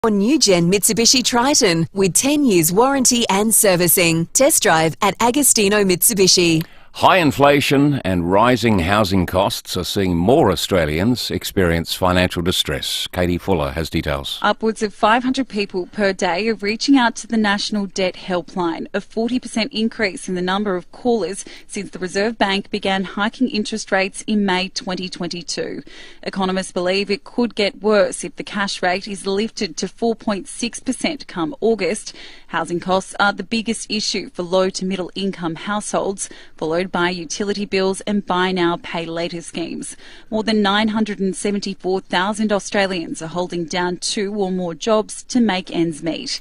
or new-gen Mitsubishi Triton with 10 years warranty and servicing. Test drive at Agostino Mitsubishi. High inflation and rising housing costs are seeing more Australians experience financial distress. Katie Fuller has details. Upwards of 500 people per day are reaching out to the National Debt Helpline, a 40% increase in the number of callers since the Reserve Bank began hiking interest rates in May 2022. Economists believe it could get worse if the cash rate is lifted to 4.6% come August. Housing costs are the biggest issue for low to middle income households, followed by utility bills and buy now, pay later schemes. More than 974,000 Australians are holding down 2 or more jobs to make ends meet.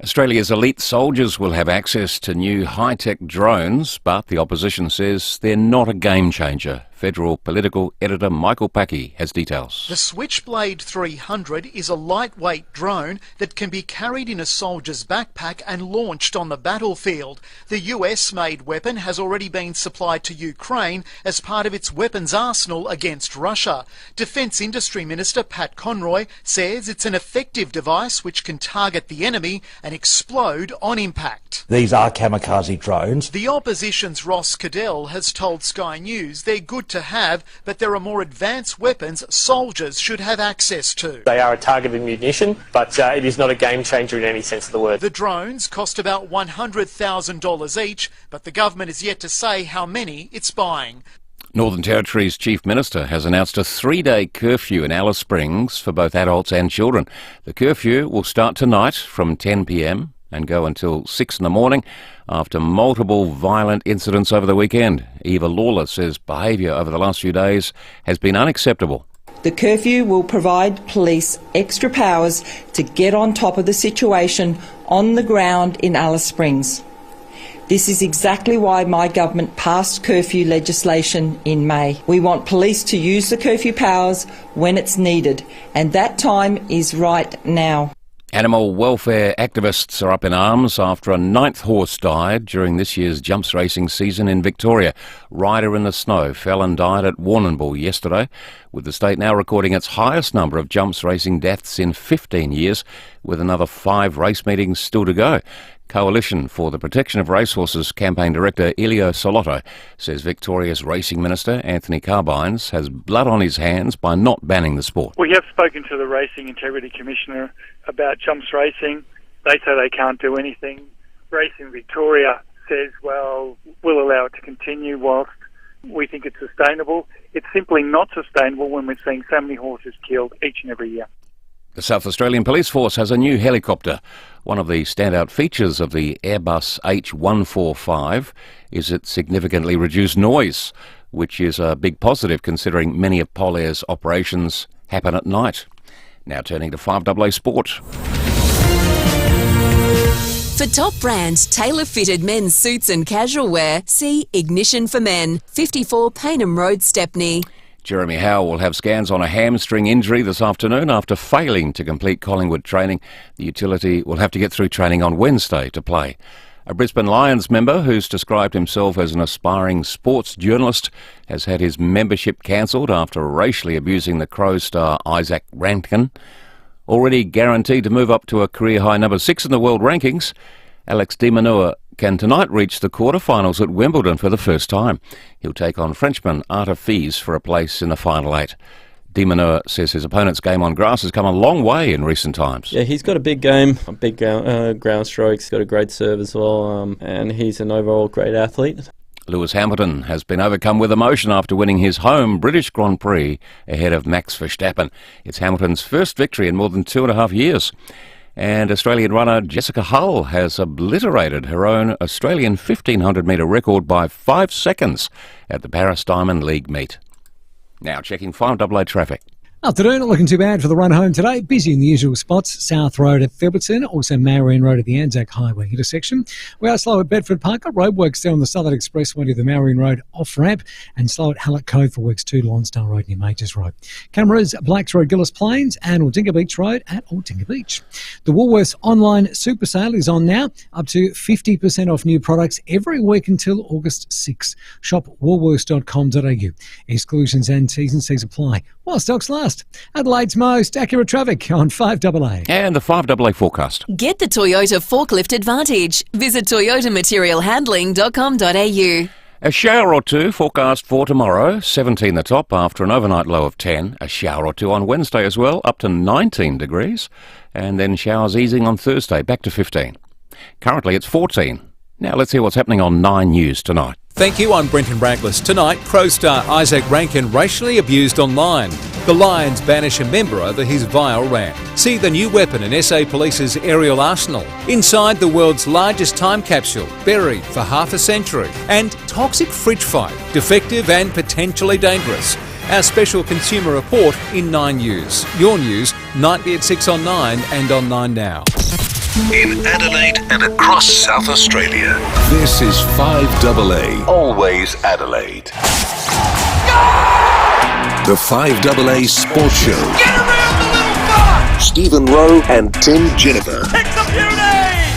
Australia's elite soldiers will have access to new high-tech drones, but the opposition says they're not a game changer. Federal political editor Michael Packey has details. The Switchblade 300 is a lightweight drone that can be carried in a soldier's backpack and launched on the battlefield. The US-made weapon has already been supplied to Ukraine as part of its weapons arsenal against Russia. Defence Industry Minister Pat Conroy says it's an effective device which can target the enemy and explode on impact. These are kamikaze drones. The opposition's Ross Cadell has told Sky News they're good to have, but there are more advanced weapons soldiers should have access to. They are a targeted munition, but it is not a game changer in any sense of the word. The drones cost about $100,000 each, but the government is yet to say how many it's buying. Northern Territory's Chief Minister has announced a 3-day curfew in Alice Springs for both adults and children. The curfew will start tonight from 10 p.m. and go until 6 in the morning after multiple violent incidents over the weekend. Eva Lawler says behaviour over the last few days has been unacceptable. The curfew will provide police extra powers to get on top of the situation on the ground in Alice Springs. This is exactly why my government passed curfew legislation in May. We want police to use the curfew powers when it's needed, and that time is right now. Animal welfare activists are up in arms after a 9th horse died during this year's jumps racing season in Victoria. Rider in the Snow fell and died at Warrnambool yesterday, with the state now recording its highest number of jumps racing deaths in 15 years, with another 5 race meetings still to go. Coalition for the Protection of Racehorses campaign director Elio Solotto says Victoria's racing minister Anthony Carbines has blood on his hands by not banning the sport. We have spoken to the Racing Integrity Commissioner about jumps racing. They say they can't do anything. Racing Victoria says, well, we'll allow it to continue whilst we think it's sustainable. It's simply not sustainable when we're seeing so many horses killed each and every year. The South Australian Police Force has a new helicopter. One of the standout features of the Airbus H145 is its significantly reduced noise, which is a big positive considering many of Polaire's operations happen at night. Now turning to FIVEAA Sport. For top brand, tailor-fitted men's suits and casual wear, see Ignition for Men, 54 Payneham Road, Stepney. Jeremy Howe will have scans on a hamstring injury this afternoon after failing to complete Collingwood training. The utility will have to get through training on Wednesday to play. A Brisbane Lions member who's described himself as an aspiring sports journalist has had his membership cancelled after racially abusing the Crows star Isaac Ranken. Already guaranteed to move up to a career-high number 6 in the world rankings, Alex de Minaur can tonight reach the quarter-finals at Wimbledon for the first time. He'll take on Frenchman Arthur Fils for a place in the final 8. De Minaur says his opponent's game on grass has come a long way in recent times. Yeah, he's got a big game, big ground strokes, got a great serve as well, and he's an overall great athlete. Lewis Hamilton has been overcome with emotion after winning his home British Grand Prix ahead of Max Verstappen. It's Hamilton's first victory in more than 2.5 years. And Australian runner Jessica Hull has obliterated her own Australian 1,500-metre record by 5 seconds at the Paris Diamond League meet. Now checking FIVEAA traffic. Afternoon, not looking too bad for the run home today. Busy in the usual spots. South Road at Featherton, also Marion Road at the Anzac Highway intersection. We are slow at Bedford Park. Roadworks there on the Southern Expressway to the Marion Road off-ramp, and slow at Hallett Cove for works 2 Lonsdale Road near Majors Road. Cameras, Blacks Road, Gillis Plains, and Aldinga Beach Road at Aldinga Beach. The Woolworths online super sale is on now, up to 50% off new products every week until August 6. Shop woolworths.com.au. Exclusions and T's and C's apply while stocks last. forecast. Adelaide's most accurate traffic on 5AA. And the 5AA forecast. Get the Toyota forklift advantage. Visit toyotamaterialhandling.com.au. A shower or two forecast for tomorrow, 17 the top after an overnight low of 10. A shower or two on Wednesday as well, up to 19 degrees. And then showers easing on Thursday, back to 15. Currently it's 14. Now let's hear what's happening on 9 News tonight. Thank you, I'm Brenton Braglis. Tonight, Pro star Isaac Ranken racially abused online. The Lions banish a member over his vile rant. See the new weapon in SA Police's aerial arsenal. Inside the world's largest time capsule, buried for half a century. And toxic fridge fight, defective and potentially dangerous. Our special consumer report in 9 News. Your news, nightly at 6 on 9 and on 9 Now. In Adelaide and across South Australia, this is 5AA, always Adelaide. The 5AA Sports Show. Get around the little fuck! Stephen Rowe and Tim Jennifer. Pick the beauty!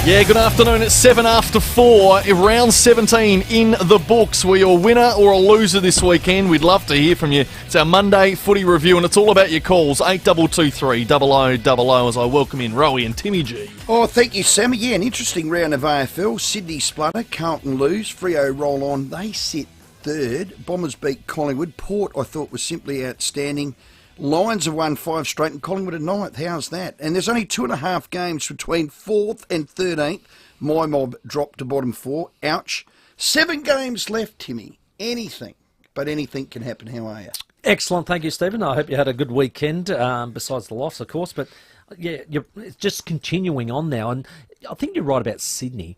Yeah, good afternoon. It's 7 after 4. Round 17 in the books. Were you a winner or a loser this weekend? We'd love to hear from you. It's our Monday footy review, and it's all about your calls. 8223 0000 as I welcome in Rowey and Timmy G. Oh, thank you, Sammy. Yeah, an interesting round of AFL. Sydney splutter, Carlton lose, Freo roll on. They sit third. Bombers beat Collingwood. Port, I thought, was simply outstanding. Lions have won 5 straight and Collingwood at 9th. How's that? And there's only 2.5 games between 4th and 13th. My mob dropped to bottom 4. Ouch. 7 games left, Timmy. Anything, but anything can happen. How are you? Excellent. Thank you, Stephen. I hope you had a good weekend, besides the loss, of course. But, yeah, it's just continuing on now. And I think you're right about Sydney.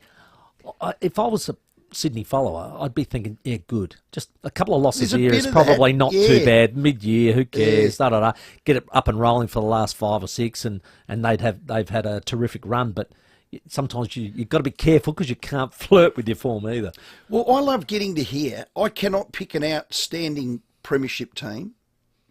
If I was a Sydney follower, I'd be thinking, yeah, good. Just a couple of losses here is probably not too bad. Mid-year, who cares? Get it up and rolling for the last 5 or 6, and they've had a terrific run. But sometimes you've got to be careful because you can't flirt with your form either. Well, I love getting to here. I cannot pick an outstanding premiership team.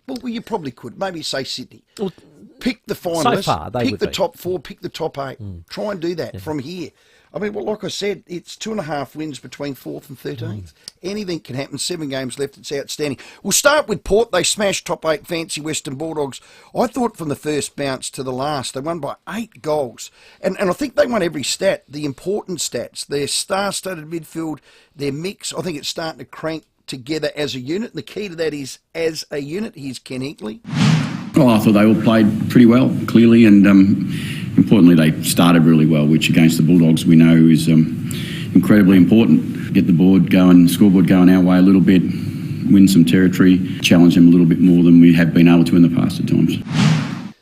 Well, you probably could. Maybe say Sydney. Well, pick the finalists, so far, pick the top 4, pick the top 8. Try and do that from here. I mean, well, like I said, it's 2.5 wins between 4th and 13th. Anything can happen. 7 games left. It's outstanding. We'll start with Port. They smashed top 8 fancy Western Bulldogs. I thought from the first bounce to the last, they won by 8 goals. And I think they won every stat, the important stats. Their star-studded midfield, their mix, I think it's starting to crank together as a unit. And the key to that is as a unit. Here's Ken Hinkley. Well, I thought they all played pretty well, clearly, and importantly, they started really well, which against the Bulldogs we know is incredibly important. Get the scoreboard going our way a little bit, win some territory, challenge them a little bit more than we have been able to in the past at times.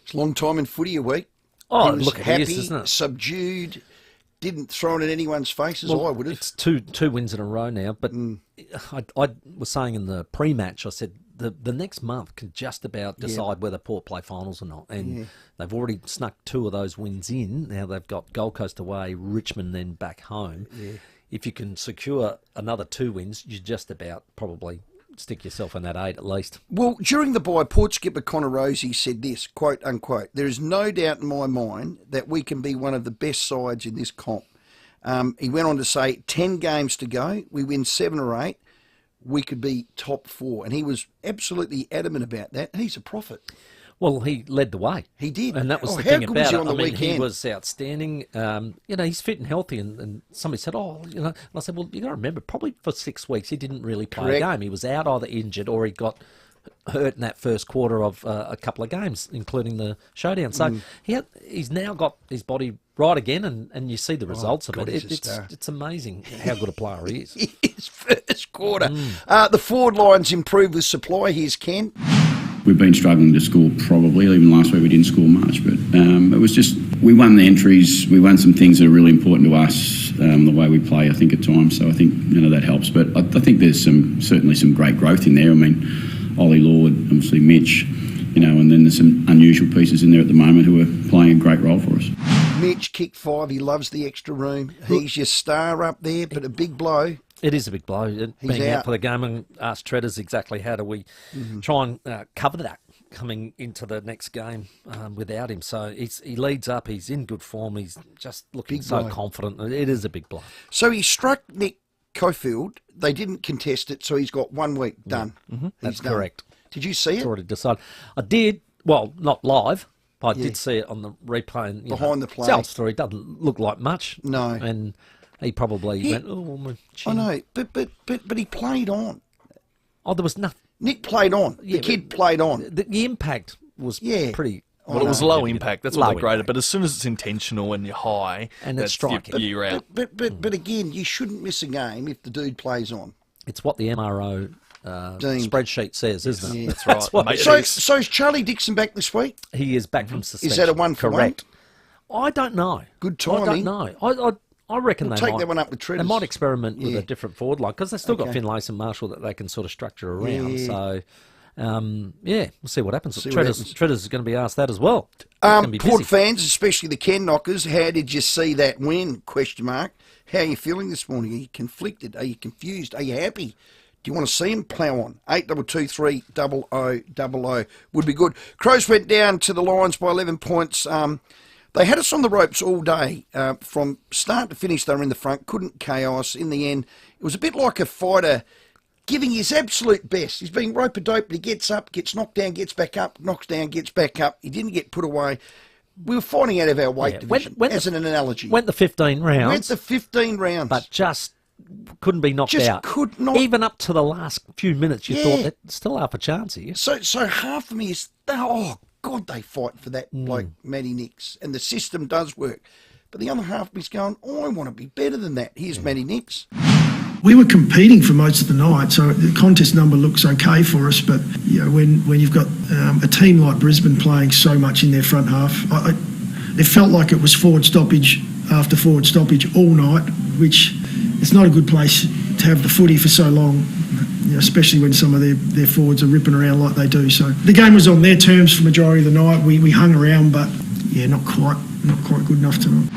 It's a long time in footy a week. Oh, he was look, happy, it is, isn't it? Subdued, didn't throw it in anyone's face as I would have. It's two wins in a row now, but I was saying in the pre-match, I said, the next month can just about decide whether Port play finals or not. And they've already snuck 2 of those wins in. Now they've got Gold Coast away, Richmond then back home. Yeah. If you can secure another 2 wins, you just about probably stick yourself in that 8 at least. Well, during the bye, Port skipper Connor Rosey said this, quote unquote, "There is no doubt in my mind that we can be one of the best sides in this comp." He went on to say, 10 games to go, we win 7 or 8. We could be top 4. And he was absolutely adamant about that. He's a prophet. Well, he led the way. He did. And that was the thing about it. He was outstanding. He's fit and healthy. And somebody said, and I said, well, you got to remember, probably for 6 weeks, he didn't really play a game. He was out either injured or he got hurt in that first quarter of a couple of games, including the showdown. So he's now got his body right again, and you see the results of it. It's amazing how good a player he is. His first quarter. The forward line's improved with supply. Here's Ken. We've been struggling to score probably. Even last week we didn't score much, but it was just, we won the entries, we won some things that are really important to us, the way we play, I think, at times. So I think that helps. But I think there's certainly some great growth in there. I mean, Ollie Lord, obviously Mitch, and then there's some unusual pieces in there at the moment who are playing a great role for us. Mitch kicked 5. He loves the extra room. He's your star up there, but a big blow. It is a big blow. Being out for the game, and asked Treadrea exactly how do we try and cover that coming into the next game without him. So he leads up. He's in good form. He's just looking confident. It is a big blow. So he struck Nick Cofield. They didn't contest it, so he's got 1 week done. That's correct. Did you see it? It's already decided. I did. Well, not live. I Yeah. did see it on the replay. And, Behind the play. South Story doesn't look like much. No. And he probably went, oh, my I chin. know, but he played on. Oh, there was nothing. Nick played on. Yeah, the kid played on. The impact was pretty... Well, it was low impact. That's what Low they graded. But as soon as it's intentional and you're high, And it's that's striking. you're out. But again, you shouldn't miss a game if the dude plays on. It's what the MRO Deemed. spreadsheet says, isn't it? Yeah. That's right. what Mate, it So, is. so is Charlie Dixon back this week? He is back from suspension. Is that a one for Correct. I don't know. Good I timing. don't know. I reckon We'll they take might, that one up with They Treadrea. might experiment with Yeah. a different forward line because they've still got Okay. Finlayson and Marshall that they can sort of structure around. Yeah. So, we'll see what happens. See what happens. Treaders is going to be asked that as well. It's gonna be Port busy. fans, especially the Ken Knockers, how did you see that win? Question mark. How are you feeling this morning? Are you conflicted? Are you confused? Are you happy? Do you want to see him plough on? 8223 0000 would be good. Crows went down to the Lions by 11 points. They had us on the ropes all day. From start to finish, they were in the front, couldn't chaos. In the end, it was a bit like a fighter giving his absolute best. He's being rope-a-dope, but he gets up, gets knocked down, gets back up, knocks down, gets back up. He didn't get put away. We were fighting out of our weight division, as an analogy. Went the 15 rounds. Went the 15 rounds. But just couldn't be knocked Just out. could not. Even up to the last few minutes, you Yeah. thought that still half a chance here. So half of me is, oh, God, they fight for that bloke, Matty Nix, and the system does work. But the other half of me's going, I want to be better than that. Here's Matty Nix. We were competing for most of the night, so the contest number looks okay for us. But you know, when you've got a team like Brisbane playing so much in their front half, it felt like it was forward stoppage after forward stoppage all night, which is not a good place to have the footy for so long, you know, especially when some of their forwards are ripping around like they do. So the game was on their terms for the majority of the night. We hung around, but yeah, not quite good enough tonight.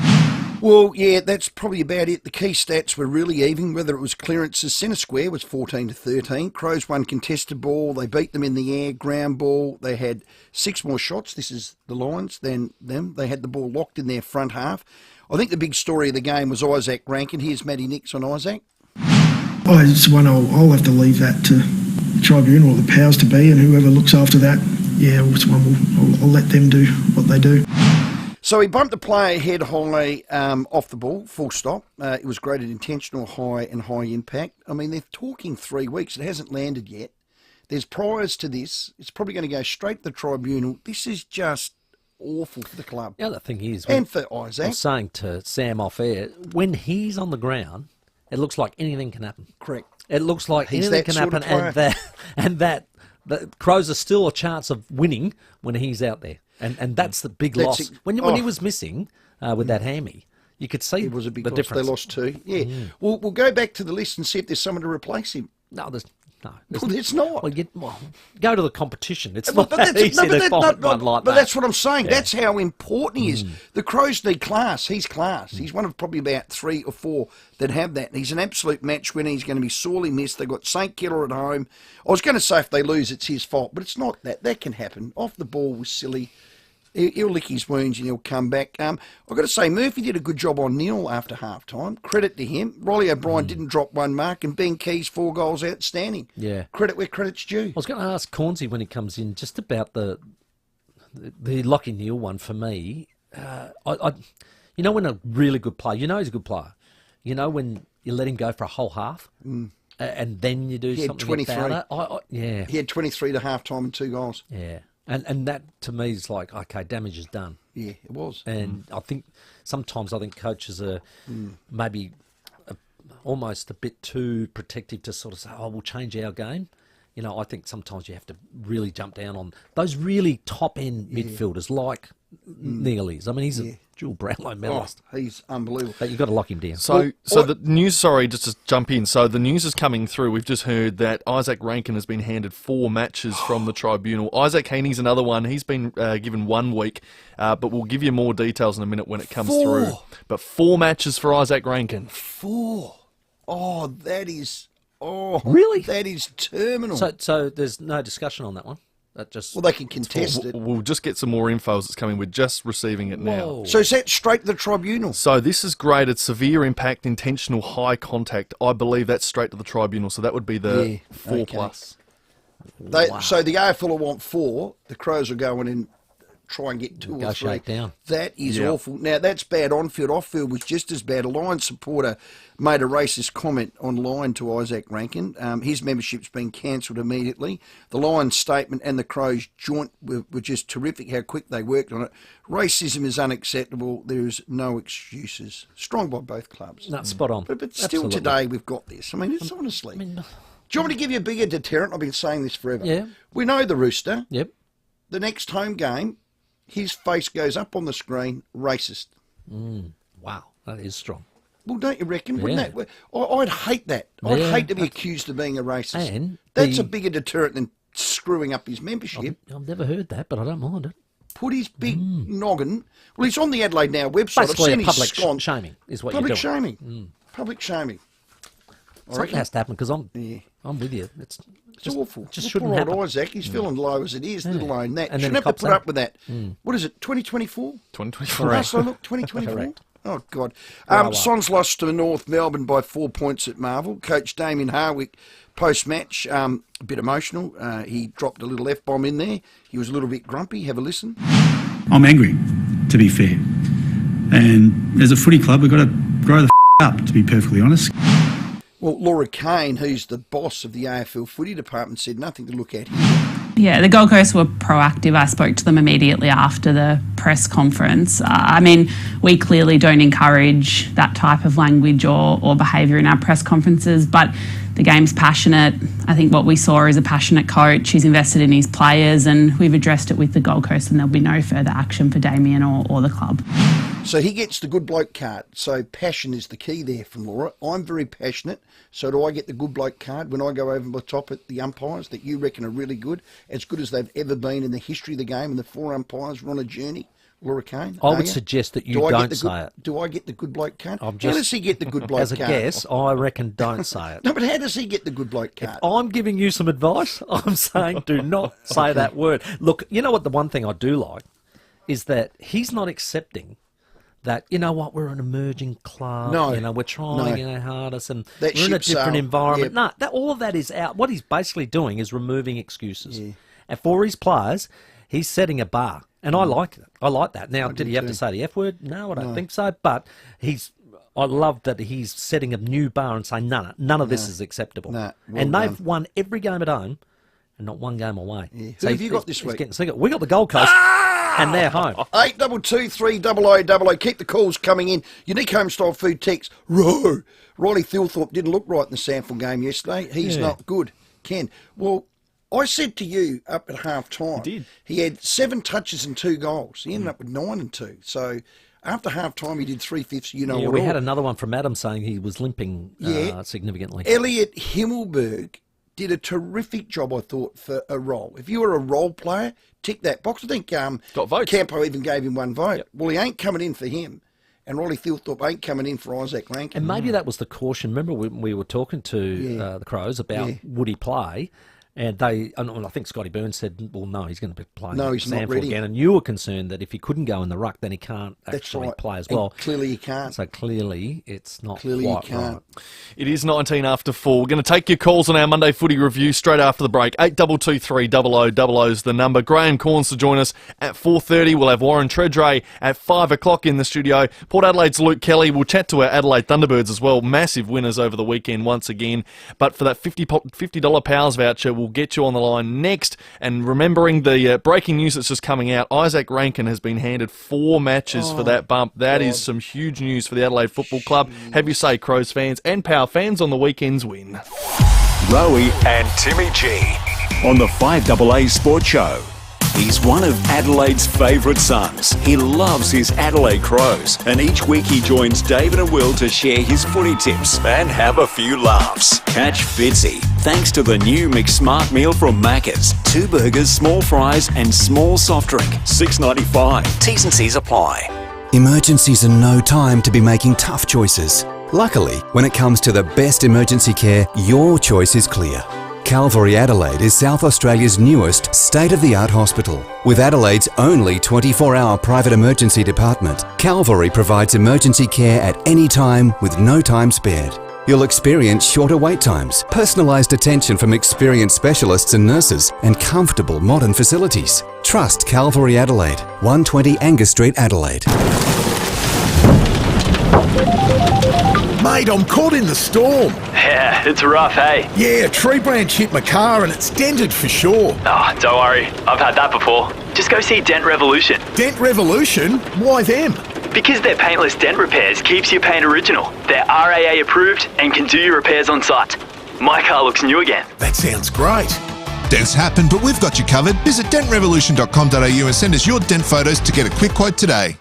Well, yeah, that's probably about it. The key stats were really even, whether it was clearances. Centre square was 14-13. Crows won contested ball. They beat them in the air. Ground ball. They had 6 more shots. This is the Lions than them. They had the ball locked in their front half. I think the big story of the game was Isaac Ranken. Here's Matty Nix on Isaac. Oh, it's one I'll have to leave that to the Tribunal or the powers to be, and whoever looks after that. Yeah, it's one I'll let them do what they do. So he bumped the player head high off the ball, full stop. It was graded intentional, high and high impact. I mean, they're talking 3 weeks. It hasn't landed yet. There's priors to this. It's probably going to go straight to the Tribunal. This is just awful for the club. The other thing is... And for Isaac. I was saying to Sam off air, when he's on the ground, it looks like anything can happen. Correct. It looks like He's anything that can sort of happen, and player. the Crows are still a chance of winning when he's out there. And that's the big That's loss. it. When Oh. he was missing with that hammy, you could see It was a big the loss. difference. They lost 2. Yeah. We'll go back to the list and see if there's someone to replace him. No, there's Well, it's not. Well, go to the competition. It's But not that's- that easy no, but to that- find no, one like but that. that's what I'm saying. Yeah. That's how important he is. The Crows need class. He's class. He's one of probably about 3 or 4 that have that. And he's an absolute match winner. He's going to be sorely missed. They've got St Kilda at home. I was going to say if they lose, it's his fault, but it's not that. That can happen. Off the ball was silly. He'll lick his wounds and he'll come back. I've got to say, Murphy did a good job on Neil after half-time. Credit to him. Riley O'Brien didn't drop one mark, and Ben Keys, 4 goals, outstanding. Yeah. Credit where credit's due. I was going to ask Cornsey when he comes in just about the Lockie Neal one for me. You know when a really good player, you know he's a good player. You know when you let him go for a whole half and then you do He had something 23. about it. Yeah. He had 23 to half-time and 2 goals. Yeah. And that to me is like, okay, damage is done. Yeah, it was. And I think sometimes coaches are maybe almost a bit too protective to sort of say, oh, we'll change our game. You know, I think sometimes you have to really jump down on those really top-end midfielders like Neil is. I mean, he's a dual Brownlow medalist. Oh, he's unbelievable. But you've got to lock him down. So the news, sorry, just to jump in. So the news is coming through. We've just heard that Isaac Rankin has been handed 4 matches from the Tribunal. Isaac Heaney's another one. He's been given 1 week, but we'll give you more details in a minute when it comes 4. through. But 4 matches for Isaac Rankin. 4. Oh, that is... Oh, really? That is terminal. So there's no discussion on that one? That just... Well, they can contest it. We'll just get some more info as it's coming. We're just receiving it now. So is that straight to the Tribunal? So this is graded severe impact, intentional high contact. I believe that's straight to the Tribunal. So that would be the 4+. So the AFL will want 4. The Crows will go in and try and get 2 or 3. Down. That is awful. Now, that's bad on-field. Off-field was just as bad. A Lions supporter made a racist comment online to Isaac Ranken. His membership's been cancelled immediately. The Lions statement and the Crows joint were just terrific, how quick they worked on it. Racism is unacceptable. There is no excuses. Strong by both clubs. No, spot on. But still today we've got this. I mean, it's honestly... do you want me to give you a bigger deterrent? I've been saying this forever. Yeah. We know the Rooster. Yep. The next home game, his face goes up on the screen, racist. Wow, that is strong. Well, don't you reckon? Wouldn't that? I'd hate that. I'd hate to be accused of being a racist. And that's a bigger deterrent than screwing up his membership. I've never heard that, but I don't mind it. Put his big noggin... Well, he's on the Adelaide Now website. Basically, I've seen public his shaming is what public you're doing. Shaming. Public shaming. Something has to happen because I'm with you. It's awful. Just Well, shouldn't poor old happen. Isaac, he's feeling low as it is, let alone that. And then Shouldn't have to cops put that. up with that. What is it, 2024? 2024. Last I looked, 2024. Correct. Oh, God. Grow up. Sons lost to North Melbourne by 4 points at Marvel. Coach Damien Harwick, post-match, a bit emotional. He dropped a little F-bomb in there. He was a little bit grumpy. Have a listen. I'm angry, to be fair. And as a footy club, we've got to grow the up, to be perfectly honest. Well, Laura Kane, who's the boss of the AFL footy department, said nothing to look at here. Yeah, the Gold Coast were proactive. I spoke to them immediately after the press conference. I mean, we clearly don't encourage that type of language or behaviour in our press conferences, but the game's passionate. I think what we saw is a passionate coach. He's invested in his players, and we've addressed it with the Gold Coast, and there'll be no further action for Damien or the club. So he gets the good bloke card. So passion is the key there from Laura. I'm very passionate. So do I get the good bloke card when I go over the top at the umpires that you reckon are really good as they've ever been in the history of the game, and the 4 umpires were on a journey? Laura Kane? I would suggest that you don't say it. Do I get the good bloke card? How just- does he get the good bloke As a card? guess, I reckon don't say it. No, but how does he get the good bloke card? If I'm giving you some advice, I'm saying do not say that word. Look, you know what, the one thing I do like is that he's not accepting that, you know what, we're an emerging club, we're trying our hardest, and That we're in a ship different sailed. environment. Yep. No, all of that is out. What he's basically doing is removing excuses. And for his players, he's setting a bar. And I like it. I like that. Now, did he have to say the F word? No, I don't think so. But I love that he's setting a new bar and saying, none of this is acceptable. And they've won every game at home and not one game away. Who have you got this week? We got the Gold Coast. And they're home. 822 300 Keep the calls coming in. Unique home style food text. Riley Thilthorpe didn't look right in the sample game yesterday. He's not good. Ken. Well, I said to you up at half time, he had 7 touches and 2 goals. He ended up with 9 and 2. So after half time, he did 3/5. We had another one from Adam saying he was limping significantly. Elliot Himmelberg did a terrific job, I thought, for a role. If you were a role player, tick that box. I think got votes. Campo even gave him 1 vote. Yep. Well, he ain't coming in for him. And Riley Thilthorpe ain't coming in for Isaac Ranken. And maybe that was the caution. Remember when we were talking to the Crows about would he play? And I think Scotty Burns said, well, no, he's going to be playing he's not ready again. And you were concerned that if he couldn't go in the ruck, then he can't actually play as well. And clearly he can't. So clearly it's not Clearly quite he can't. right. It is 19 after 4. We're going to take your calls on our Monday footy review straight after the break. 8223 0000 is the number. Graham Corns to join us at 4:30. We'll have Warren Treadrea at 5 o'clock in the studio. Port Adelaide's Luke Kelly. We'll chat to our Adelaide Thunderbirds as well. Massive winners over the weekend once again. But for that $50 Powers voucher, we'll get you on the line next. And remembering the breaking news that's just coming out, Isaac Ranken has been handed 4 matches for that bump. That is some huge news for the Adelaide Football Club. Have you say Crows fans and Power fans on the weekend's win. Rowey and Timmy G on the 5AA Sports Show. He's one of Adelaide's favourite sons. He loves his Adelaide Crows, and each week he joins David and Will to share his footy tips and have a few laughs. Catch Fitzy, thanks to the new McSmart meal from Macca's. 2 burgers, small fries and small soft drink. $6.95. T's and C's apply. Emergencies are no time to be making tough choices. Luckily, when it comes to the best emergency care, your choice is clear. Calvary Adelaide is South Australia's newest state-of-the-art hospital. With Adelaide's only 24-hour private emergency department, Calvary provides emergency care at any time with no time spared. You'll experience shorter wait times, personalised attention from experienced specialists and nurses, and comfortable modern facilities. Trust Calvary Adelaide, 120 Angus Street, Adelaide. Mate, I'm caught in the storm. Yeah, it's rough, hey? Yeah, a tree branch hit my car and it's dented for sure. Oh, don't worry. I've had that before. Just go see Dent Revolution. Dent Revolution? Why them? Because their paintless dent repairs keeps your paint original. They're RAA approved and can do your repairs on site. My car looks new again. That sounds great. Dents happen, but we've got you covered. Visit dentrevolution.com.au and send us your dent photos to get a quick quote today.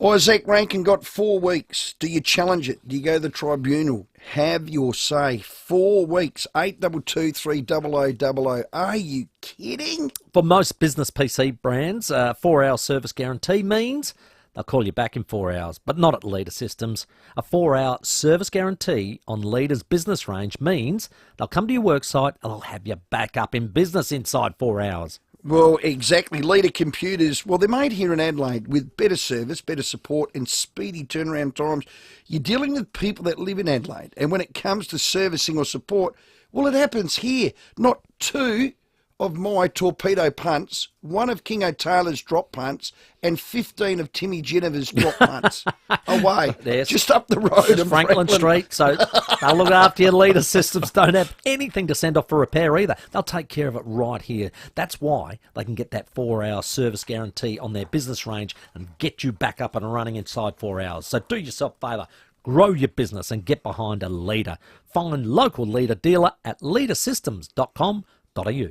Isaac Ranken got 4 weeks. Do you challenge it? Do you go to the tribunal? Have your say. 4 weeks. 822 30000. Are you kidding? For most business PC brands, 4-hour service guarantee means they'll call you back in 4 hours, but not at Leader Systems. A 4-hour service guarantee on Leader's business range means they'll come to your worksite and they'll have you back up in business inside 4 hours. Well, exactly. Leader Computers, well, they're made here in Adelaide with better service, better support and speedy turnaround times. You're dealing with people that live in Adelaide. And when it comes to servicing or support, well, it happens here. Not 2 of my torpedo punts, 1 of King O'Taylor's drop punts, and 15 of Timmy Jennifer's drop punts away. Yes. Just up the road. Just Franklin Street, so they'll look after your. Leader Systems don't have anything to send off for repair either. They'll take care of it right here. That's why they can get that 4-hour service guarantee on their business range and get you back up and running inside 4 hours. So do yourself a favour. Grow your business and get behind a Leader. Find local Leader dealer at leadersystems.com.au.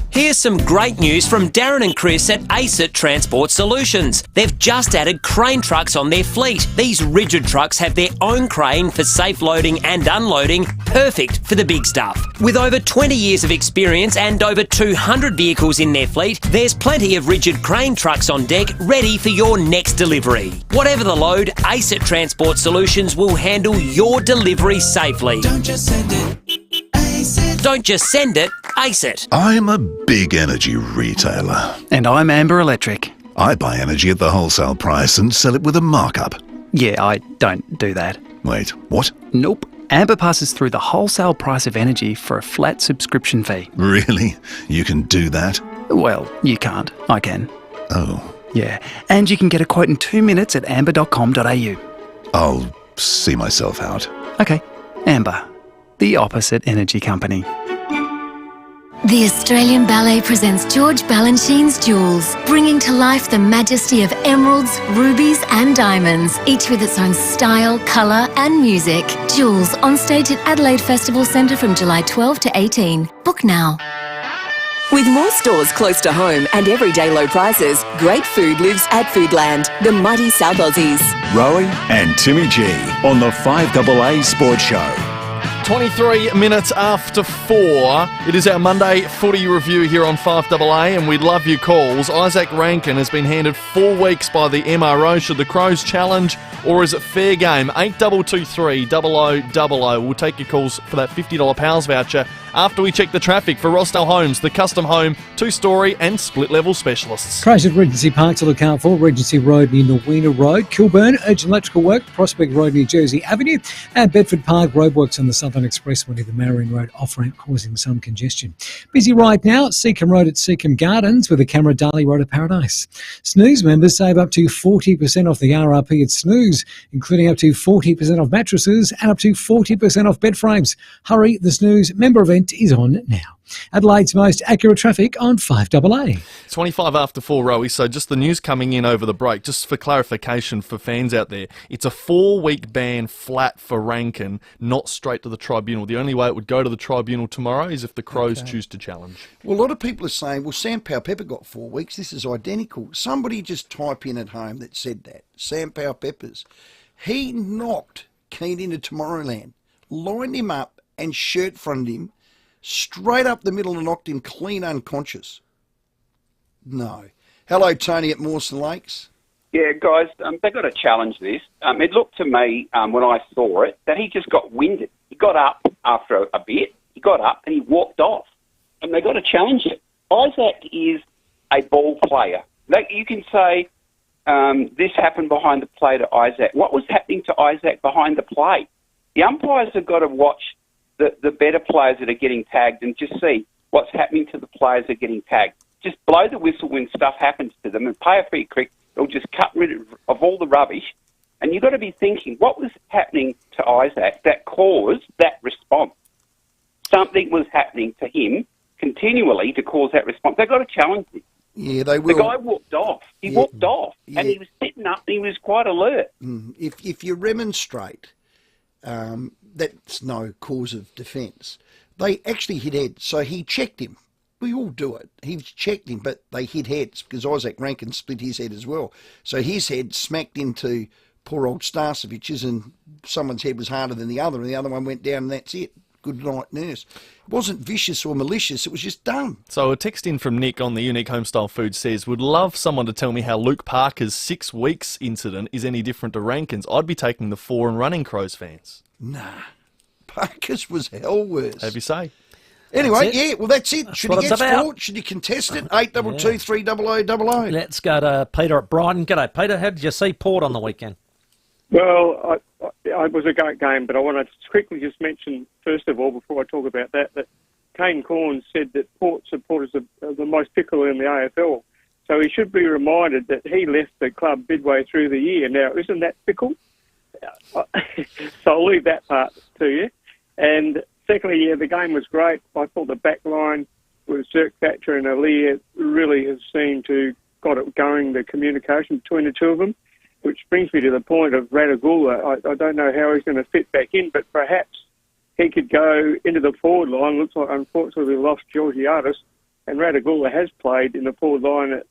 Here's some great news from Darren and Chris at ACET Transport Solutions. They've just added crane trucks on their fleet. These rigid trucks have their own crane for safe loading and unloading, perfect for the big stuff. With over 20 years of experience and over 200 vehicles in their fleet, there's plenty of rigid crane trucks on deck ready for your next delivery. Whatever the load, ACET Transport Solutions will handle your delivery safely. Don't just send it. Don't just send it, ace it. I'm a big energy retailer. And I'm Amber Electric. I buy energy at the wholesale price and sell it with a markup. Yeah, I don't do that. Wait, what? Nope. Amber passes through the wholesale price of energy for a flat subscription fee. Really? You can do that? Well, you can't. I can. Oh. Yeah. And you can get a quote in 2 minutes at amber.com.au. I'll see myself out. Okay. Amber, the opposite energy company. The Australian Ballet presents George Balanchine's Jewels, bringing to life the majesty of emeralds, rubies and diamonds, each with its own style, colour and music. Jewels on stage at Adelaide Festival Centre from July 12 to 18. Book now. With more stores close to home and everyday low prices, great food lives at Foodland, the mighty South Aussies. Rowey and Timmy G on the 5AA Sports Show. 23 minutes after 4. It is our Monday footy review here on 5AA, and we'd love your calls. Isaac Ranken has been handed 4 weeks by the MRO. Should the Crows challenge, or is it fair game? 8223 0000. We'll take your calls for that $50 Pals voucher after we check the traffic for Rossdale Homes, the custom home, 2-storey and split-level specialists. Crash at Regency Park to look out for. Regency Road near Norweena Road. Kilburn, urgent electrical work. Prospect Road near Jersey Avenue. And Bedford Park, roadworks on the Southern Expressway near the Marion Road off-ramp causing some congestion. Busy right now, Seacombe Road at Seacombe Gardens with the camera Darley Road at Paradise. Snooze members save up to 40% off the RRP at Snooze, including up to 40% off mattresses and up to 40% off bed frames. Hurry, the Snooze member event is on now. Adelaide's most accurate traffic on 5AA. 25 after 4, Rowey. So just the news coming in over the break, just for clarification for fans out there, it's a 4-week ban flat for Ranken, not straight to the tribunal. The only way it would go to the tribunal tomorrow is if the Crows choose to challenge. Well, a lot of people are saying, well, Sam Powell-Pepper got 4 weeks. This is identical. Somebody just type in at home that said that. Sam Powell-Peppers. He knocked Keane into Tomorrowland, lined him up and shirt fronted him straight up the middle and knocked him clean unconscious. No. Hello, Tony at Mawson Lakes. Yeah, guys, they've got to challenge this. It looked to me, when I saw it, that he just got winded. He got up after a bit, he got up and he walked off. And they've got to challenge it. Isaac is a ball player. You can say this happened behind the play to Isaac. What was happening to Isaac behind the play? The umpires have got to watch the better players that are getting tagged and just see what's happening to the players that are getting tagged. Just blow the whistle when stuff happens to them and pay a free kick. It'll just cut rid of all the rubbish. And you've got to be thinking, what was happening to Isaac that caused that response? Something was happening to him continually to cause that response. They've got to challenge him. Yeah, they will. The guy walked off. He walked off, and he was sitting up and he was quite alert. If you remonstrate, that's no cause of defence. They actually hit heads, so he checked him. We all do it. He checked him, but they hit heads because Isaac Ranken split his head as well. So his head smacked into poor old Starcevic's, and someone's head was harder than the other, and the other one went down, and that's it. Good night, nurse. It wasn't vicious or malicious. It was just dumb. So a text in from Nick on the Unique Homestyle Food says, would love someone to tell me how Luke Parker's 6 weeks incident is any different to Rankin's. I'd be taking the 4 and running Crows fans. Nah. Parker's was hell worse. Have you say? Anyway, yeah, well, that's it. That's Should what he it's get about. sport? Should he contest it? 822 300 Let's go to Peter at Brighton. G'day, Peter. How did you see Port on the weekend? Well, it was a great game, but I want to quickly just mention, first of all, before I talk about that Kane Cornes said that Port supporters are the most fickle in the AFL. So he should be reminded that he left the club midway through the year. Now, isn't that fickle? So I'll leave that part to you. And secondly, the game was great. I thought the back line with Zerk-Thatcher and Alia really has seemed to got it going, the communication between the two of them. Which brings me to the point of Radagula. I don't know how he's going to fit back in, but perhaps he could go into the forward line. Looks like, unfortunately, we lost Georgiadis, and Radagula has played in the forward line at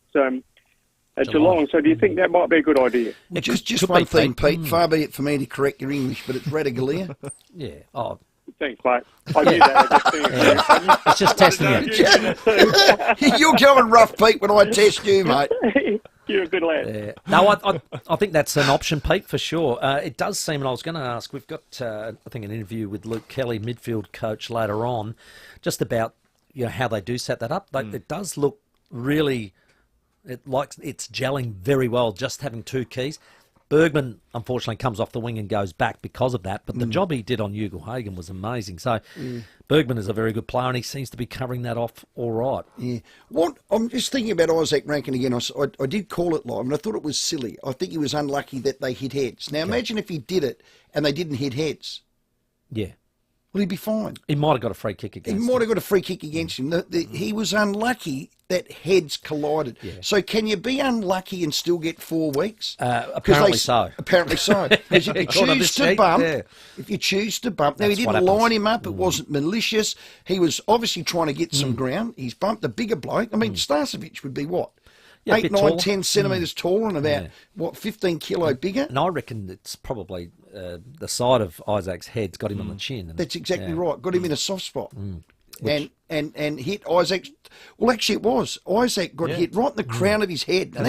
Geelong. So do you think that might be a good idea? Just one thing, Pete. Far be it for me to correct your English, but it's Radaglia. Yeah. Oh. Thanks, mate. I knew that. It's just testing you. You're going rough, Pete, when I test you, mate. You're a good lad. Yeah. No, I think that's an option, Pete, for sure. It does seem, and I was going to ask, we've got, I think, an interview with Luke Kelly, midfield coach, later on, just about how they do set that up. It does look really, it's gelling very well, just having 2 keys. Bergman, unfortunately, comes off the wing and goes back because of that, but the job he did on Ugle-Hagan was amazing. So Bergman is a very good player, and he seems to be covering that off all right. Yeah. I'm just thinking about Isaac Ranken again. I did call it live, and I thought it was silly. I think he was unlucky that they hit heads. Now, imagine if he did it and they didn't hit heads. Yeah. Well, he'd be fine. He might have got a free kick against him. He might have got a free kick against him. He was unlucky that heads collided. Yeah. So can you be unlucky and still get 4 weeks? Apparently so. Apparently so. Because if you choose to bump, now he didn't line him up. It wasn't malicious. He was obviously trying to get some ground. He's bumped a bigger bloke. I mean, Starcevic would be what? Yeah, 8, 9, 10 centimetres taller and about, 15 kilo bigger? And I reckon it's probably the side of Isaac's head's got him on the chin. That's exactly right. Got him in a soft spot. And hit Isaac. Well, actually, it was. Isaac got hit right in the crown of his head. And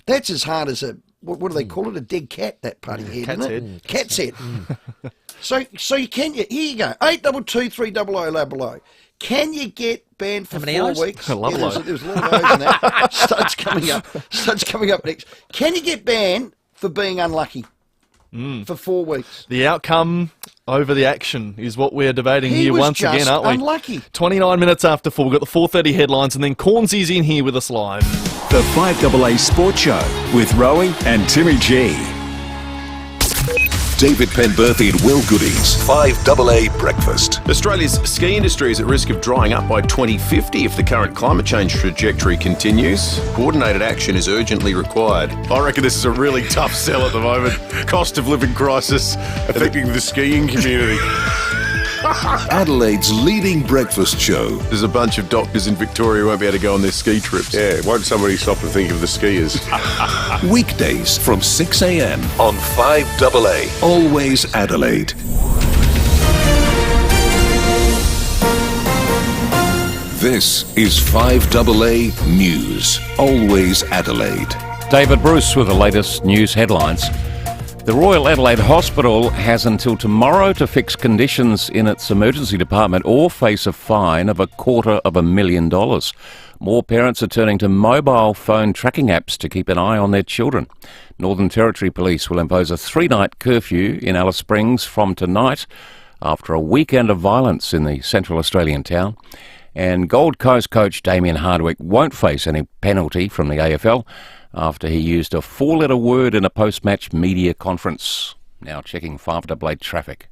that's as hard as a, what do they call it? A dead cat, that part of your head, isn't it? Cat's head. So you can, here you go. 822 300 below. Can you get banned for 4 weeks? I love there's a lot of those in that. Studs coming up next. Can you get banned for being unlucky for 4 weeks? The outcome over the action is what we're debating here once again, aren't we? Unlucky. 29 minutes after 4, we've got the 4:30 headlines, and then Cornsy's in here with us live. The 5AA Sport Show with Rowey and Timmy G. David Penberthy and Will Goodies. 5AA Breakfast. Australia's ski industry is at risk of drying up by 2050 if the current climate change trajectory continues. Coordinated action is urgently required. I reckon this is a really tough sell at the moment. Cost of living crisis affecting the skiing community. Adelaide's leading breakfast show. There's a bunch of doctors in Victoria who won't be able to go on their ski trips. Yeah, won't somebody stop and think of the skiers? Weekdays from 6 a.m. on 5AA. Always Adelaide. This is 5AA News. Always Adelaide. David Bruce with the latest news headlines. The Royal Adelaide Hospital has until tomorrow to fix conditions in its emergency department or face a fine of $250,000. More parents are turning to mobile phone tracking apps to keep an eye on their children. Northern Territory Police will impose a 3-night curfew in Alice Springs from tonight after a weekend of violence in the Central Australian town. And Gold Coast coach Damien Hardwick won't face any penalty from the AFL after he used a 4-letter word in a post-match media conference. Now checking FIVEAA traffic.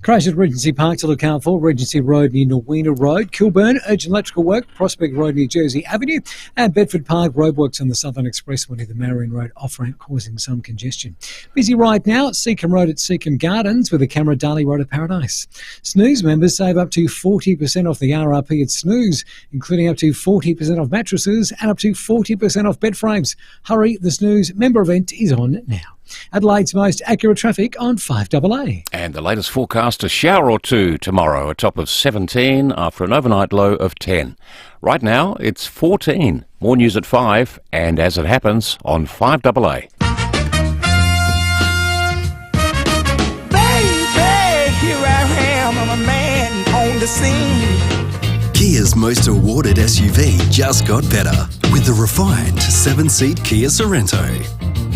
Crash at Regency Park to look out for. Regency Road near Norweena Road. Kilburn, urgent electrical work. Prospect Road near Jersey Avenue. And Bedford Park, roadworks on the Southern Expressway near the Marion Road off-ramp causing some congestion. Busy right now, Seacombe Road at Seacombe Gardens with the camera Darley Road at Paradise. Snooze members save up to 40% off the RRP at Snooze, including up to 40% off mattresses and up to 40% off bed frames. Hurry, the Snooze member event is on now. Adelaide's most accurate traffic on 5AA. And the latest forecast, a shower or two tomorrow, a top of 17 after an overnight low of 10. Right now, it's 14. More news at 5, and as it happens, on 5AA. Baby, here I am, I'm a man on the scene. Kia's most awarded SUV just got better with the refined 7-seat Kia Sorento.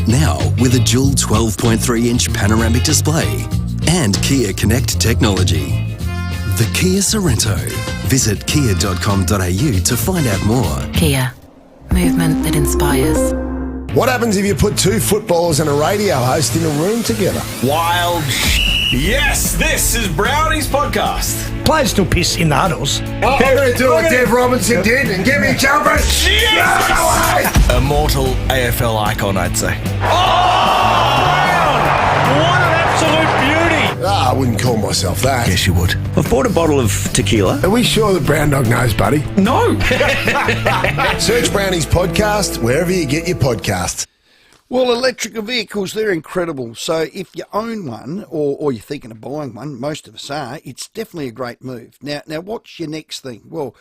Now with a dual 12.3-inch panoramic display and Kia Connect technology. The Kia Sorento. Visit kia.com.au to find out more. Kia. Movement that inspires. What happens if you put 2 footballers and a radio host in a room together? Wild Yes, this is Brownie's podcast. Players still piss in the huddles. Oh, I'm going to do what Dev Robinson did and give me jumpers. A mortal AFL icon, I'd say. What an absolute beauty. I wouldn't call myself that. Yes, you would. I've bought a bottle of tequila. Are we sure that Brown Dog knows, buddy? No. Search Brownie's podcast wherever you get your podcasts. Well, electrical vehicles, they're incredible. So if you own one or you're thinking of buying one, most of us are, it's definitely a great move. Now, what's your next thing? Well,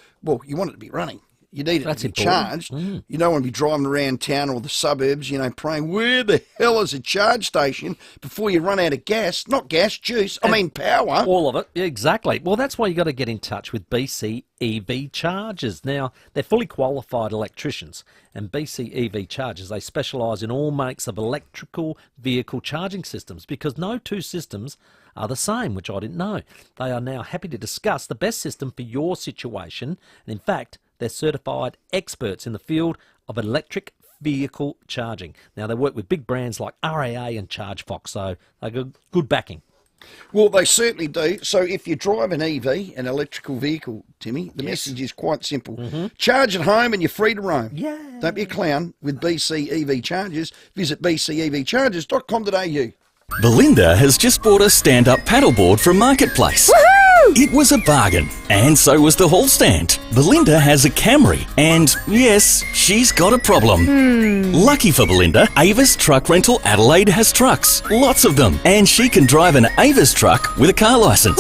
you want it to be running. You need it to be charged. You don't want to be driving around town or the suburbs, praying, where the hell is a charge station before you run out of gas? Not gas, juice. I mean power. All of it. Yeah, exactly. Well, that's why you got to get in touch with BC EV Chargers. Now, they're fully qualified electricians, and BC EV Chargers, they specialise in all makes of electrical vehicle charging systems because no two systems are the same, which I didn't know. They are now happy to discuss the best system for your situation, and in fact, they're certified experts in the field of electric vehicle charging. Now, they work with big brands like RAA and ChargeFox, so they got good backing. Well, they certainly do. So if you drive an EV, an electrical vehicle, Timmy, the message is quite simple. Charge at home and you're free to roam. Yeah. Don't be a clown with BC EV Chargers. Visit bcevchargers.com.au. Belinda has just bought a stand-up paddleboard from Marketplace. Woohoo! It was a bargain, and so was the hall stand. Belinda has a Camry, and yes, she's got a problem. Lucky for Belinda, Avis Truck Rental Adelaide has trucks, lots of them, and she can drive an Avis truck with a car licence.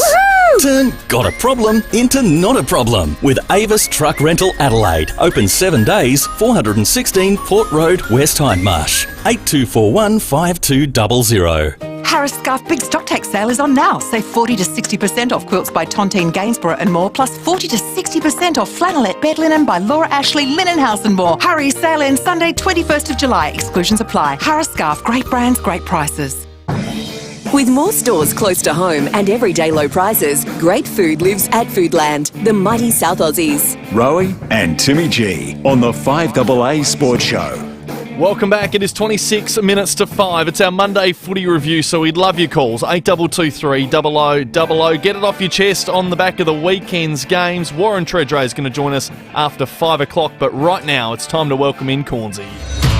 Turn got a problem into not a problem with Avis Truck Rental Adelaide. Open 7 days, 416 Port Road, West Hindmarsh. 8241 5200. Harris Scarf Big Stock Take Sale is on now. Save 40 to 60% off quilts by Tontine Gainsborough and more, plus 40 to 60% off flannelette bed linen by Laura Ashley Linen House and more. Hurry, sale ends Sunday 21st of July. Exclusions apply. Harris Scarf, great brands, great prices. With more stores close to home and everyday low prices, great food lives at Foodland, the mighty South Aussies. Rowey and Timmy G on the 5AA Sports Show. Welcome back. It is 26 minutes to 5. It's our Monday footy review, so we'd love your calls. 8223 0000. Get it off your chest on the back of the weekend's games. Warren Treadrea is going to join us after 5 o'clock, but right now it's time to welcome in Cornsey.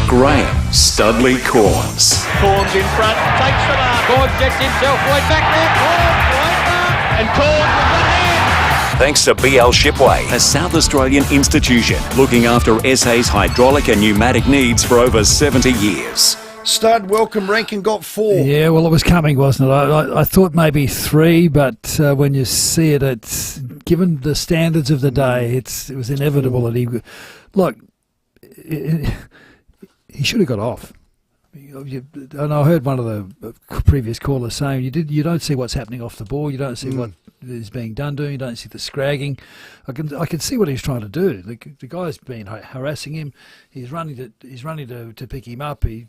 Graham Studley Corns. Corns in front, takes the mark. Corns gets himself right back there. Corns right back. And Corns with one hand. Thanks to BL Shipway, a South Australian institution looking after SA's hydraulic and pneumatic needs for over 70 years. Stud, welcome. Ranken got 4. Yeah, well, it was coming, wasn't it? I thought maybe 3, but when you see it, it's given the standards of the day, it was inevitable that he should have got off. And I heard one of the previous callers saying you don't see what's happening off the ball, you don't see what is being done to him, you don't see the scragging. I can see what he's trying to do. The guy's been harassing him. He's running to pick him up. He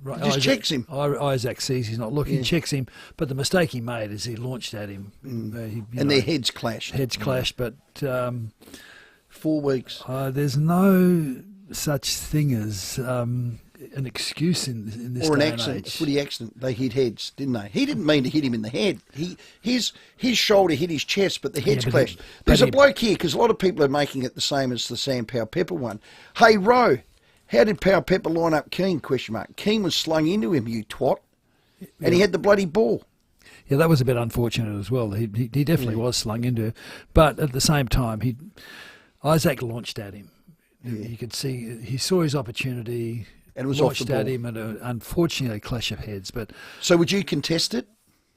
just checks him. Isaac sees he's not looking, checks him, but the mistake he made is he launched at him. Their heads clashed. But 4 weeks. There's no such thing as an excuse in this or an day accident, and age. a footy accident. They hit heads, didn't they? He didn't mean to hit him in the head. His shoulder hit his chest, but the heads clashed. There's a bloke here, because a lot of people are making it the same as the Sam Powell-Pepper one. Hey, Rowe, how did Powell-Pepper line up Keane? ? Keane was slung into him, you twat, and he had the bloody ball. Yeah, that was a bit unfortunate as well. He definitely was slung into him, but at the same time, Isaac launched at him. You could see he saw his opportunity. And it was launched off the ball. at him, and unfortunately a clash of heads. But so would you contest it?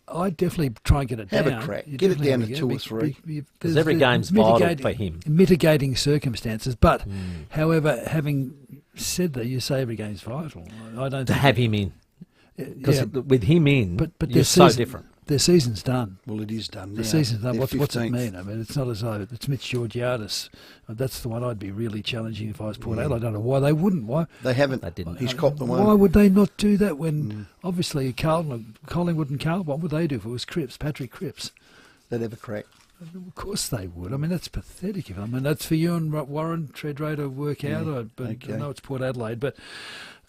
I'd definitely try and get it down. Have a crack. Get it down to 2 or 3. Because every game's vital for him. Mitigating circumstances. But, however, having said that, you say every game's vital. I don't to have him in. Because with him in, but you're so different. Their season's done. Well, it is done now. The season's done. What's it 15th. mean? I mean, it's not as though it's Mitch Georgiadis. That's the one I'd be really challenging if I was Port Adelaide. I don't know why they wouldn't. Why they haven't? They didn't. He's copped the one. Why would they not do that when obviously Collingwood and Carlton? What would they do if it was Patrick Cripps? They'd have a crack. Of course they would. I mean, that's pathetic. I mean, that's for you and Warren Treadrea to work out. But I know it's Port Adelaide, but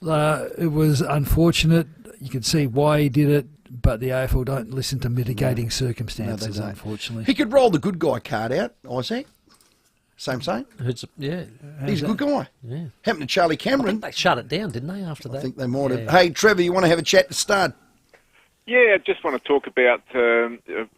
it was unfortunate. You can see why he did it. But the AFL don't listen to mitigating circumstances, unfortunately. He could roll the good guy card out, Isaac. Same. Yeah. He's a good guy. Yeah. Happened to Charlie Cameron. I think they shut it down, didn't they, after that? I think they might have. Hey, Trevor, you want to have a chat to start? Yeah, I just want to talk about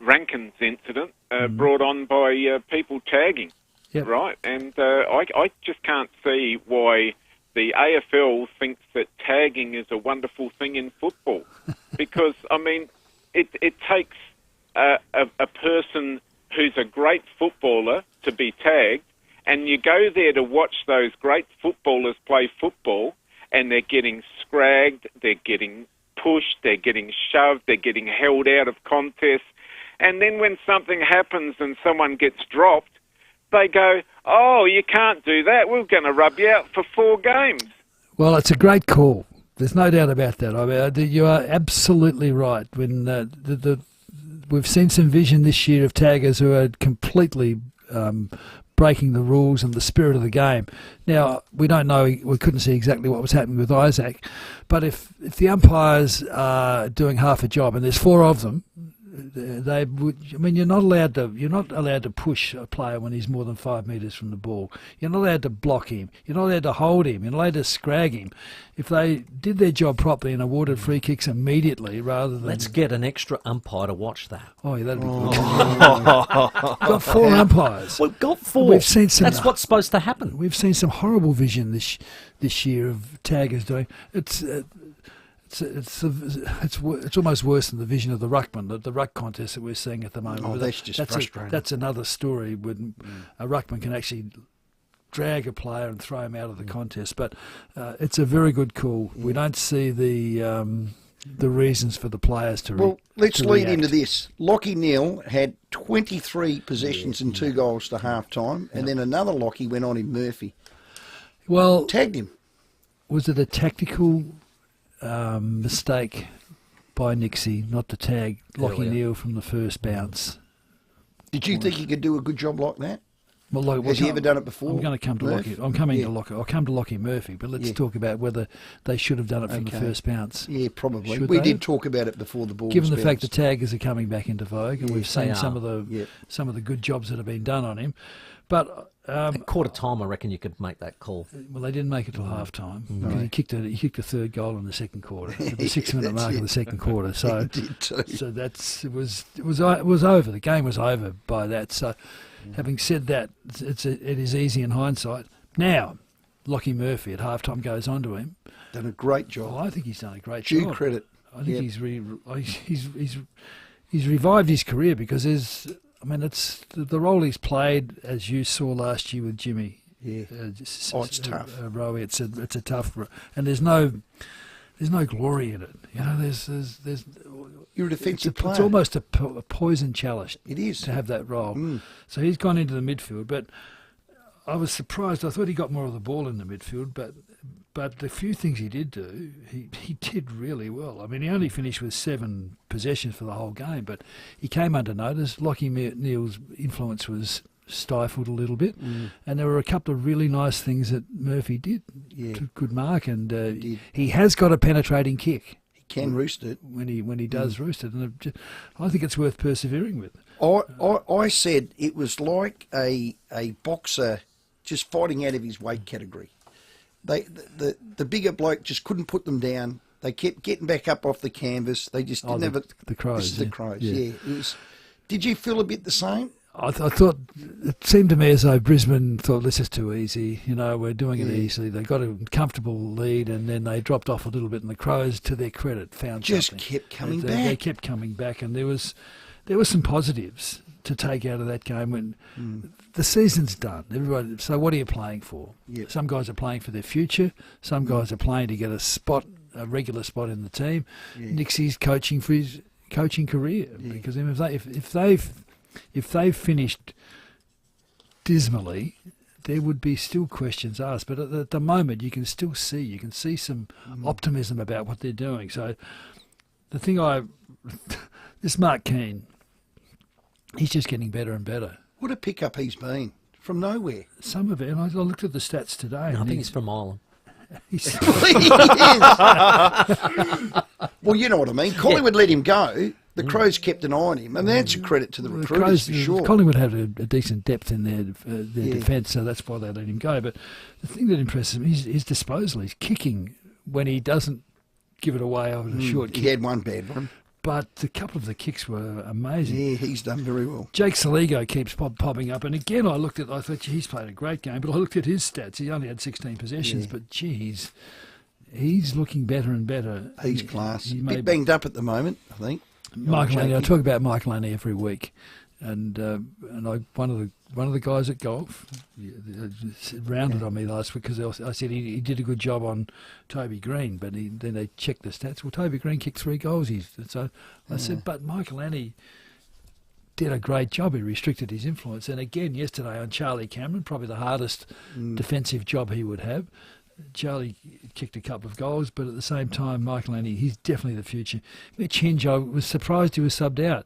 Ranken's incident brought on by people tagging, right? And I just can't see why the AFL thinks that tagging is a wonderful thing in football. Because, I mean, it takes a person who's a great footballer to be tagged, and you go there to watch those great footballers play football, and they're getting scragged, they're getting pushed, they're getting shoved, they're getting held out of contests, and then when something happens and someone gets dropped, they go, oh, you can't do that, we're going to rub you out for 4 games. Well, it's a great call. There's no doubt about that. I mean, you are absolutely right. When we've seen some vision this year of taggers who are completely breaking the rules and the spirit of the game. Now, we don't know, we couldn't see exactly what was happening with Isaac, but if the umpires are doing half a job, and there's 4 of them, they would. I mean, you're not allowed to push a player when he's more than 5 metres from the ball. You're not allowed to block him. You're not allowed to hold him. You're not allowed to scrag him. If they did their job properly and awarded free kicks immediately, rather than let's get an extra umpire to watch that. Oh, yeah, that'd be good. We've got 4 umpires. We've got 4. We've seen some. That's what's supposed to happen. We've seen some horrible vision this year of taggers doing. It's almost worse than the vision of the ruckman, the ruck contest that we're seeing at the moment. Oh, that's frustrating. That's another story when a ruckman can actually drag a player and throw him out of the contest. But it's a very good call. We don't see the reasons for the players to Well, let's lead react. into this. Lockie Neal had 23 possessions and 2 goals to half-time, and then another Lockie went on in Murphy. Well, tagged him. Was it a tactical mistake by Nixie not to tag Lockie Neal from the first bounce? Did you think he could do a good job like that? Well, like, has he ever done it before? I'm going to come to Lockie. I'll come to Lockie Murphy, but let's talk about whether they should have done it from the first bounce. Yeah, probably. Should we they? Did talk about it before the ball. Given was the fact bounced. the taggers are coming back into vogue, and we've seen some of the good jobs that have been done on him, but at quarter time, I reckon you could make that call. Well, they didn't make it till half time because he kicked a third goal in the second quarter, at the 6-minute mark of the second quarter. So, it was over. The game was over by that. So, having said that, it is easy in hindsight. Now, Lockie Murphy at half time goes on to him. Done a great job. Well, I think he's done a great job. Due credit. I think he's revived his career because it's the role he's played, as you saw last year with Jimmy. Yeah. It's tough. Rowey. It's a tough, and there's no there's no glory in it. You know, there's you're a defensive player. It's almost a poison chalice. It is to have that role. So he's gone into the midfield, but I was surprised. I thought he got more of the ball in the midfield, but the few things he did do, he did really well. I mean, he only finished with 7 possessions for the whole game, but he came under notice. Lockie Neal's influence was stifled a little bit, and there were a couple of really nice things that Murphy did. Good mark, and he has got a penetrating kick. He can roost it when he does roost it, and I think it's worth persevering with. I said it was like a boxer just fighting out of his weight category. The bigger bloke just couldn't put them down. They kept getting back up off the canvas. They just didn't have it. The Crows. This is the Crows. Yeah. It was, did you feel a bit the same? I thought it seemed to me as though Brisbane thought this is too easy. You know, we're doing it easily. They got a comfortable lead, and then they dropped off a little bit. And the Crows, to their credit, found something. Kept coming back. They kept coming back, and there were some positives to take out of that game. When the season's done, everybody. So what are you playing for? Yep. Some guys are playing for their future. Some guys are playing to get a regular spot in the team. Nixie's coaching for his coaching career because if they've finished dismally, there would be still questions asked. But at the moment, you can see some optimism about what they're doing. So the thing this Mark Keane, he's just getting better and better. What a pickup he's been from nowhere. Some of it, and I looked at the stats today. I think he's from Ireland. He is. Well, you know what I mean. Collingwood let him go. The Crows kept an eye on him, and that's a credit to the recruiters for sure. Collingwood had a decent depth in their defence, so that's why they let him go. But the thing that impresses me is his disposal. He's kicking when he doesn't give it away over a short kick. He had one bad one. But a couple of the kicks were amazing. Yeah, he's done very well. Jake Saligo keeps popping up. And again, I thought, he's played a great game. But I looked at his stats. He only had 16 possessions. But, he's looking better and better. He's class. A bit banged up at the moment, I think. Michael Laney, I talk about Michael Laney every week. And one of the guys at golf rounded on me last week because I said he did a good job on Toby Green, but then they checked the stats. Well, Toby Green kicked 3 goals. So I said, but Michael Laney did a great job. He restricted his influence. And again, yesterday on Charlie Cameron, probably the hardest defensive job he would have. Charlie kicked a couple of goals, but at the same time, Michael Laney, he's definitely the future. Mitch Hinge, I was surprised he was subbed out.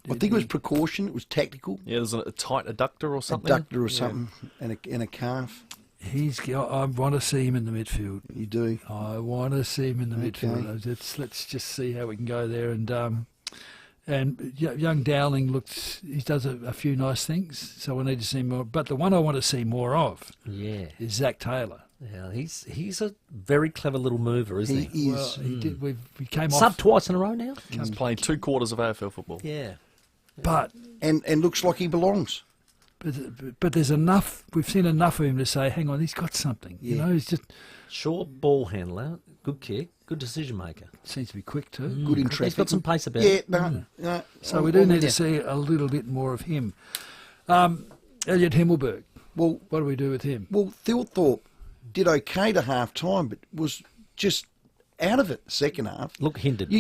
I think it was precaution. It was tactical. Yeah, there's a tight adductor or something. Adductor or something, and a calf. I want to see him in the midfield. You do? I want to see him in the midfield. Let's just see how we can go there. And young Dowling he does a few nice things, so we need to see more. But the one I want to see more of is Zach Taylor. Yeah, he's a very clever little mover, isn't he? He is. Well, he did. We came sub off twice in a row now. He's playing 2 quarters of AFL football. Yeah, but and looks like he belongs. But there's enough. We've seen enough of him to say, hang on, he's got something. You know, he's just short ball handler, good kick, good decision maker. Seems to be quick too. Good in traffic. He's got some pace about him. No. So we do need to see a little bit more of him. Elliot Himmelberg. Well, what do we do with him? Well, Thilthorpe did okay to half time, but was just out of it second half. Look, hindered.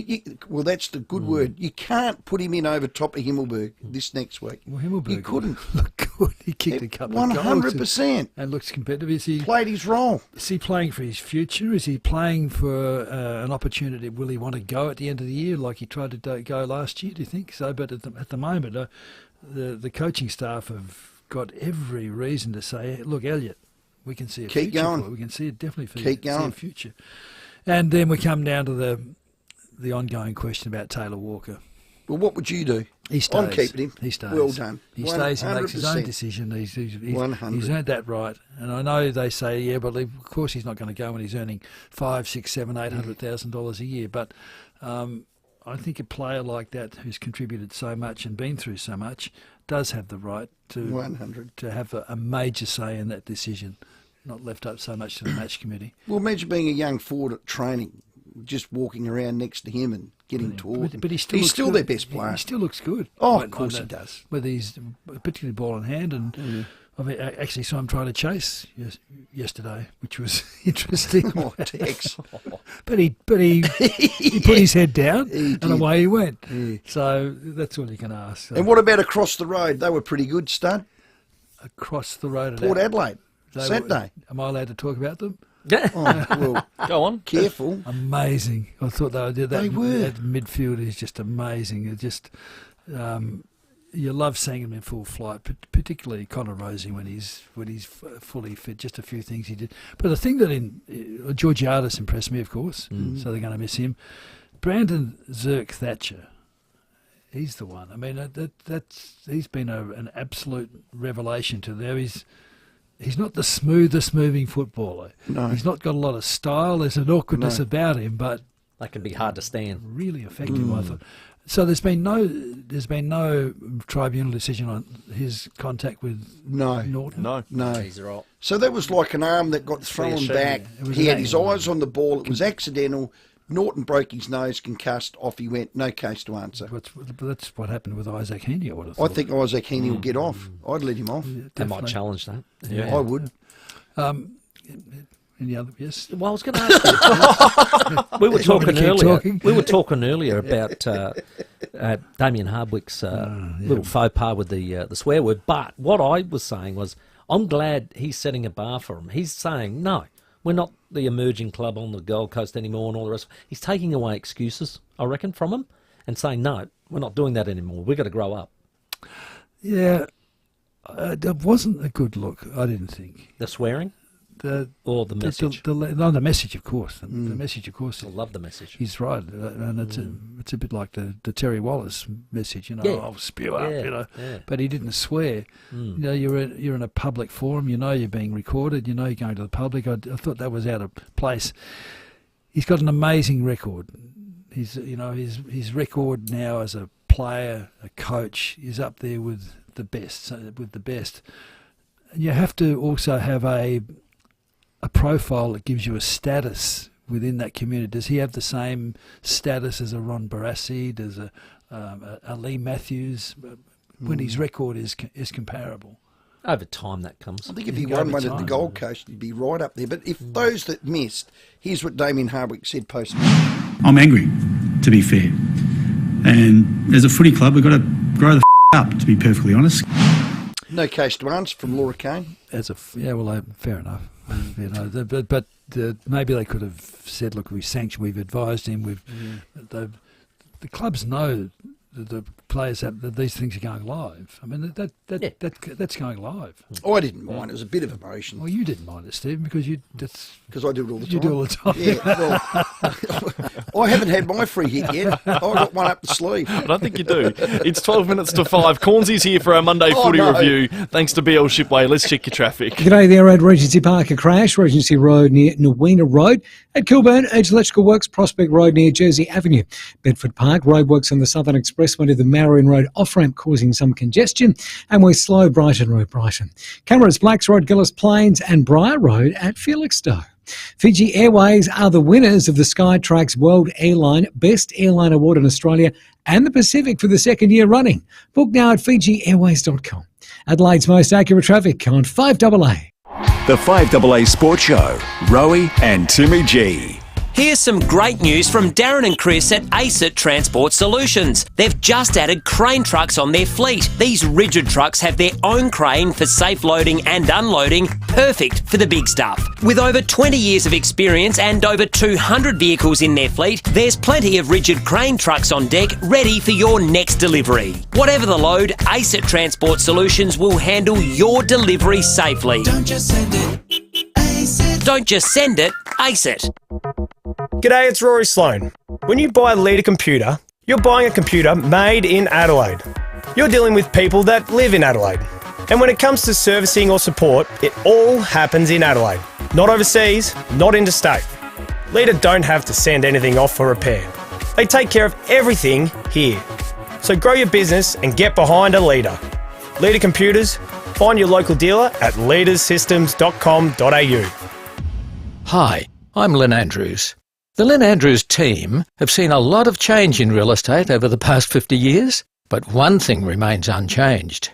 Well, that's the good word. You can't put him in over top of Himmelberg this next week. Well, Himmelberg, you couldn't. Look good. He kicked a couple of goals. 100%. And looks competitive. Is he played his role? Is he playing for his future? Is he playing for an opportunity? Will he want to go at the end of the year like he tried to go last year? Do you think so? But at the moment, the coaching staff have got every reason to say, look, Elliot, we can see a Keep future going. for it. We can see it definitely Keep going. See a future. And then we come down to the ongoing question about Taylor Walker. Well, what would you do? He stays. I'm keeping him. He stays. Well done. He stays and makes his own decision. He's 100. earned that right. And I know they say, yeah, but of course he's not going to go when he's earning $500,000, $600,000, $700,000 a year. But I think a player like that who's contributed so much and been through so much does have the right to 100 to have a major say in that decision, not left up so much to the match committee. Well, imagine being a young forward at training, just walking around next to him and getting towards him. But he's still their best player. He still looks good. Oh, of course he does. With his particularly ball in hand, and I actually saw him trying to chase yesterday, which was interesting. Oh, Tex. But he put his head down and away he went. Yeah. So that's all you can ask. So. And what about across the road? They were pretty good, Stud. Across the road at Port Adelaide, Saturday. Am I allowed to talk about them? Yeah. Oh, well, go on. Careful. Amazing. I thought they did that. They were. That midfield is just amazing. It just you love seeing him in full flight, particularly Connor Rowey when he's fully fit. Just a few things he did, but the thing that Georgiades impressed me, of course. So they're going to miss him. Brandon Zirk Thatcher, he's the one. I mean, he's been an absolute revelation to them. He's not the smoothest moving footballer. No. He's not got a lot of style. There's an awkwardness about him, but they can be hard to stand. Really effective, I thought. So there's been no tribunal decision on his contact with Norton. No. He's right. So that was like an arm that got thrown back. He had his eyes on the ball. It was accidental. Norton broke his nose, concussed. Off he went. No case to answer. That's what happened with Isaac Heaney, I would have thought. I think Isaac Heaney will get off. I'd let him off. They might challenge that. Yeah. I would. Any other? Yes. Well, I was going to ask you. We were talking earlier. We were talking earlier about Damien Hardwick's little faux pas with the swear word. But what I was saying was, I'm glad he's setting a bar for him. He's saying, no, we're not the emerging club on the Gold Coast anymore, and all the rest. He's taking away excuses, I reckon, from him, and saying, no, we're not doing that anymore. We've got to grow up. Yeah, it wasn't a good look. I didn't think the swearing. Or the message? The message, of course. The message, of course. I love the message. He's right, and it's a bit like the Terry Wallace message, I'll spew up, But he didn't swear. You're in a public forum, you're being recorded, you're going to the public. I thought that was out of place. He's got an amazing record. His record now as a player, a coach, is up there with the best. And you have to also have a profile that gives you a status within that community. Does he have the same status as a Ron Barassi, does a Lee Matthews, when his record is comparable? Over time that comes. I think if he won one at the Gold Coast, he'd be right up there. But if those that missed, here's what Damien Hardwick said post-match. I'm angry, to be fair. And as a footy club, we've got to grow the up, to be perfectly honest. No case to answer from Laura Kane. Fair enough. But maybe they could have said, look, we've advised him. The clubs know the players that these things are going live. I mean, that's going live. Oh, I didn't mind. It was a bit of emotion. Well, you didn't mind it, Steve, because because I do it all the time. You do it all the time. Yeah, well, I haven't had my free hit yet. I've got one up the sleeve. I don't think you do. It's 12 minutes to 5. Cornsy's here for our Monday footy review. Thanks to BL Shipway. Let's check your traffic. G'day there at Regency Park. A crash, Regency Road near Nowena Road. At Kilburn, Edge Electrical Works, Prospect Road near Jersey Avenue. Bedford Park, roadworks on the Southern Expressway to the Marion Road off-ramp causing some congestion. And we're slow, Brighton Road, Brighton. Cameras, Blacks Road, Gillis Plains and Briar Road at Felixstowe. Fiji Airways are the winners of the Skytrax World Airline Best Airline Award in Australia and the Pacific for the second year running. Book now at fijiairways.com. Adelaide's most accurate traffic on 5AA. The 5AA Sports Show, Rowey and Timmy G. Here's some great news from Darren and Chris at ACET Transport Solutions. They've just added crane trucks on their fleet. These rigid trucks have their own crane for safe loading and unloading, perfect for the big stuff. With over 20 years of experience and over 200 vehicles in their fleet, there's plenty of rigid crane trucks on deck ready for your next delivery. Whatever the load, ACET Transport Solutions will handle your delivery safely. Don't just send it, ACET. Don't just send it, ACET. G'day, it's Rory Sloane. When you buy a Leader computer, you're buying a computer made in Adelaide. You're dealing with people that live in Adelaide. And when it comes to servicing or support, it all happens in Adelaide. Not overseas, not interstate. Leader don't have to send anything off for repair. They take care of everything here. So grow your business and get behind a Leader. Leader Computers, find your local dealer at leadersystems.com.au. Hi, I'm Lynn Andrews. The Lynn Andrews team have seen a lot of change in real estate over the past 50 years, but one thing remains unchanged: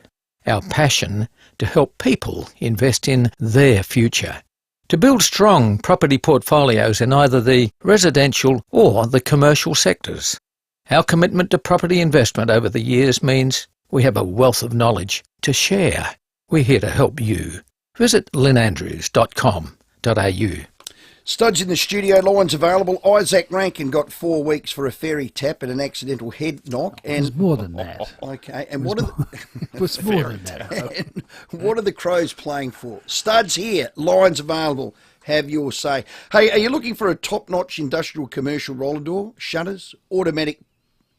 our passion to help people invest in their future. To build strong property portfolios in either the residential or the commercial sectors. Our commitment to property investment over the years means we have a wealth of knowledge to share. We're here to help you. Visit lynandrews.com.au. Studs in the studio, lines available. Isaac Ranken got 4 weeks for a fairy tap and an accidental head knock. And it was more than that. Okay, and what are it was more than that. And what are the Crows playing for? Studs here, lines available. Have your say. Hey, are you looking for a top-notch industrial commercial roller door, shutters, automatic?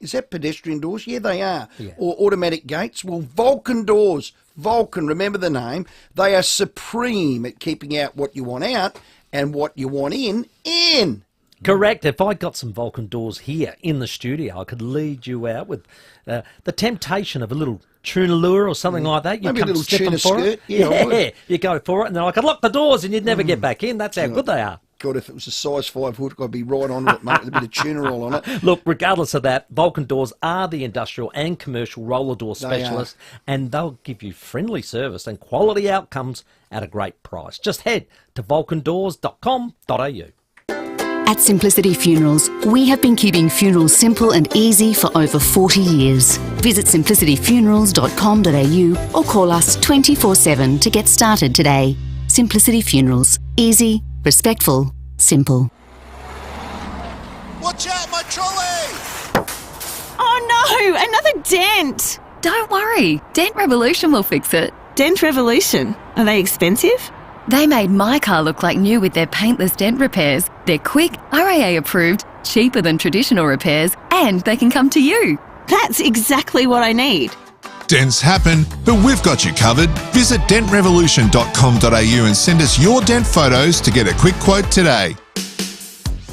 Is that pedestrian doors? Yeah, they are. Yeah. Or automatic gates? Well, Vulcan Doors. Vulcan, remember the name. They are supreme at keeping out what you want out and what you want in. Correct. If I got some Vulcan doors here in the studio, I could lead you out with the temptation of a little tuna lure or something like that. You Maybe a little tuna for skirt. It. Yeah, you go for it, and then I could lock the doors and you'd never get back in. That's how good they are. God, if it was a size 5 hook, I'd be right on it, mate, with a bit of tuna roll on it. Look, regardless of that, Vulcan Doors are the industrial and commercial roller door specialists, and they'll give you friendly service and quality outcomes at a great price. Just head to vulcandoors.com.au. At Simplicity Funerals, we have been keeping funerals simple and easy for over 40 years. Visit simplicityfunerals.com.au or call us 24/7 to get started today. Simplicity Funerals. Easy, respectful, simple. Watch out, my trolley! Oh no, another dent! Don't worry, Dent Revolution will fix it. Dent Revolution? Are they expensive? They made my car look like new with their paintless dent repairs. They're quick, RAA approved, cheaper than traditional repairs, and they can come to you. That's exactly what I need. Dents happen, but we've got you covered. Visit dentrevolution.com.au and send us your dent photos to get a quick quote today.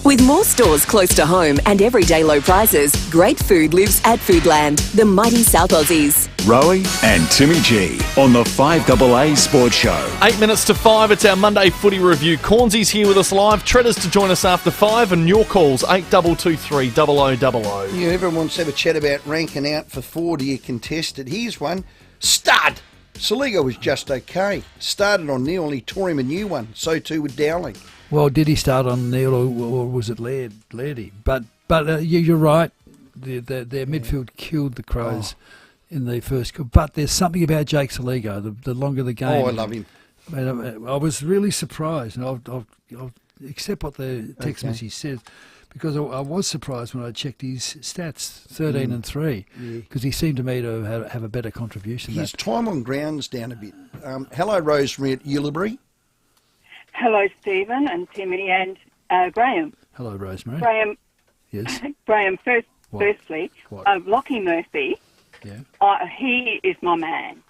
With more stores close to home and everyday low prices, great food lives at Foodland, the mighty South Aussies. Rowey and Timmy G on the 5AA Sports Show. 8 minutes to 5, it's our Monday footy review. Cornsy's here with us live. Treaders to join us after 5, and your calls 8223 0000. Yeah, everyone wants to have a chat about Ranken out for 4. Do you contest it? Here's one. Stud! Saligo was just okay. Started on Neil, he tore him a new one. So too with Dowling. Well, did he start on Neil or was it Lairdy? But you're right. Their midfield killed the Crows in the first. But there's something about Jake Saligo. The longer the game. Oh, I love him. I was really surprised, and I'll accept what the text message says, because I was surprised when I checked his stats, 13 and 3, because he seemed to me to have a better contribution. His time on ground's down a bit. Hello, Rosemary at Ulibarri. Hello, Stephen and Timmy and Graham. Hello, Rosemary. Graham. Yes. Graham. Firstly, Lockie Murphy. Yeah. He is my man.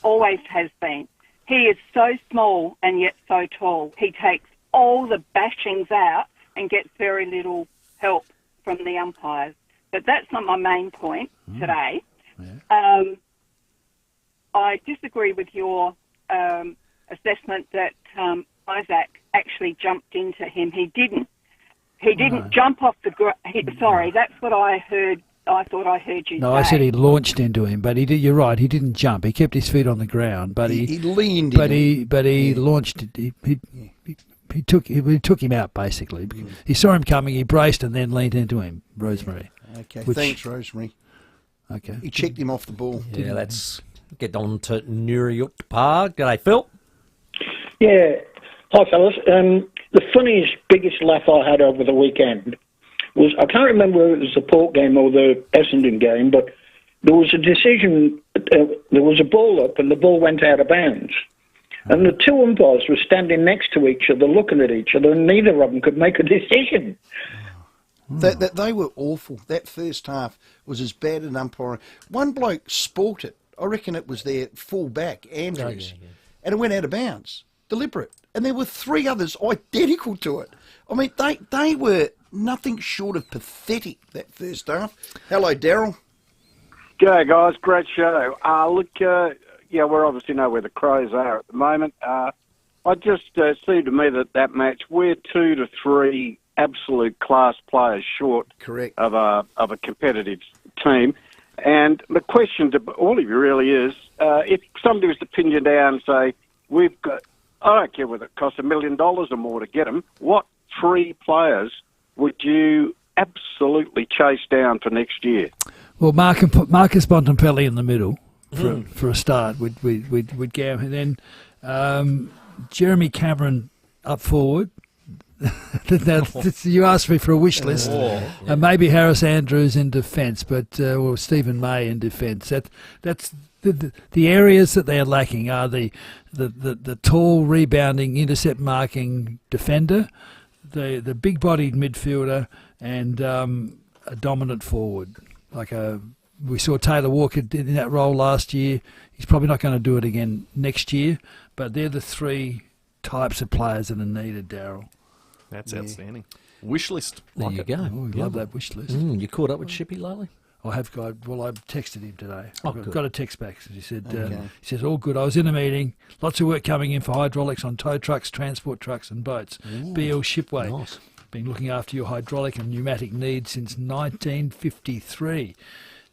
Always has been. He is so small and yet so tall. He takes all the bashings out and gets very little help from the umpires. But that's not my main point today. Yeah. I disagree with your assessment that Isaac actually jumped into him. He didn't. He didn't jump off the sorry, that's what I heard. I thought I heard you say. No, I said he launched into him, but he did. You're right. He didn't jump. He kept his feet on the ground, but he leaned. But he launched it. He took him out basically. He saw him coming. He braced and then leaned into him. Rosemary. Okay. Thanks, Rosemary. Okay. He checked him off the ball. Yeah, let's get on to Nuriuk Park. G'day, Phil. Yeah. Hi, fellas. The funniest, biggest laugh I had over the weekend was, I can't remember whether it was the Port game or the Essendon game, but there was a decision, there was a ball up and the ball went out of bounds. And the two umpires were standing next to each other, looking at each other, and neither of them could make a decision. They were awful. That first half was as bad an umpiring. One bloke sport it. I reckon it was their full back, Andrews, and it went out of bounds. Deliberate. And there were 3 others identical to it. I mean, they were nothing short of pathetic, that first half. Hello, Daryl. G'day, guys. Great show. We obviously know where the Crows are at the moment. I just seemed to me that match, we're 2 to 3 absolute class players short Correct. of a competitive team. And the question to all of you really is, if somebody was to pin you down and say, we've got, I don't care whether it costs $1 million or more to get them, what 3 players would you absolutely chase down for next year? Well, Marcus Bontempelli in the middle for a start. We'd go, and then Jeremy Cameron up forward. You asked me for a wish list, and maybe Harris Andrews in defence, but or Stephen May in defence. That's the areas that they're lacking are the tall rebounding intercept marking defender, the big bodied midfielder, and a dominant forward. We saw Taylor Walker in that role last year. He's probably not going to do it again next year, but they're the 3 types of players that are needed, Daryl. That's outstanding. Wish list. There you go. Oh, we love that wish list. You caught up with Shippy lately? I have got. Well, I texted him today. I've good. got a text back. He said, "He says all good. I was in a meeting. Lots of work coming in for hydraulics on tow trucks, transport trucks, and boats. BL Shipway. Nice. Been looking after your hydraulic and pneumatic needs since 1953.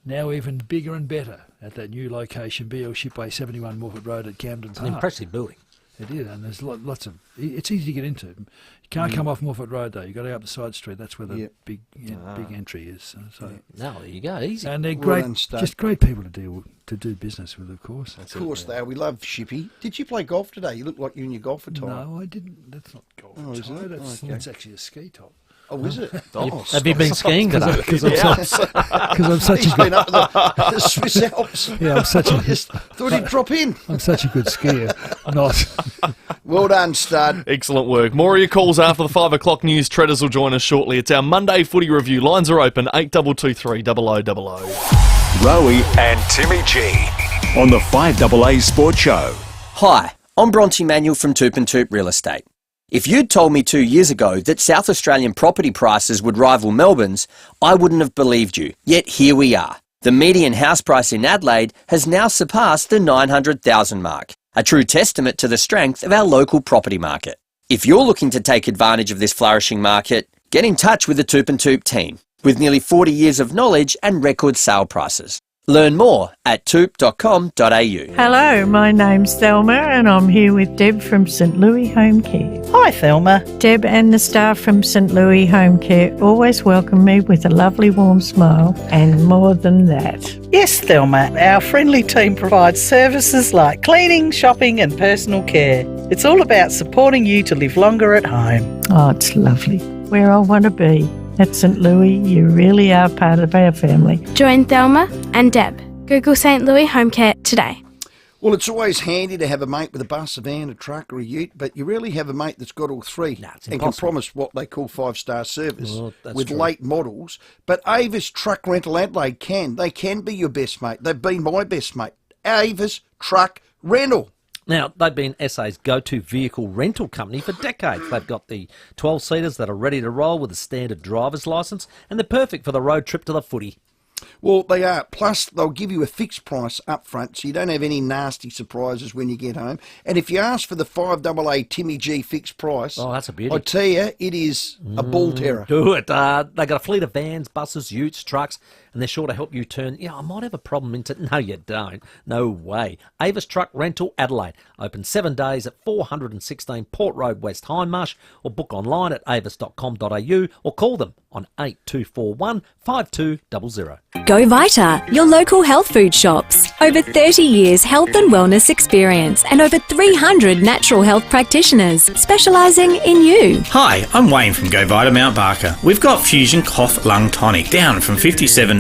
Now even bigger and better at that new location, BL Shipway, 71 Morford Road at Camden Park. An impressive building. It is, and there's lots of. It's easy to get into. You can't come off Morford Road though. You got to go up the side street. That's where the big entry is. So no, there you go. Easy. And they're great, just great people to do business with, of course. Of course they are. We love Shippy. Did you play golf today? You look like you're in your golf attire. No, I didn't. That's not golf attire. That's actually a ski top. Oh, is it? Have you been skiing today? Because I'm such a good. Been up the Swiss Alps. Yeah, I'm such a. Thought he'd drop in. I'm such a good skier. Not. Well done, stud. Excellent work. More of your calls after the 5 o'clock news. Treaders will join us shortly. It's our Monday footy review. Lines are open, 8223 0000. Rowey and Timmy G on the FIVEAA Sports Show. Hi, I'm Bronte Manuel from Toop and Toop Real Estate. If you'd told me 2 years ago that South Australian property prices would rival Melbourne's, I wouldn't have believed you. Yet here we are. The median house price in Adelaide has now surpassed the $900,000 mark, a true testament to the strength of our local property market. If you're looking to take advantage of this flourishing market, get in touch with the Toop and Toop team, with nearly 40 years of knowledge and record sale prices. Learn more at toop.com.au. Hello, my name's Thelma and I'm here with Deb from St Louis Home Care. Hi Thelma. Deb and the staff from St Louis Home Care always welcome me with a lovely warm smile and more than that. Yes Thelma, our friendly team provides services like cleaning, shopping and personal care. It's all about supporting you to live longer at home. Oh, it's lovely. Where I want to be. At St Louis, you really are part of our family. Join Thelma and Deb. Google St Louis Home Care today. Well, it's always handy to have a mate with a bus, a van, a truck or a ute, but you rarely have a mate that's got all 3 and can promise what they call 5-star service with late models. But Avis Truck Rental Adelaide can. They can be your best mate. They've been my best mate. Avis Truck Rental. Now, they've been SA's go-to vehicle rental company for decades. They've got the 12-seaters that are ready to roll with a standard driver's licence, and they're perfect for the road trip to the footy. Well, they are. Plus, they'll give you a fixed price up front, so you don't have any nasty surprises when you get home. And if you ask for the FIVEAA Timmy G fixed price, oh, that's a beauty. I tell you, it is a ball terror. Do it. They got a fleet of vans, buses, utes, trucks, and they're sure to help you turn, I might have a problem into... No, you don't. No way. Avis Truck Rental Adelaide. Open 7 days at 416 Port Road, West Hindmarsh, or book online at avis.com.au or call them on 8241 5200. Go Vita, your local health food shops. Over 30 years health and wellness experience and over 300 natural health practitioners specialising in you. Hi, I'm Wayne from Go Vita Mount Barker. We've got Fusion Cough Lung Tonic down from $57.95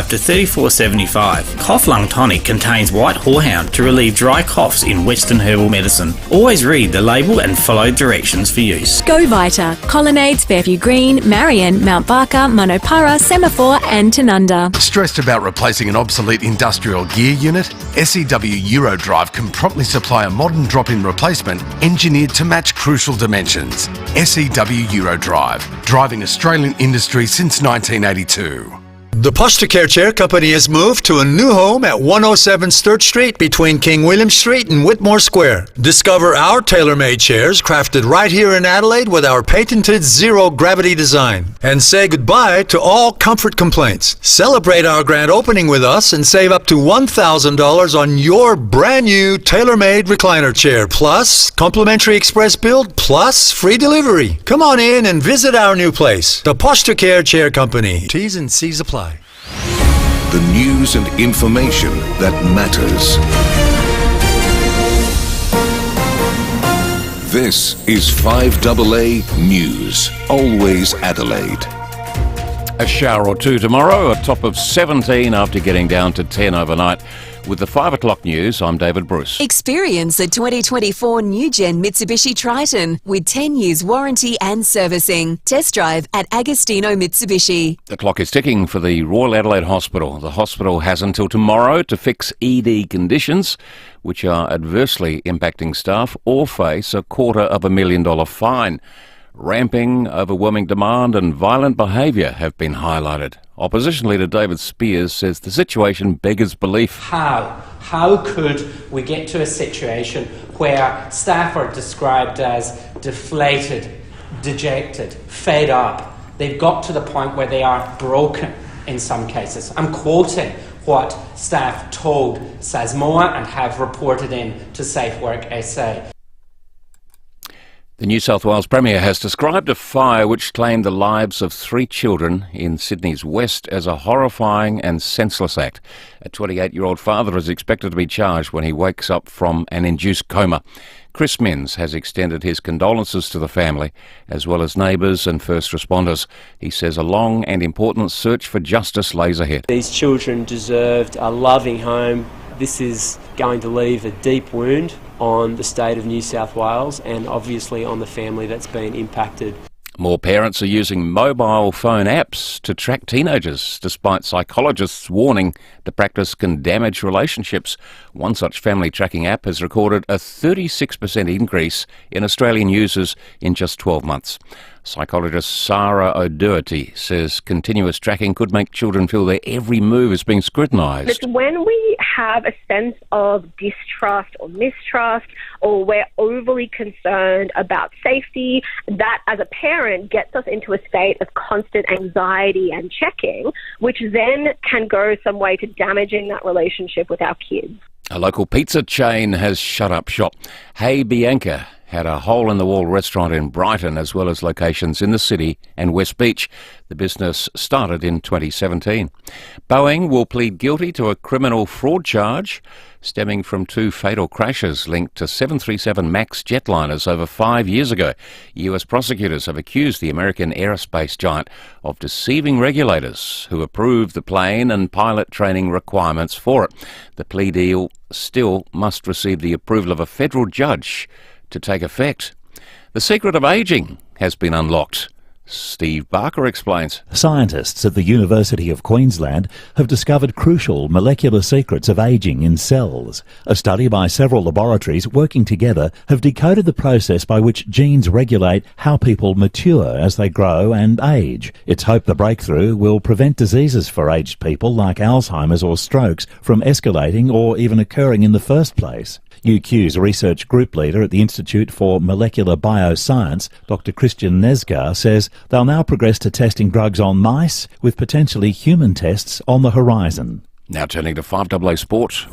to $34.75. Cough Lung Tonic contains white horehound to relieve dry coughs in Western herbal medicine. Always read the label and follow directions for use. Go Vita, Colonnades, Fairview Green, Marion, Mount Barker, Monopara, Semaphore and Tanunda. Stressed about replacing an obsolete industrial gear unit? SEW Eurodrive can promptly supply a modern drop-in replacement engineered to match crucial dimensions. SEW Eurodrive, driving Australian industry since 1982. The Posture Care Chair Company has moved to a new home at 107 Sturt Street between King William Street and Whitmore Square. Discover our tailor-made chairs crafted right here in Adelaide with our patented zero-gravity design. And say goodbye to all comfort complaints. Celebrate our grand opening with us and save up to $1,000 on your brand new tailor-made recliner chair, plus complimentary express build, plus free delivery. Come on in and visit our new place, the Posture Care Chair Company. T's and C's apply. The news and information that matters. This is 5AA News. Always Adelaide. A shower or two tomorrow, a top of 17 after getting down to 10 overnight. With the 5 o'clock news, I'm David Bruce. Experience the 2024 new-gen Mitsubishi Triton with 10 years warranty and servicing. Test drive at Agostino Mitsubishi. The clock is ticking for the Royal Adelaide Hospital. The hospital has until tomorrow to fix ED conditions, which are adversely impacting staff, or face a $250,000 fine. Ramping, overwhelming demand and violent behaviour have been highlighted. Opposition leader David Spears says the situation beggars belief. How could we get to a situation where staff are described as deflated, dejected, fed up? They've got to the point where they are broken in some cases. I'm quoting what staff told Samoa and have reported in to Safe Work SA. The New South Wales Premier has described a fire which claimed the lives of 3 children in Sydney's west as a horrifying and senseless act. A 28-year-old father is expected to be charged when he wakes up from an induced coma. Chris Minns has extended his condolences to the family, as well as neighbours and first responders. He says a long and important search for justice lays ahead. These children deserved a loving home. This is going to leave a deep wound on the state of New South Wales and obviously on the family that's been impacted. More parents are using mobile phone apps to track teenagers, despite psychologists warning the practice can damage relationships. One such family tracking app has recorded a 36% increase in Australian users in just 12 months. Psychologist Sarah O'Doherty says continuous tracking could make children feel their every move is being scrutinised. It's when we have a sense of distrust or mistrust, or we're overly concerned about safety, that as a parent gets us into a state of constant anxiety and checking, which then can go some way to damaging that relationship with our kids. A local pizza chain has shut up shop. Hey Bianca had a hole-in-the-wall restaurant in Brighton, as well as locations in the city and West Beach. The business started in 2017. Boeing will plead guilty to a criminal fraud charge stemming from 2 fatal crashes linked to 737 MAX jetliners over 5 years ago. US prosecutors have accused the American aerospace giant of deceiving regulators who approved the plane and pilot training requirements for it. The plea deal still must receive the approval of a federal judge to take effect. The secret of ageing has been unlocked. Steve Barker explains. Scientists at the University of Queensland have discovered crucial molecular secrets of ageing in cells. A study by several laboratories working together have decoded the process by which genes regulate how people mature as they grow and age. It's hoped the breakthrough will prevent diseases for aged people like Alzheimer's or strokes from escalating or even occurring in the first place. UQ's research group leader at the Institute for Molecular Bioscience, Dr. Christian Nesgar, says they'll now progress to testing drugs on mice, with potentially human tests on the horizon. Now turning to 5AA Sport.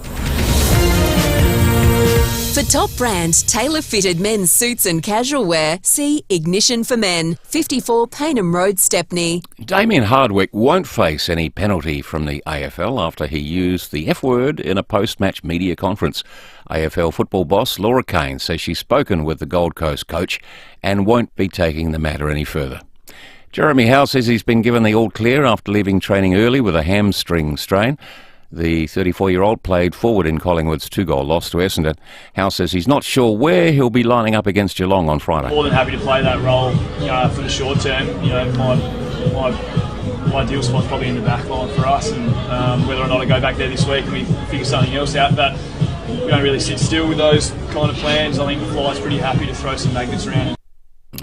For top brand, tailor-fitted men's suits and casual wear, see Ignition for Men, 54 Paynham Road, Stepney. Damien Hardwick won't face any penalty from the AFL after he used the F word in a post-match media conference. AFL football boss Laura Kane says she's spoken with the Gold Coast coach and won't be taking the matter any further. Jeremy Howe says he's been given the all-clear after leaving training early with a hamstring strain. The 34-year-old played forward in Collingwood's 2-goal loss to Essendon. Howe says he's not sure where he'll be lining up against Geelong on Friday. More than happy to play that role, for the short term. My ideal spot's probably in the back line for us, and whether or not I go back there this week and we figure something else out. But we don't really sit still with those kind of plans. I think Fly's pretty happy to throw some magnets around.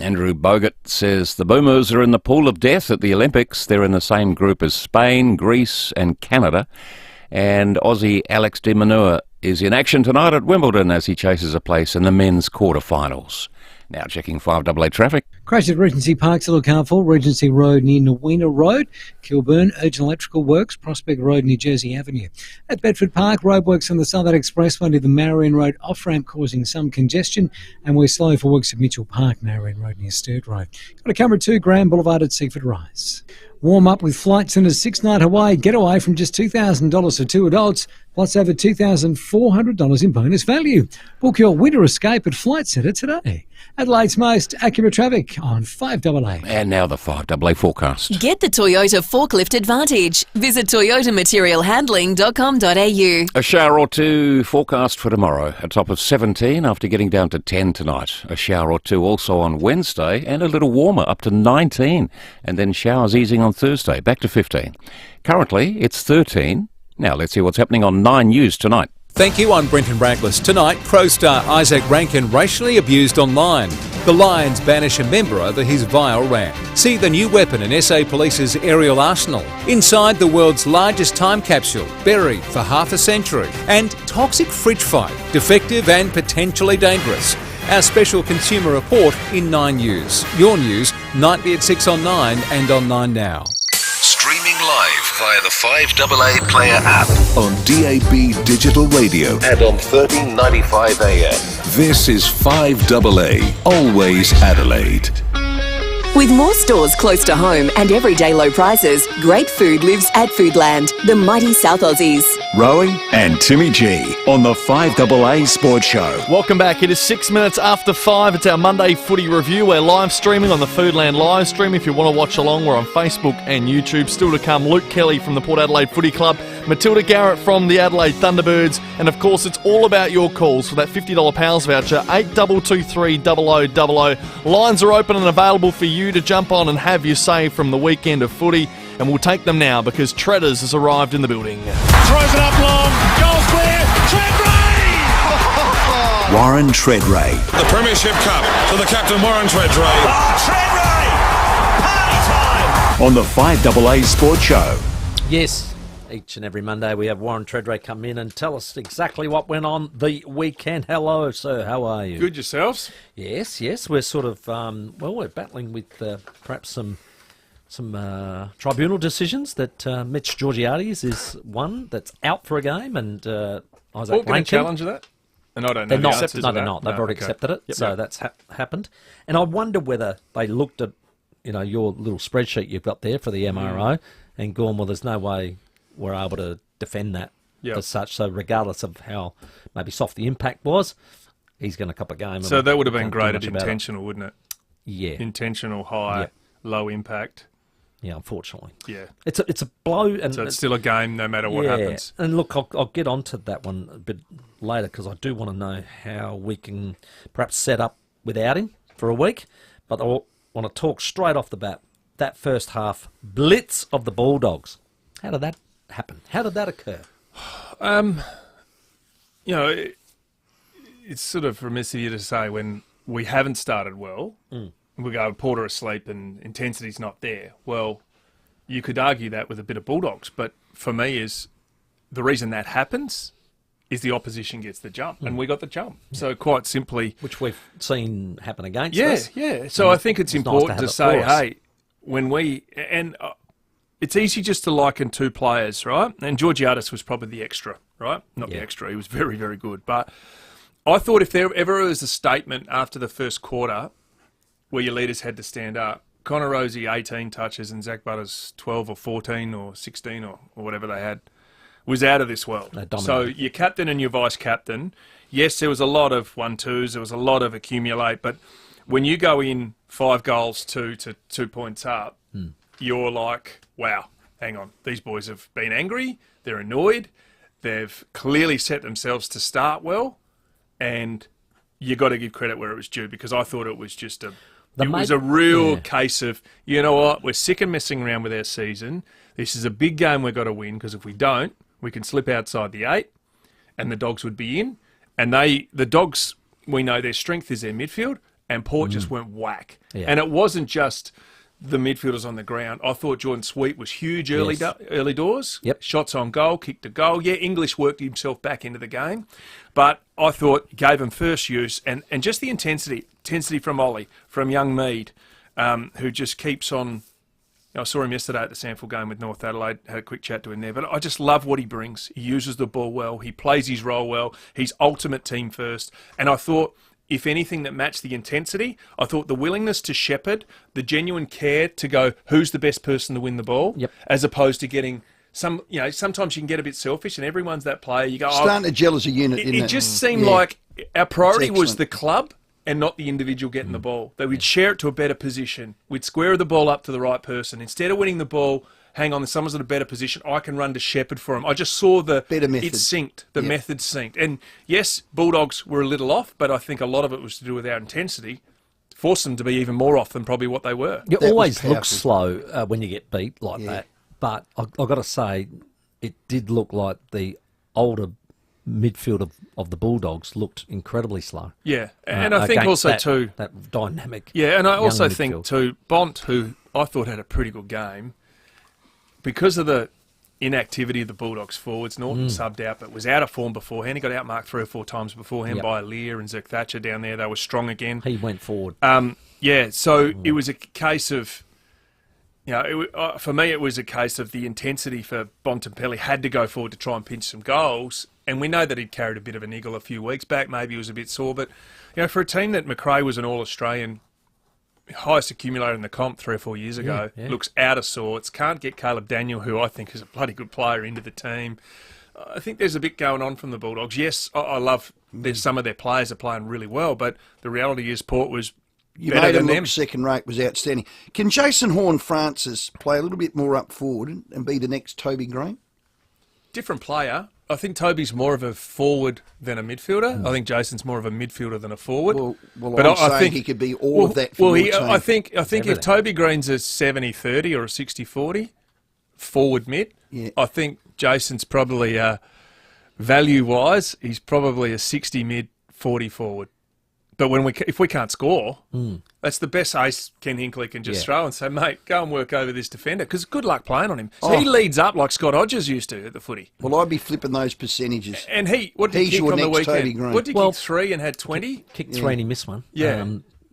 Andrew Bogut says the Boomers are in the pool of death at the Olympics. They're in the same group as Spain, Greece and Canada. And Aussie Alex de Minaur is in action tonight at Wimbledon as he chases a place in the men's quarterfinals. Now checking 5AA traffic. Crash at Regency Park to look out for. Regency Road near Nowena Road. Kilburn, urgent electrical works. Prospect Road near Jersey Avenue. At Bedford Park, roadworks on the Southern Expressway near the Marion Road off-ramp causing some congestion. And we're slow for works at Mitchell Park, Marion Road near Sturt Road. Got a camera 2 Grand Boulevard at Seaford Rise. Warm up with Flight Centre's 6-night Hawaii getaway from just $2,000 for 2 adults, plus over $2,400 in bonus value. Book your winter escape at Flight Centre today. Adelaide's most accurate traffic on 5AA. And now the 5AA forecast. Get the Toyota forklift advantage. Visit toyotamaterialhandling.com.au. A shower or two forecast for tomorrow. A top of 17 after getting down to 10 tonight. A shower or two also on Wednesday and a little warmer up to 19. And then showers easing on Thursday, back to 15. Currently, it's 13. Now let's see what's happening on 9 News tonight. Thank you, I'm Brenton Braglis. Tonight, Crow star Isaac Ranken racially abused online. The Lions banish a member over his vile rant. See the new weapon in SA Police's aerial arsenal. Inside the world's largest time capsule, buried for half a century. And toxic fridge fight, defective and potentially dangerous. Our special consumer report in 9 News. Your news, nightly at 6 on 9 and on 9 Now. Streaming live via the 5AA Player app on DAB Digital Radio and on 1395 AM. This is 5AA, always Adelaide. With more stores close to home and everyday low prices, great food lives at Foodland, the mighty South Aussies. Rowey and Timmy G on the 5AA Sports Show. Welcome back. It is 6 minutes after 5. It's our Monday footy review. We're live streaming on the Foodland live stream. If you want to watch along, we're on Facebook and YouTube. Still to come, Luke Kelly from the Port Adelaide Footy Club, Matilda Garrett from the Adelaide Thunderbirds, and of course it's all about your calls for that $50 Pals voucher, 8223 0000. Lines are open and available for you to jump on and have your say from the weekend of footy, and we'll take them now because Treadrea has arrived in the building. Throws it up long, goal clear, Treadrea! Warren Treadrea. The Premiership Cup to the captain, Warren Treadrea. Oh, Treadrea! Party time! On the 5AA Sports Show. Yes. Each and every Monday we have Warren Treadrea come in and tell us exactly what went on the weekend. Hello, sir. How are you? Good, yourselves? Yes. We're sort of, we're battling with perhaps some tribunal decisions that Mitch Georgiades is one that's out for a game, and Isaac Ranken. Going to challenge that? And I don't know. No, they're not. They've already accepted it, so that's happened. And I wonder whether they looked at, your little spreadsheet you've got there for the MRO and gone, well, there's no way we're able to defend that as such. So regardless of how maybe soft the impact was, he's going to cop a game. So that would have been graded intentional, wouldn't it? Yeah. Intentional, high, low impact. Yeah, unfortunately. Yeah. It's a blow. And so it's still a game no matter what happens. And look, I'll get onto that one a bit later because I do want to know how we can perhaps set up without him for a week. But I want to talk straight off the bat. That first half blitz of the Bulldogs. How did that happen? How did that occur? It's sort of remiss of you to say when we haven't started well, and we go Porter asleep and intensity's not there. Well, you could argue that with a bit of Bulldogs, but for me is the reason that happens is the opposition gets the jump, and we got the jump. So quite simply... Which we've seen happen against us. Yeah. So I think it's important to say, hey, when we... And it's easy just to liken two players, right? And Georgiades was probably the extra, right? Not the extra. He was very, very good. But I thought if there ever was a statement after the first quarter where your leaders had to stand up, Connor Rosie 18 touches and Zach Butters 12 or 14 or 16 or whatever they had, was out of this world. So your captain and your vice-captain, yes, there was a lot of 1-2s, there was a lot of accumulate, but when you go in 5 goals to 2 points up, you're like, wow, hang on, these boys have been angry, they're annoyed, they've clearly set themselves to start well, and you got to give credit where it was due, because I thought it was just a real case of, you know what, we're sick of messing around with our season. This is a big game we've got to win, because if we don't, we can slip outside the 8, and the Dogs would be in. And the Dogs, we know their strength is their midfield, and Port just went whack. Yeah. And it wasn't just the midfielders on the ground. I thought Jordan Sweet was huge early doors. Yep. Shots on goal, kicked a goal. Yeah, English worked himself back into the game. But I thought he gave him first use and just the intensity from Ollie, from young Mead, who just keeps on. I saw him yesterday at the Sandford game with North Adelaide, had a quick chat to him there. But I just love what he brings. He uses the ball well. He plays his role well. He's ultimate team first. And I thought, if anything that matched the intensity, I thought the willingness to shepherd, the genuine care to go, who's the best person to win the ball, as opposed to getting some, sometimes you can get a bit selfish and everyone's that player. You go, starting to gel as a unit, it just seemed like our priority was the club and not the individual getting the ball. That we'd share it to a better position. We'd square the ball up to the right person. Instead of winning the ball, hang on, someone's in a better position, I can run to shepherd for him. I just saw better method. It synced. The method synced. And yes, Bulldogs were a little off, but I think a lot of it was to do with our intensity. Forced them to be even more off than probably what they were. You always look slow when you get beat like that. But I've got to say, it did look like the older midfield of the Bulldogs looked incredibly slow. Yeah, and I think also too that dynamic. Yeah, and I also midfield. think too Bont, who I thought had a pretty good game, because of the inactivity of the Bulldogs forwards. Norton subbed out, but was out of form beforehand. He got outmarked 3 or 4 times beforehand by Lear and Zerk Thatcher down there. They were strong again. He went forward. So it was a case of. For me, it was a case of the intensity for Bontempelli had to go forward to try and pinch some goals. And we know that he'd carried a bit of a niggle a few weeks back. Maybe he was a bit sore. But, for a team that McRae was an All-Australian, highest accumulator in the comp 3 or 4 years ago, looks out of sorts, can't get Caleb Daniel, who I think is a bloody good player, into the team. I think there's a bit going on from the Bulldogs. Yes, I love some of their players are playing really well, but the reality is Port was You better made him than look them. second rate, was outstanding. Can Jason Horne-Francis play a little bit more up forward and be the next Toby Green? Different player. I think Toby's more of a forward than a midfielder. I think Jason's more of a midfielder than a forward. Well, I think he could be all of that for your team. I think if Toby Green's a 70-30 or a 60-40 forward mid, I think Jason's probably value-wise, he's probably a 60 mid, 40 forward. But if we can't score, that's the best ace Ken Hinckley can just throw and say, mate, go and work over this defender, because good luck playing on him. So he leads up like Scott Hodges used to at the footy. Well, I'd be flipping those percentages. And what did he kick on the weekend? What did he kick 3 and had 20? Kicked 3 and he missed one. Yeah.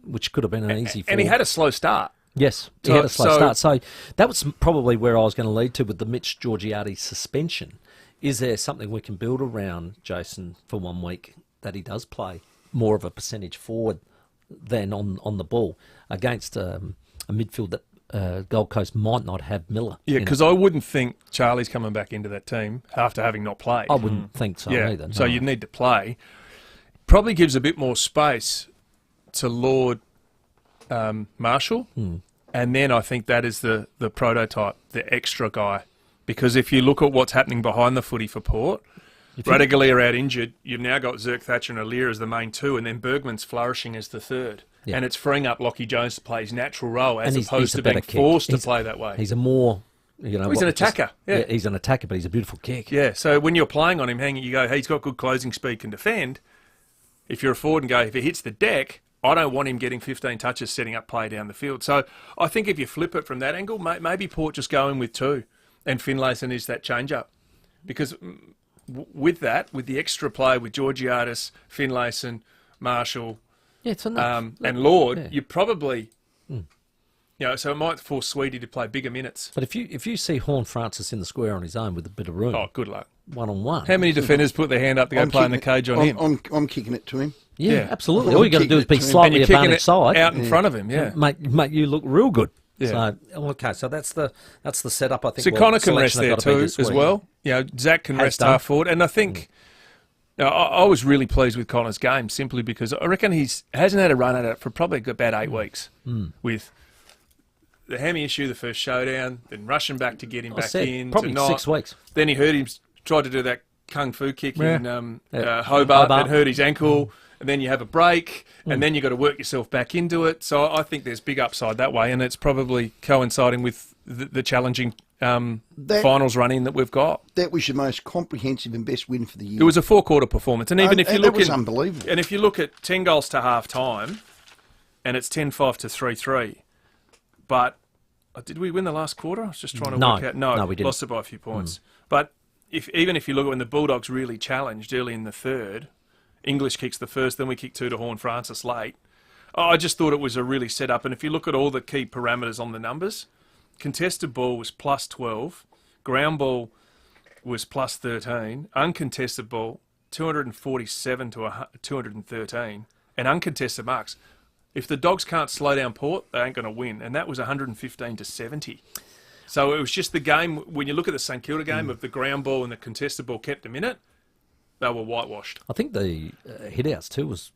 Which could have been an easy 4. And he had a slow start. Yes, he had a slow start. So that was probably where I was going to lead to with the Mitch Georgiades suspension. Is there something we can build around Jason for 1 week that he does play more of a percentage forward than on the ball against a midfield that Gold Coast might not have Miller? Yeah, because I wouldn't think Charlie's coming back into that team after having not played. I wouldn't think so either. No. So you need to play. Probably gives a bit more space to Lord Marshall. And then I think that is the prototype, the extra guy. Because if you look at what's happening behind the footy for Port, Radaglia out injured, you've now got Zerk Thatcher and Alir as the main 2, and then Bergman's flourishing as the 3rd. Yeah. And it's freeing up Lockie Jones to play his natural role as opposed to being forced to play that way. He's a more... he's an attacker. He's an attacker, but he's a beautiful kick. Yeah, so when you're playing on him, you go, hey, he's got good closing speed, can defend. If you're a forward and go, if he hits the deck, I don't want him getting 15 touches setting up play down the field. So I think if you flip it from that angle, maybe Port just go in with 2, and Finlayson is that change-up. Because with the extra play with Georgiades, Finlayson, Marshall, and Lord, you probably... so it might force Sweetie to play bigger minutes. But if you see Horne-Francis in the square on his own with a bit of room... Oh, good luck. One-on-one. How many defenders put their hand up to go play in the cage on him? I'm kicking it to him. Yeah, absolutely. All you got to do is be slightly advantaged side. Out in front of him, Make you look real good. Yeah. So that's the setup, I think. So Connor can rest there too as well. Zach can rest half forward. And I think... I was really pleased with Connor's game simply because I reckon he hasn't had a run at it for probably about 8 weeks with the hammy issue, the first showdown, then rushing back to get him back in. Probably tonight. 6 weeks. Then he hurt him, tried to do that kung fu kick in Hobart, that hurt his ankle. And then you have a break, and then you've got to work yourself back into it. So I think there's big upside that way, and it's probably coinciding with the challenging finals run-in that we've got. That was your most comprehensive and best win for the year. It was a 4-quarter performance, and even if you look that was unbelievable. And if you look at 10 goals to half time, and it's 10-5 to 3-3. But did we win the last quarter? I was just trying to work out. No, we didn't. Lost it by a few points. But even if you look at when the Bulldogs really challenged early in the third, English kicks the first, then we kick 2 to Horn Francis late. I just thought it was a really set up. And if you look at all the key parameters on the numbers, contested ball was plus 12, ground ball was plus 13, uncontested ball 247 to 213, and uncontested marks. If the Dogs can't slow down Port, they ain't going to win. And that was 115 to 70. So it was just the game, when you look at the St Kilda game of the ground ball and the contested ball kept them in it, they were whitewashed. I think the hit-outs too was,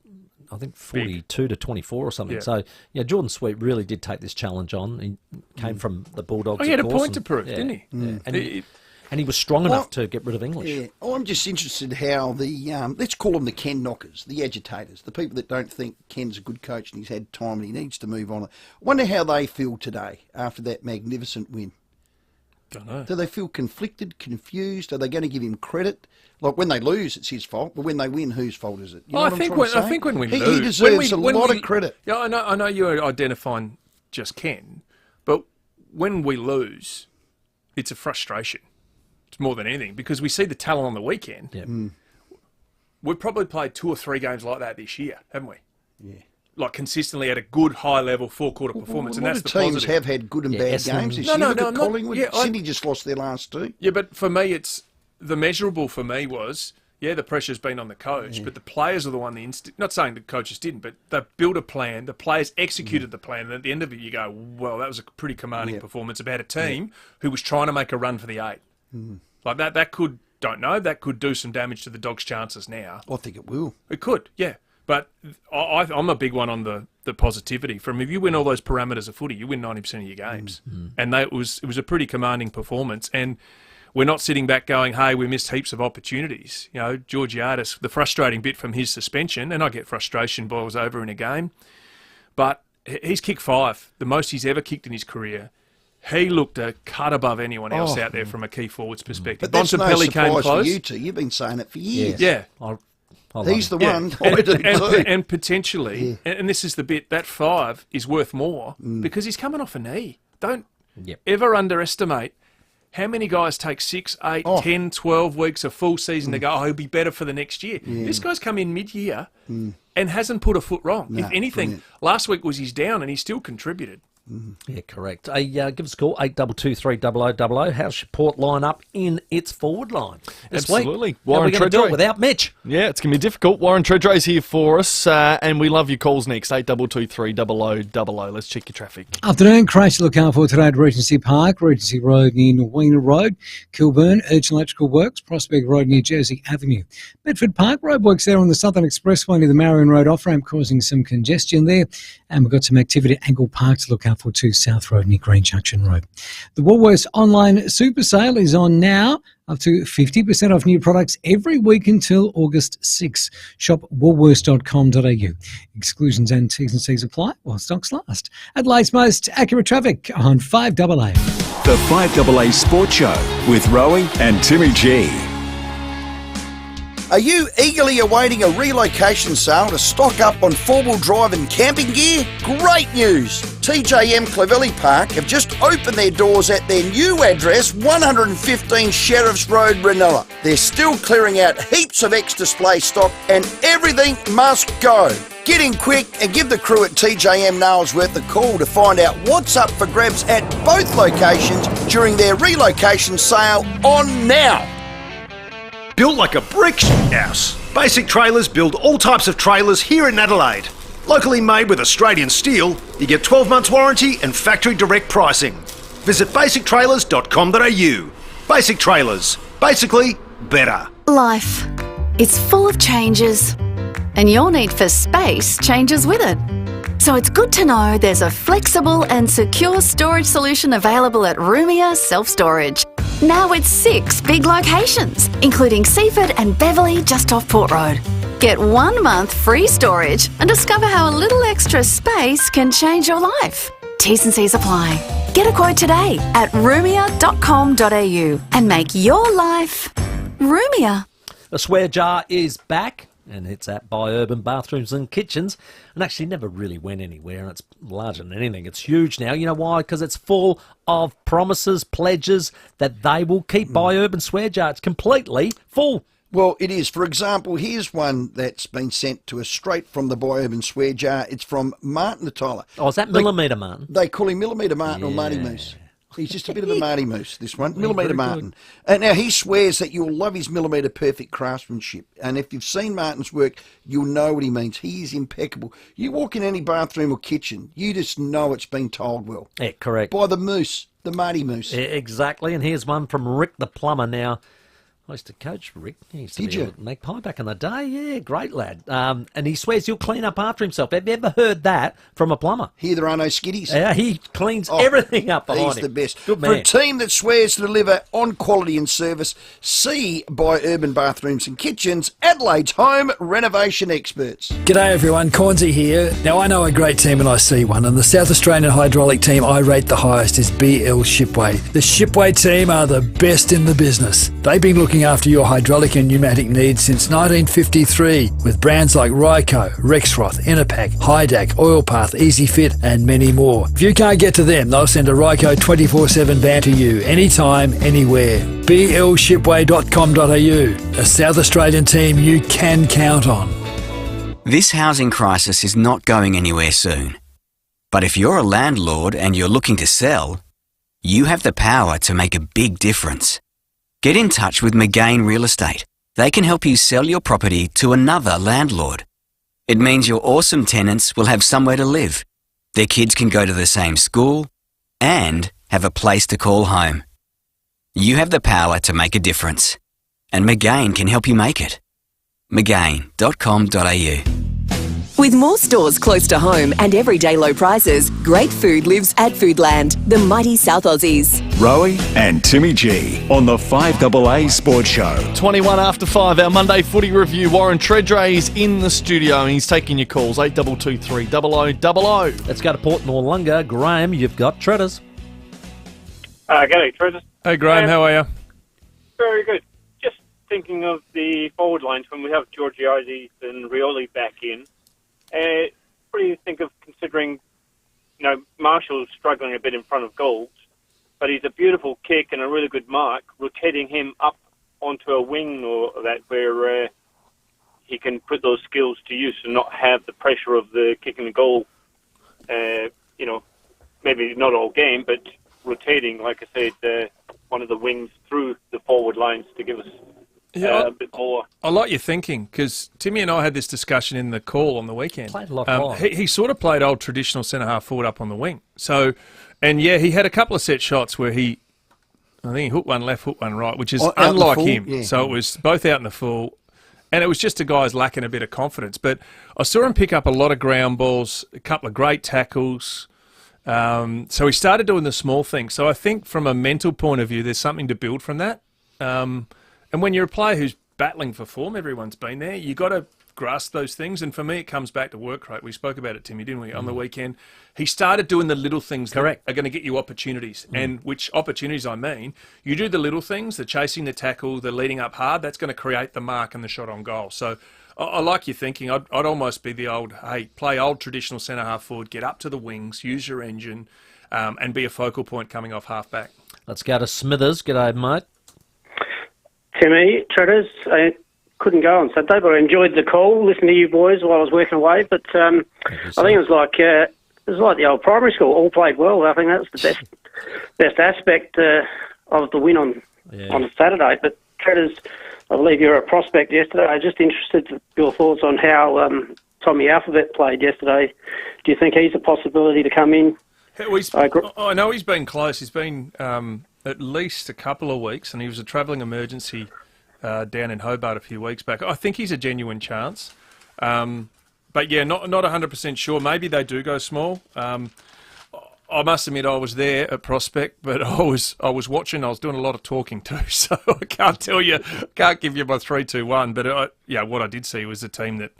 42 to 24 or something. Yeah. So, Jordan Sweet really did take this challenge on. He came from the Bulldogs. Oh, he had of a course, point to prove, didn't he? Yeah. And he was strong enough to get rid of English. Yeah. I'm just interested how the, let's call them the Ken knockers, the agitators, the people that don't think Ken's a good coach and he's had time and he needs to move on. I wonder how they feel today after that magnificent win. Don't know. Do they feel conflicted, confused? Are they going to give him credit? Like when they lose, it's his fault, but when they win, whose fault is it? You know I think when we lose, he deserves a lot of credit. Yeah, I know you're identifying just Ken, but when we lose, it's a frustration. It's more than anything because we see the talent on the weekend. Yeah. We've probably played 2 or 3 games like that this year, haven't we? Yeah. Like consistently at a good high-level four-quarter performance, and that's the teams positive. have had good and bad games this year. Look at Collingwood. Sydney just lost their last 2. Yeah, but for me, it's the measurable for me was, the pressure's been on the coach, but the players are the one, not saying the coaches didn't, but they built a plan, the players executed the plan, and at the end of it, you go, well, that was a pretty commanding performance about a team who was trying to make a run for the 8. Like that could, that could do some damage to the Dogs' chances now. I think it will. It could, yeah. But I'm a big one on the positivity. From if you win all those parameters of footy, you win 90% of your games. And it was a pretty commanding performance. And we're not sitting back going, hey, we missed heaps of opportunities. Georgiades, the frustrating bit from his suspension, and I get frustration boils over in a game, but he's kicked 5, the most he's ever kicked in his career. He looked a cut above anyone else out there from a key forwards perspective. But that's no Bontempelli surprise came close. for you two. You've been saying it for years. Yeah. He's the one. I do too. And potentially, and this is the bit, that 5 is worth more because he's coming off a knee. Don't ever underestimate how many guys take 6, 8, 10, 12 weeks, a full season to go, he'll be better for the next year. This guy's come in mid-year and hasn't put a foot wrong. No, if anything, last week was his down and he still contributed. Yeah, correct. Give us a call, 8223 How's your Port line up in its forward line this Absolutely. week? How are we going to do it without Mitch? Yeah, it's going to be difficult. Warren Treadrea is here for us, and we love your calls next, 8223 0000. Let's check your traffic. Afternoon, crash to look out for today at Regency Park, Regency Road near Nowina Road, Kilburn, Urgent Electrical Works, Prospect Road near Jersey Avenue. Bedford Park, roadworks there on the Southern Expressway near the Marion Road off-ramp causing some congestion there. And we've got some activity at Angle Park to look out for too, South Road near Green Junction Road. The Woolworths online super sale is on now, up to 50% off new products every week until August 6. Shop woolworths.com.au. Exclusions and T's and C's apply while stocks last. Adelaide's most accurate traffic on 5AA. The 5AA Sports Show with Rowey and Timmy G. Are you eagerly awaiting a relocation sale to stock up on four-wheel drive and camping gear? Great news! TJM Clovelly Park have just opened their doors at their new address, 115 Sheriffs Road, Ranella. They're still clearing out heaps of ex-display stock and everything must go. Get in quick and give the crew at TJM Nailsworth a call to find out what's up for grabs at both locations during their relocation sale on now. Built like a brick house. Basic Trailers build all types of trailers here in Adelaide. Locally made with Australian steel, you get 12 months warranty and factory direct pricing. Visit basictrailers.com.au. Basic Trailers. Basically, better. Life. It's full of changes, and your need for space changes with it. So it's good to know there's a flexible and secure storage solution available at FIVEAA Self-Storage. Now with 6 big locations, including Seaford and Beverley just off Port Road. Get 1 month free storage and discover how a little extra space can change your life. T's and C's apply. Get a quote today at roomia.com.au and make your life roomier. The swear jar is back. and it's at By Urban Bathrooms and Kitchens, and actually never really went anywhere, and it's larger than anything. It's huge now. You know why? Because it's full of promises, pledges that they will keep By Urban swear jar. It's completely full. Well, it is. For example, here's one that's been sent to us straight from the By Urban swear jar. It's from Martin the Tyler. Oh, is that Millimetre Martin? They call him Millimetre Martin or Marty Moose. He's just a bit of a Marty Moose, this one. Millimetre Martin. Now, he swears that you'll love his millimetre perfect craftsmanship. And if you've seen Martin's work, you'll know what he means. He is impeccable. You walk in any bathroom or kitchen, you just know it's been told well. Yeah, correct. By the Moose, the Marty Moose. Yeah, exactly. And here's one from Rick the Plumber. Now, I used to coach Rick. He used to be a magpie back in the day. Yeah, great lad. And he swears he'll clean up after himself. Have you ever heard that from a plumber? Here there are no skiddies. Yeah, he cleans everything up behind him. He's the best. Good For man. a team that swears to deliver on quality and service, see By Urban Bathrooms and Kitchens, Adelaide's home renovation experts. G'day everyone, Cornsey here. Now I know a great team when I see one, and the South Australian hydraulic team I rate the highest is BL Shipway. The Shipway team are the best in the business. They've been looking after your hydraulic and pneumatic needs since 1953 with brands like Ryco, Rexroth, Enerpac, Hydac, Oilpath, EasyFit and many more. If you can't get to them, they'll send a Ryco 24/7 van to you anytime, anywhere. blshipway.com.au, a South Australian team you can count on. This housing crisis is not going anywhere soon. But if you're a landlord and you're looking to sell, you have the power to make a big difference. Get in touch with McGain Real Estate. They can help you sell your property to another landlord. It means your awesome tenants will have somewhere to live. Their kids can go to the same school and have a place to call home. You have the power to make a difference, and McGain can help you make it. McGain.com.au. With more stores close to home and everyday low prices, great food lives at Foodland, the mighty South Aussies. Rowey and Timmy G on the 5AA Sports Show. 21 after 5, our Monday footy review. Warren Treadrea is in the studio and he's taking your calls. 8223 0000. Let's go to Port Noarlunga. Graham, you've got Treaders. G'day, Treaders. Hey, Graham, how are you? Very good. Just thinking of the forward lines when we have Georgiades and Rioli back in. What do you think of considering, Marshall's struggling a bit in front of goals, but he's a beautiful kick and a really good mark, rotating him up onto a wing or that where he can put those skills to use and not have the pressure of the kicking the goal, maybe not all game, but rotating, like I said, one of the wings through the forward lines to give us a bit more. I like your thinking, because Timmy and I had this discussion in the call on the weekend. Played a lot high. He sort of played old traditional centre-half forward up on the wing. So, and yeah, he had a couple of set shots where I think he hooked one left, hooked one right, which is unlike him. Yeah. So it was both out in the full, and it was just a guy's lacking a bit of confidence. But I saw him pick up a lot of ground balls, a couple of great tackles. So he started doing the small things. So I think from a mental point of view, there's something to build from that. And when you're a player who's battling for form, everyone's been there, you got to grasp those things. And for me, it comes back to work rate. We spoke about it, Timmy, didn't we, on the weekend? He started doing the little things that are going to get you opportunities. And which opportunities I mean, you do the little things, the chasing the tackle, the leading up hard, that's going to create the mark and the shot on goal. So I like your thinking. I'd almost be the old, play old traditional centre-half forward, get up to the wings, use your engine, and be a focal point coming off half-back. Let's go to Smithers. G'day, mate. Timmy, Treaders, I couldn't go on Saturday, but I enjoyed the call, listening to you boys while I was working away. But I think it was like the old primary school, all played well. I think that's the best aspect of the win on Saturday. But Treaders, I believe you were a prospect yesterday. I'm just interested in your thoughts on how Tommy Alphabet played yesterday. Do you think he's a possibility to come in? I know he's been close. He's been at least a couple of weeks, and he was a travelling emergency down in Hobart a few weeks back. I think he's a genuine chance. But yeah, not 100% sure. Maybe they do go small. I must admit I was there at Prospect, but I was watching. I was doing a lot of talking too, so I can't give you my 3-2-1. But what I did see was a team that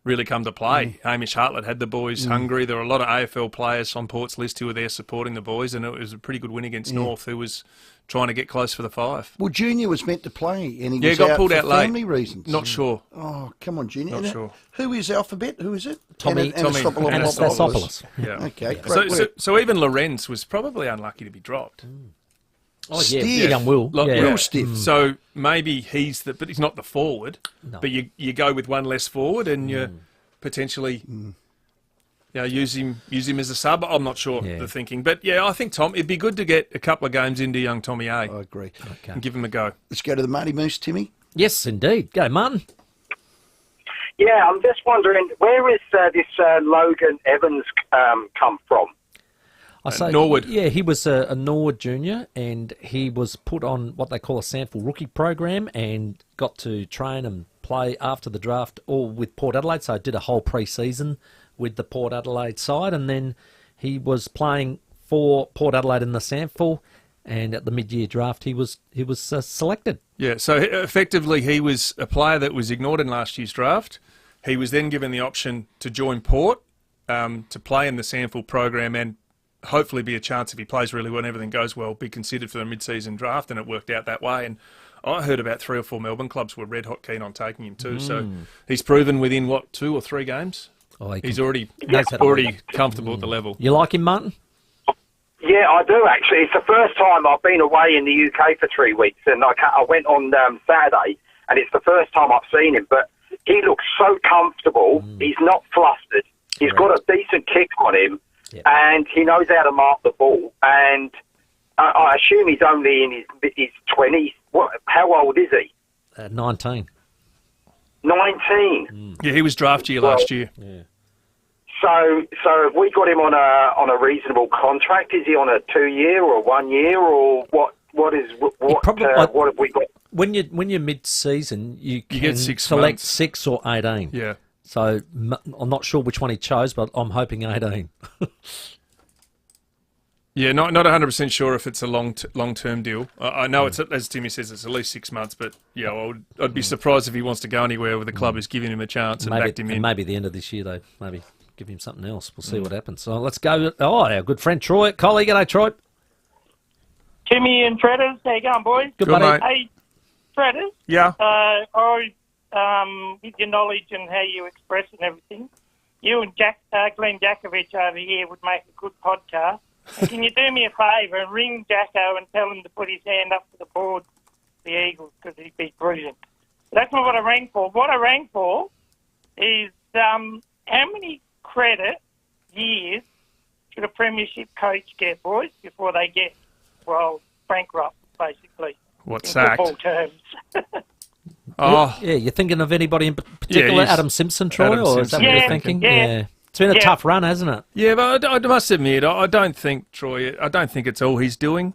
really come to play. Hamish Hartlett had the boys hungry. There were a lot of AFL players on Port's list who were there supporting the boys, and it was a pretty good win against North, who was trying to get close for the 5. Well, Junior was meant to play, and he was got out pulled for out late. family reasons. Not sure. Oh, come on, Junior. Not sure. Who is Alphabet? Who is it? Tommy Anastasopoulos. Yeah. Okay. So even Lorenz was probably unlucky to be dropped. Oh, yeah, young Will. Real stiff. So maybe but he's not the forward. No. But you go with one less forward, and you potentially use him as a sub. I'm not sure the thinking, but I think it'd be good to get a couple of games into young Tommy A. I agree. And give him a go. Let's go to the Marty Moose, Timmy. Yes, indeed. Go, Martin. Yeah, I'm just wondering, where is this Logan Evans come from? Norwood. Yeah, he was a Norwood junior, and he was put on what they call a sample rookie program and got to train and play after the draft all with Port Adelaide, so did a whole pre-season with the Port Adelaide side, and then he was playing for Port Adelaide in the sample, and at the mid-year draft he was selected. Yeah, so effectively he was a player that was ignored in last year's draft. He was then given the option to join Port, to play in the sample program, and hopefully be a chance, if he plays really well and everything goes well, be considered for the mid-season draft, and it worked out that way. And I heard about 3 or 4 Melbourne clubs were red hot keen on taking him too. So he's proven within 2 or 3 games, he's already comfortable at the level. You like him, Martin? Yeah, I do actually. It's the first time I've been away in the UK for 3 weeks, and I went on Saturday, and it's the first time I've seen him. But he looks so comfortable. He's not flustered. He's got a decent kick on him. Yep. And he knows how to mark the ball. And I assume he's only in his 20s. How old is he? 19. 19. Yeah, he was draft year last year. Yeah. So have we got him on a reasonable contract? Is he on a 2-year or a 1 year, or what? What have we got? When you're mid-season, you can get 6 select months. 6 or 18. Yeah. So I'm not sure which one he chose, but I'm hoping 18. Yeah, not 100% sure if it's a long-term deal. I know it's, as Timmy says, it's at least 6 months, but I'd be surprised if he wants to go anywhere where the club is giving him a chance and backed him in. Maybe the end of this year, they maybe give him something else. We'll see what happens. So let's go. Our good friend Troy. Collie, g'day, Troy. Timmy and Treaders, how you going, boys? Good, buddy. Hey, Treaders. Yeah. With your knowledge and how you express and everything, you and Glenn Jakovich over here would make a good podcast. And can you do me a favour and ring Jacko and tell him to put his hand up for the board, the Eagles, because he'd be brilliant. But that's not what I rang for. What I rang for is how many credit years should a premiership coach get, boys, before they get, bankrupt, basically. What, in sacked? football terms. Yeah, you're thinking of anybody in particular? Adam Simpson, Troy, or is that what you're thinking? Yeah. It's been a tough run, hasn't it? Yeah, but I must admit, I don't think, Troy, it's all he's doing.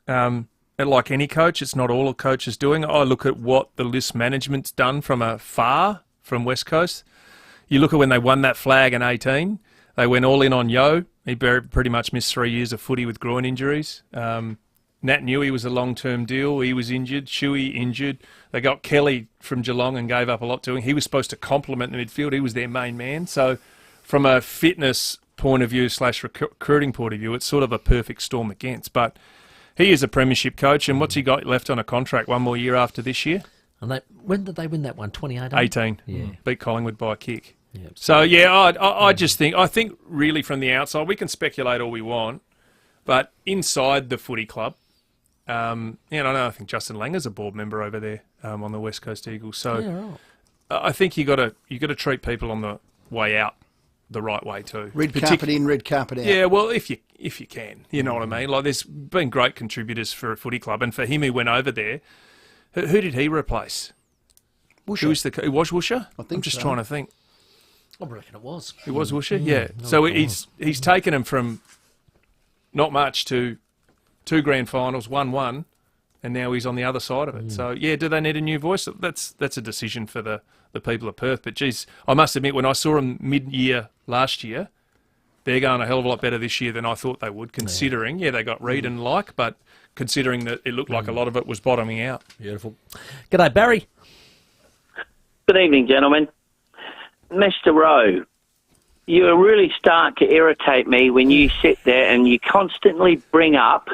Like any coach, it's not all a coach is doing. I look at what the list management's done from from West Coast. You look at when they won that flag in 18, they went all in on Yo. He pretty much missed 3 years of footy with groin injuries. Nat Newey was a long-term deal. He was injured. Shuey injured. They got Kelly from Geelong and gave up a lot to him. He was supposed to complement the midfield. He was their main man. So from a fitness point of view / recruiting point of view, it's sort of a perfect storm against. But he is a premiership coach, and what's he got left on a contract? 1 more year after this year? And when did they win that one? 2018? 18. Yeah. Beat Collingwood by a kick. Yeah, so, I just think really from the outside, we can speculate all we want, but inside the footy club, I think Justin Langer's a board member over there on the West Coast Eagles. So I think you got to treat people on the way out the right way too. Red carpet in, red carpet out. Yeah, well, if you can, you know what I mean. Like, there's been great contributors for a footy club, and for him who went over there, who did he replace? Woosha. It was Woosha? I'm just trying to think. I reckon it was. It was Woosha, yeah. So he's taken him from not much to 2 grand finals, 1-1, and now he's on the other side of it. So, do they need a new voice? That's a decision for the people of Perth. But, geez, I must admit, when I saw them mid-year last year, they're going a hell of a lot better this year than I thought they would, considering, they got Reid and but considering that it looked like a lot of it was bottoming out. Beautiful. G'day, Barry. Good evening, gentlemen. Mr. Rowe, you really start to irritate me when you sit there and you constantly bring up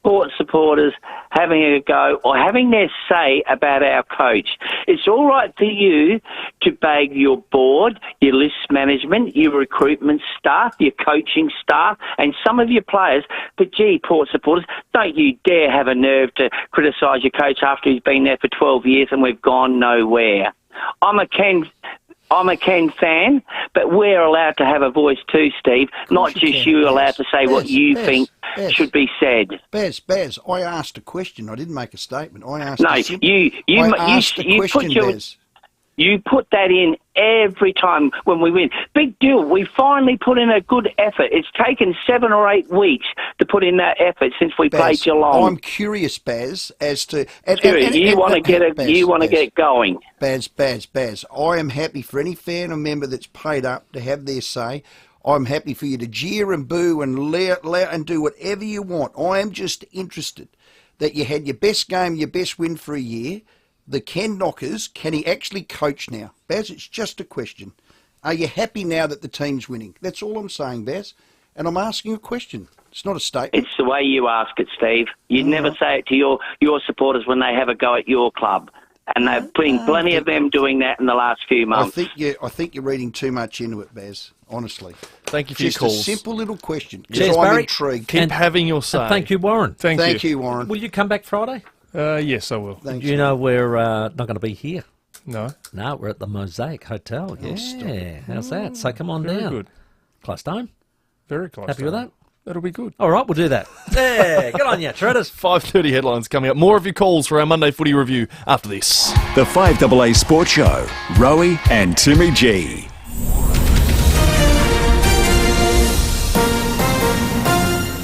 Port supporters having a go or having their say about our coach. It's all right for you to bag your board, your list management, your recruitment staff, your coaching staff, and some of your players. But gee, Port supporters, don't you dare have a nerve to criticise your coach after he's been there for 12 years and we've gone nowhere. I'm a Ken fan, but we're allowed to have a voice too, Steve. Not just you allowed to say what you think should be said. Baz, I asked a question. I didn't make a statement. I asked you put that in every time when we win. Big deal. We finally put in a good effort. It's taken 7 or 8 weeks to put in that effort since we played Geelong. I'm curious, Baz, as to... You want to get it going. Baz, I am happy for any fan or member that's paid up to have their say. I'm happy for you to jeer and boo and do whatever you want. I am just interested that you had your best game, your best win for a year. The Ken Knockers, can he actually coach now? Baz, it's just a question. Are you happy now that the team's winning? That's all I'm saying, Baz. And I'm asking a question. It's not a statement. It's the way you ask it, Steve. You'd never say it to your supporters when they have a go at your club. And they've been plenty of them doing that in the last few months. I think you're reading too much into it, Baz, honestly. Thank you for your calls. Just a simple little question. Cheers, I'm Barry. intrigued. Keep having your say. Thank you, Warren. Thank you, Warren. Will you come back Friday? Yes, I will. Do you know we're not going to be here? No. No, we're at the Mosaic Hotel. Yeah. How's that? So come on Very down. good. Close to home? Very close. Happy with that? That'll be good. All right, we'll do that. Yeah, good on you, Treaders. 5:30 headlines coming up. More of your calls for our Monday footy review after this. The 5AA Sports Show, Rowey and Timmy G.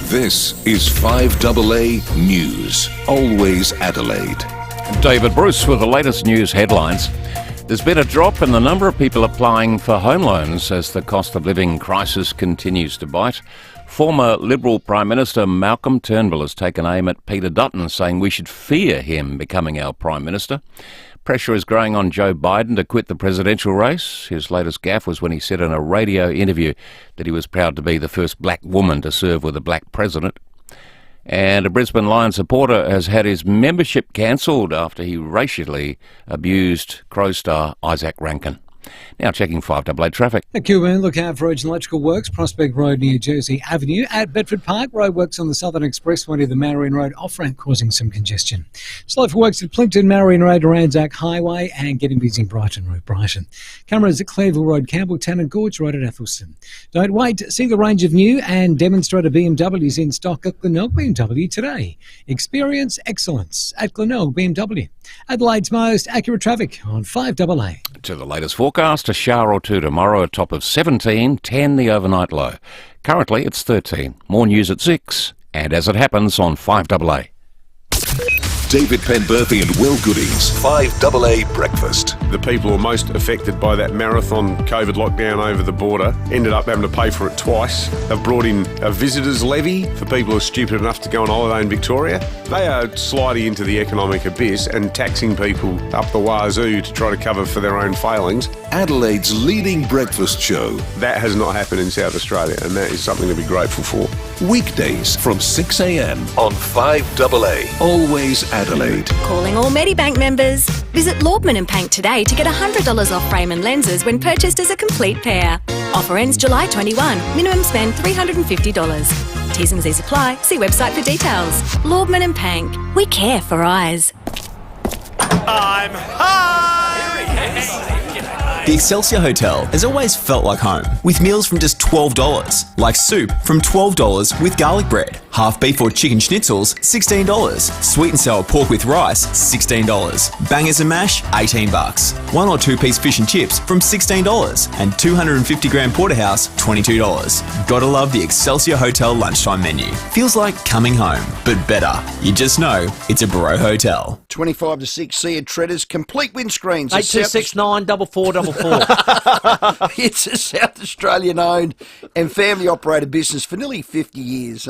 This is 5AA News, always Adelaide. David Bruce with the latest news headlines. There's been a drop in the number of people applying for home loans as the cost of living crisis continues to bite. Former Liberal Prime Minister Malcolm Turnbull has taken aim at Peter Dutton, saying we should fear him becoming our Prime Minister. Pressure is growing on Joe Biden to quit the presidential race. His latest gaffe was when he said in a radio interview that he was proud to be the first black woman to serve with a black president. And a Brisbane Lions supporter has had his membership cancelled after he racially abused Crow star Isaac Ranken. Now checking 5AA traffic. At Kilburn, look out for urgent electrical works, Prospect Road near Jersey Avenue. At Bedford Park, roadworks on the Southern Expressway near the Marion Road off-ramp causing some congestion. Slow for works at Plimpton, Marion Road, Anzac Highway, and getting busy in Brighton Road, Brighton. Cameras at Clearville Road, Campbelltown and Gorge Road at Athelston. Don't wait, see the range of new and demonstrator BMWs in stock at Glenelg BMW today. Experience excellence at Glenelg BMW. Adelaide's most accurate traffic on 5AA. To the latest forecast, a shower or two tomorrow, a top of 17, 10 the overnight low. Currently it's 13. More news at 6, and as it happens on 5AA. David Penberthy and Will Goodies, 5AA Breakfast. The people who are most affected by that marathon COVID lockdown over the border ended up having to pay for it twice. They've brought in a visitors levy for people who are stupid enough to go on holiday in Victoria. They are sliding into the economic abyss and taxing people up the wazoo to try to cover for their own failings. Adelaide's leading breakfast show. That has not happened in South Australia, and that is something to be grateful for. Weekdays from 6 a.m. on 5AA, always Adelaide. Calling all Medibank members. Visit Lordman & Pank today to get $100 off frame and lenses when purchased as a complete pair. Offer ends July 21. Minimum spend $350. T's and C's apply. See website for details. Lordman & Pank. We care for eyes. I'm high! The Excelsior Hotel has always felt like home, with meals from just $12, like soup from $12 with garlic bread, half beef or chicken schnitzels, $16, sweet and sour pork with rice, $16, bangers and mash, $18, 1 or 2 piece fish and chips from $16, and 250 gram porterhouse, $22. Gotta love the Excelsior Hotel lunchtime menu. Feels like coming home, but better. You just know it's a Bro Hotel. 25 to 6, see at Treadrea, complete windscreens. 8269 4444. It's a South Australian owned and family operated business for nearly 50 years.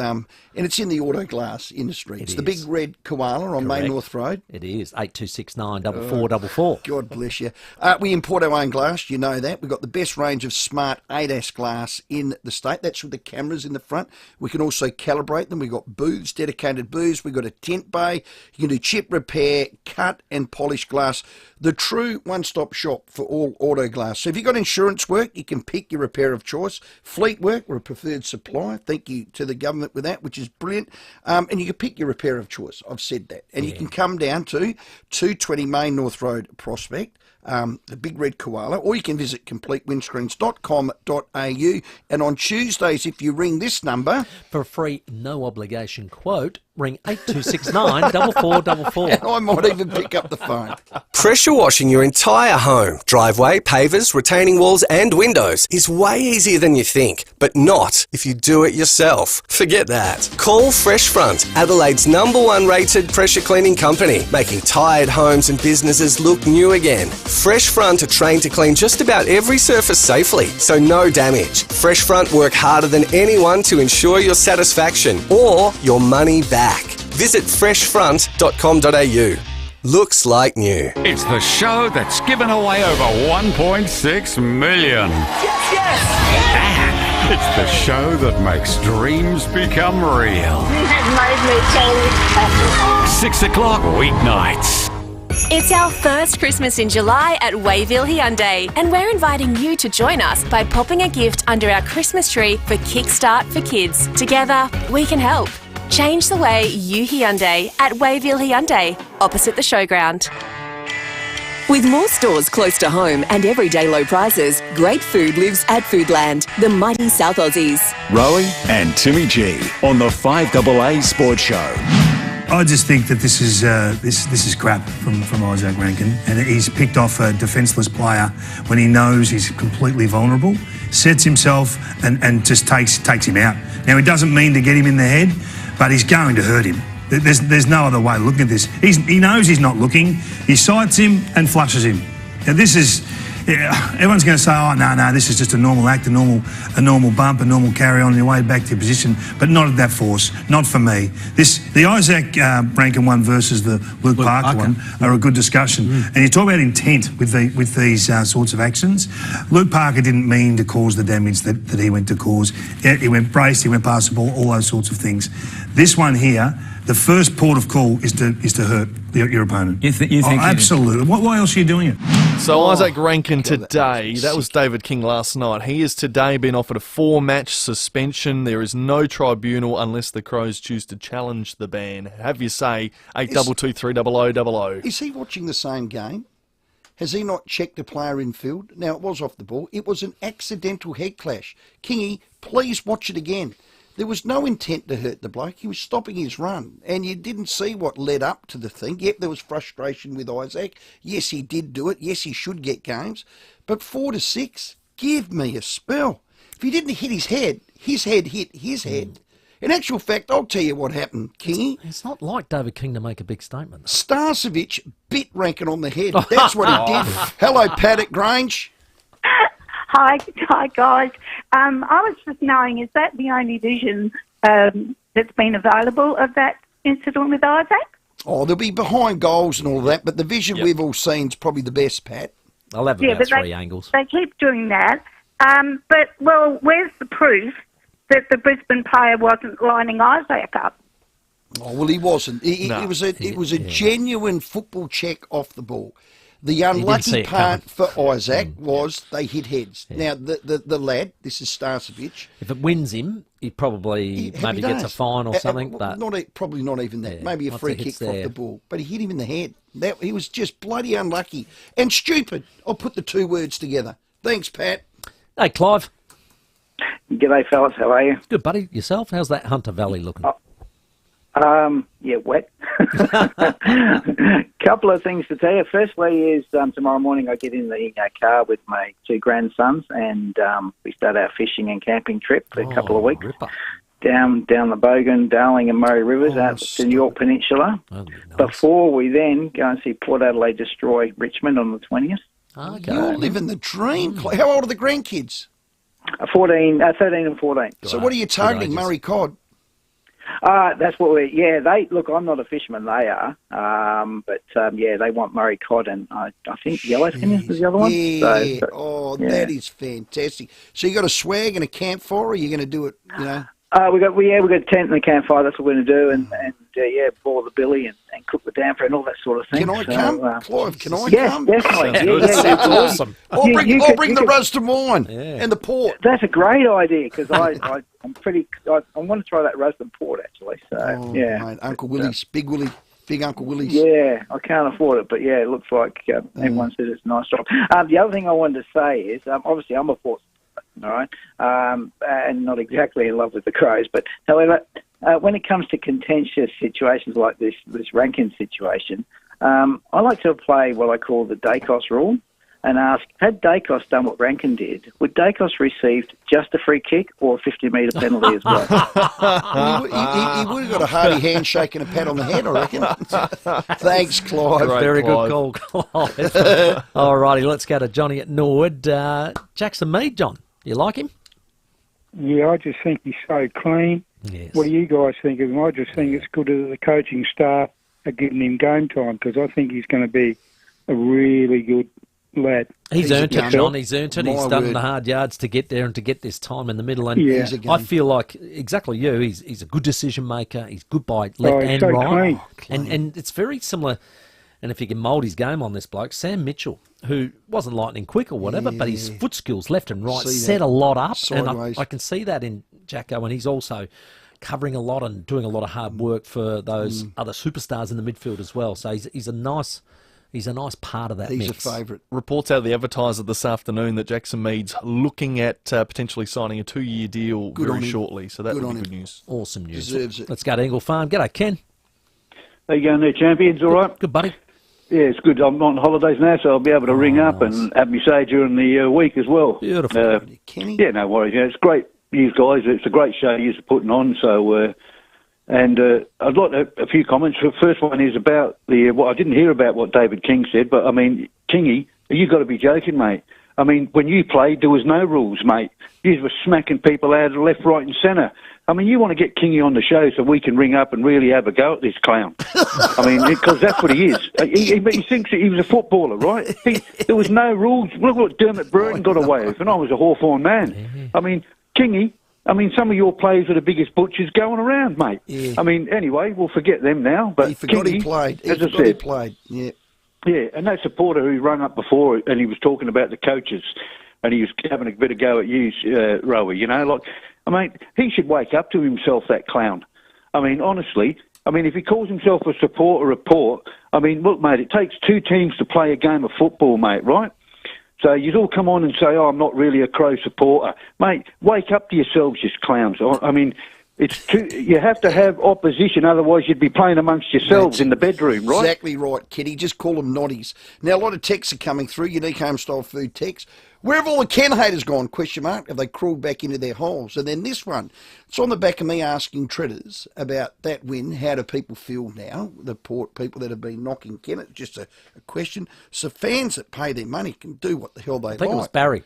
And it's in the auto glass industry. It's the big red koala on Main North Road. It is. 8269 4444. God bless you. We import our own glass, you know that. We've got the best range of smart ADAS glass in the state. That's with the cameras in the front. We can also calibrate them. We've got booths, dedicated booths. We've got a tent bay. You can do chip repair, cut and polish glass. The true one-stop shop for all auto glass. So if you've got insurance work, you can pick your repair of choice. Fleet work, we're a preferred supplier. Thank you to the government with that, which is brilliant. And you can pick your repair of choice. I've said that. And you can come down to 220 Main North Road, Prospect, the big red koala, or you can visit completewindscreens.com.au. And on Tuesdays, if you ring this number... For a free, no obligation quote, ring 8269 4444. And I might even pick up the phone. Pressure washing your entire home, driveway, pavers, retaining walls and windows is way easier than you think, but not if you do it yourself. Forget that. Call Fresh Front, Adelaide's #1 rated pressure cleaning company, making tired homes and businesses look new again. Fresh Front are trained to clean just about every surface safely, so no damage. Fresh Front work harder than anyone to ensure your satisfaction or your money back. Visit freshfront.com.au. Looks like new. It's the show that's given away over 1.6 million. Yes, yes! And it's the show that makes dreams become real. You have made me so happy. 6 o'clock weeknights. It's our first Christmas in July at Wayville Hyundai, and we're inviting you to join us by popping a gift under our Christmas tree for Kickstart for Kids. Together, we can help. Change the way you Hyundai at Wayville Hyundai, opposite the showground. With more stores close to home and everyday low prices, great food lives at Foodland, the mighty South Aussies. Rowey and Timmy G on the 5AA Sports Show. I just think that this is crap from Isaac Ranken, and he's picked off a defenceless player when he knows he's completely vulnerable, sets himself and just takes him out. Now, it doesn't mean to get him in the head, but he's going to hurt him. There's no other way of looking at this. He knows he's not looking. He sights him and flushes him. Now, this is... everyone's going to say, oh, no, this is just a normal act, a normal bump, a normal carry on your way back to your position, but not at that force, not for me. The Isaac Ranken one versus the Luke Parker one are a good discussion. And you talk about intent with these sorts of actions. Luke Parker didn't mean to cause the damage that he went to cause. He went braced, he went past the ball, all those sorts of things. This one here, the first port of call is to hurt your opponent. You think absolutely. Why else are you doing it? So Isaac Ranken today, that was David King last night. He has today been offered a 4-match suspension. There is no tribunal unless the Crows choose to challenge the ban. Have your say, 822 300 Is he watching the same game? Has he not checked the player in field? Now, it was off the ball. It was an accidental head clash. Kingy, please watch it again. There was no intent to hurt the bloke. He was stopping his run. And you didn't see what led up to the thing. Yep, there was frustration with Isaac. Yes, he did do it. Yes, he should get games. But 4-6, give me a spell. If he didn't hit his head hit his head. In actual fact, I'll tell you what happened, Kingy. It's not like David King to make a big statement. Starcevic bit Ranken on the head. That's what he did. Hello, Pat at Grange. Hi, guys. I was just knowing, is that the only vision that's been available of that incident with Isaac? Oh, they'll be behind goals and all that, but the vision we've all seen is probably the best, Pat. I'll have about 3 angles. They keep doing that. But where's the proof that the Brisbane player wasn't lining Isaac up? Oh, well, he wasn't. It was a genuine football check off the ball. The unlucky part for Isaac was they hit heads. Yeah. Now, the lad, this is Starcevic. If it wins him, he probably maybe gets a fine or something. But probably not even that. Maybe a free kick off the ball. But he hit him in the head. He was just bloody unlucky. And stupid. I'll put the 2 words together. Thanks, Pat. Hey, Clive. G'day, fellas. How are you? Good, buddy. Yourself? How's that Hunter Valley looking? Wet. Couple of things to tell you. Firstly is tomorrow morning I get in the car with my 2 grandsons and we start our fishing and camping trip for a couple of weeks. Down the Bogan, Darling and Murray Rivers out to the York Peninsula. Nice. Before we then go and see Port Adelaide destroy Richmond on the 20th. Okay. You're living the dream. How old are the grandkids? 13 and 14. So what are you targeting, Murray Cod? That's what they I'm not a fisherman, they are. But they want Murray cod and I think yellowfin is the other one. Yeah. So, that is fantastic. So you got a swag and a campfire, or are you going to do it, we got a tent and a campfire. That's what we're going to do, and boil the billy and cook the damper and all that sort of thing. Can I come, Clive? Can I yes, come? definitely. Sounds awesome. I'll bring the could- roasted wine and the port. That's a great idea because I want to try that roasted port actually. So Mate, Uncle Willie's, Big Uncle Willie's. Yeah, I can't afford it, but it looks like everyone said it's a nice job. The other thing I wanted to say is, obviously I'm a Port, all right, and not exactly in love with the Crows, but however, when it comes to contentious situations like this Ranken situation, I like to apply what I call the Dacos rule and ask, had Dacos done what Ranken did, would Dacos received just a free kick or a 50-metre penalty as well? He would have got a hearty handshake and a pat on the head, I reckon. Thanks, Clive. Very good call, Clive. All righty, let's go to Johnny at Norwood. Jackson Mead, John, you like him? Yeah, I just think he's so clean. Yes. What do you guys think of him? I just think it's good that the coaching staff are giving him game time because I think he's going to be a really good lad. He's earned it, John. He's earned it. He's done the hard yards to get there and to get this time in the middle. And I feel like, exactly you, he's a good decision maker. He's good by left and so right. clean. And it's very similar. And if you can mould his game on this bloke, Sam Mitchell, who wasn't lightning quick or whatever, but his foot skills left and right set a lot up. Sideways. And I can see that in Jacko, and he's also covering a lot and doing a lot of hard work for those other superstars in the midfield as well. So he's a nice part of that mix. He's a favourite. Reports out of the Advertiser this afternoon that Jackson Mead's looking at potentially signing a 2-year deal very shortly. So that would be good news. Awesome news. Deserves it. Let's go to Eagle Farm. G'day, Ken. How you going there, champions? All right? Good, buddy. Yeah, it's good. I'm on holidays now, so I'll be able to ring up and have me say during the week as well. Beautiful. Kenny? Yeah, no worries. Yeah, it's great, you guys. It's a great show you're putting on. So, I'd like a few comments. The first one is about I didn't hear about what David King said, but I mean, Kingy, you've got to be joking, mate. I mean, when you played, there was no rules, mate. You were smacking people out of the left, right, and centre. I mean, you want to get Kingy on the show so we can ring up and really have a go at this clown. I mean, because that's what he is. He thinks that he was a footballer, right? There was no rules. Look what Dermot Burton got away with, and I was a Hawthorn man. I mean, Kingy, some of your players are the biggest butchers going around, mate. Yeah. I mean, anyway, we'll forget them now. But he forgot Kingy, he played. He played, yeah. Yeah, and that supporter who rang up before and he was talking about the coaches and he was having a bit of go at you, Rowey, he should wake up to himself, that clown. I mean, honestly, if he calls himself a supporter of Port, look, mate, it takes two teams to play a game of football, mate, right? So you'd all come on and say, I'm not really a Crow supporter. Mate, wake up to yourselves, you clowns. You have to have opposition, otherwise you'd be playing amongst yourselves in the bedroom, right? Exactly right, Kitty. Just call them noddies. Now, a lot of texts are coming through, unique home-style food texts. Where have all the Ken haters gone, question mark? Have they crawled back into their holes? And then this one, it's on the back of me asking Treaders about that win. How do people feel now, the Port people that have been knocking Ken? It's just a question. So fans that pay their money can do what the hell they like. I think it was Barry.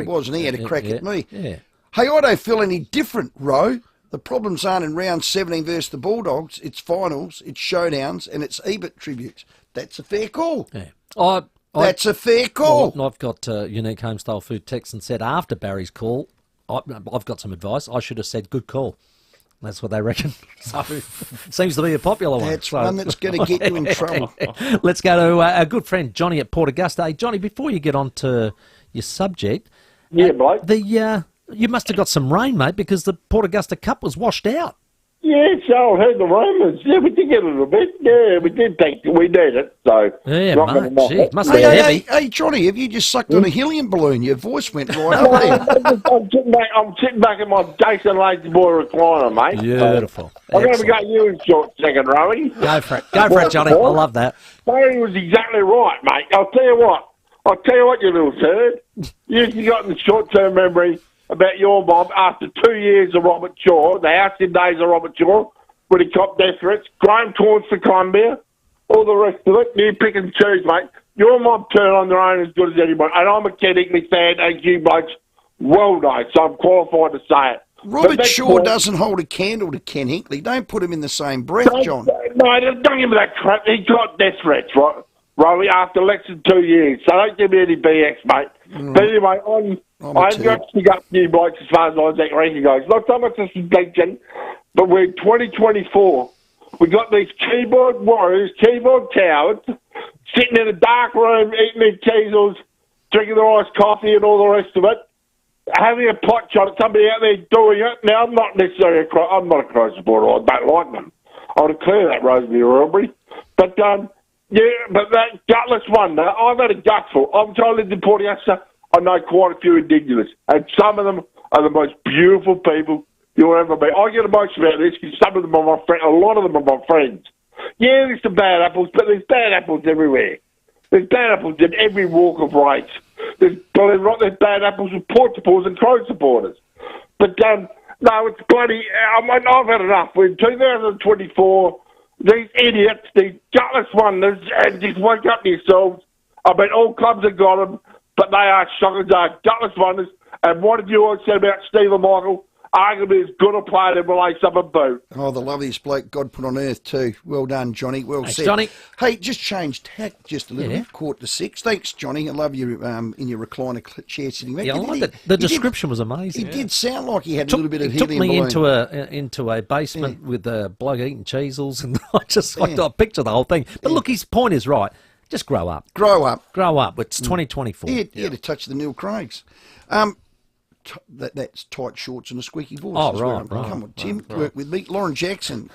It was, and he had a crack at me. Yeah. Hey, I don't feel any different, Ro. The problems aren't in round 17 versus the Bulldogs. It's finals, it's showdowns, and it's Ebert tributes. That's a fair call. Yeah. That's a fair call. Well, I've got unique home-style food text and said after Barry's call, I've got some advice. I should have said good call. That's what they reckon. So, seems to be a popular one. That's one that's going to get you in trouble. Let's go to our good friend Johnny at Port Augusta. Hey, Johnny, before you get on to your subject, bloke. You must have got some rain, mate, because the Port Augusta Cup was washed out. Yeah, so I heard the rumours. Yeah, we did get a little bit. Yeah, we did we did it. So yeah, mate, must be heavy. Hey, Johnny, have you just sucked on a helium balloon? Your voice went right up there. I'm sitting back in my Jason Lazy Boy recliner, mate. Beautiful. So I'm going to go you in short second, Rowey. Go for it, Johnny. I love that. Barry was exactly right, mate. I'll tell you what, you little turd. You got the short-term memory about your mom after 2 years of Robert Shaw, the Halcyon days of Robert Shaw, when he copped death threats, Graham Taunts for Columbia, all the rest of it. You pick and choose, mate. Your mob turn on their own as good as anybody. And I'm a Ken Hickley fan, as you blokes well know, so I'm qualified to say it. Robert Shaw doesn't hold a candle to Ken Hinkley. Don't put him in the same breath, John. No, don't give me that crap. He got death threats, right? Rowey, after less than 2 years. So don't give me any BX, mate. But anyway, I'm going to stick up to you, Mike, as far as Isaac Ranken goes. Not so much a suspension, but we're in 2024. We got these keyboard warriors, keyboard cowards, sitting in a dark room, eating their cheesels, drinking their iced coffee and all the rest of it, having a pot shot at somebody out there doing it. Now, I'm not necessarily I'm not a Crow supporter. I don't like them. I would declare that Rosemary Royalbury. But, yeah, but that gutless one, I've had a gutful. I'm trying to live in Port Augusta. I know quite a few indigenous, and some of them are the most beautiful people you'll ever meet. I get emotional about this because some of them are my friends. A lot of them are my friends. Yeah, there's some bad apples, but there's bad apples everywhere. There's bad apples in every walk of race. There's bad apples with Port supporters and Crow supporters. But, no, it's bloody... I've had enough. We're in 2024. These idiots, these gutless wonders, and just wake up to yourselves. I mean, all clubs have got them, but they are shockers, they are gutless wonders. And what did you all say about Stephen Michael? Arguably as good a player than will ace up a boot. Oh, the loveliest bloke God put on earth too. Well done, Johnny. Well Thanks, said. Johnny. Hey, just change tack just a little bit. 5:45. Thanks, Johnny. I love you in your recliner chair sitting back. Yeah, I like that. The description was amazing. He did sound like he had a little bit of helium balloon. Took balloon. me into a basement with a bloke eating cheesels, and I picture the whole thing. But look, his point is right. Just grow up. Grow up. Grow up. It's 2024. He had to touch the Neil Craigs. That's tight shorts and a squeaky voice. Oh, right. Right. Come on, Tim. Work with me. Lauren Jackson.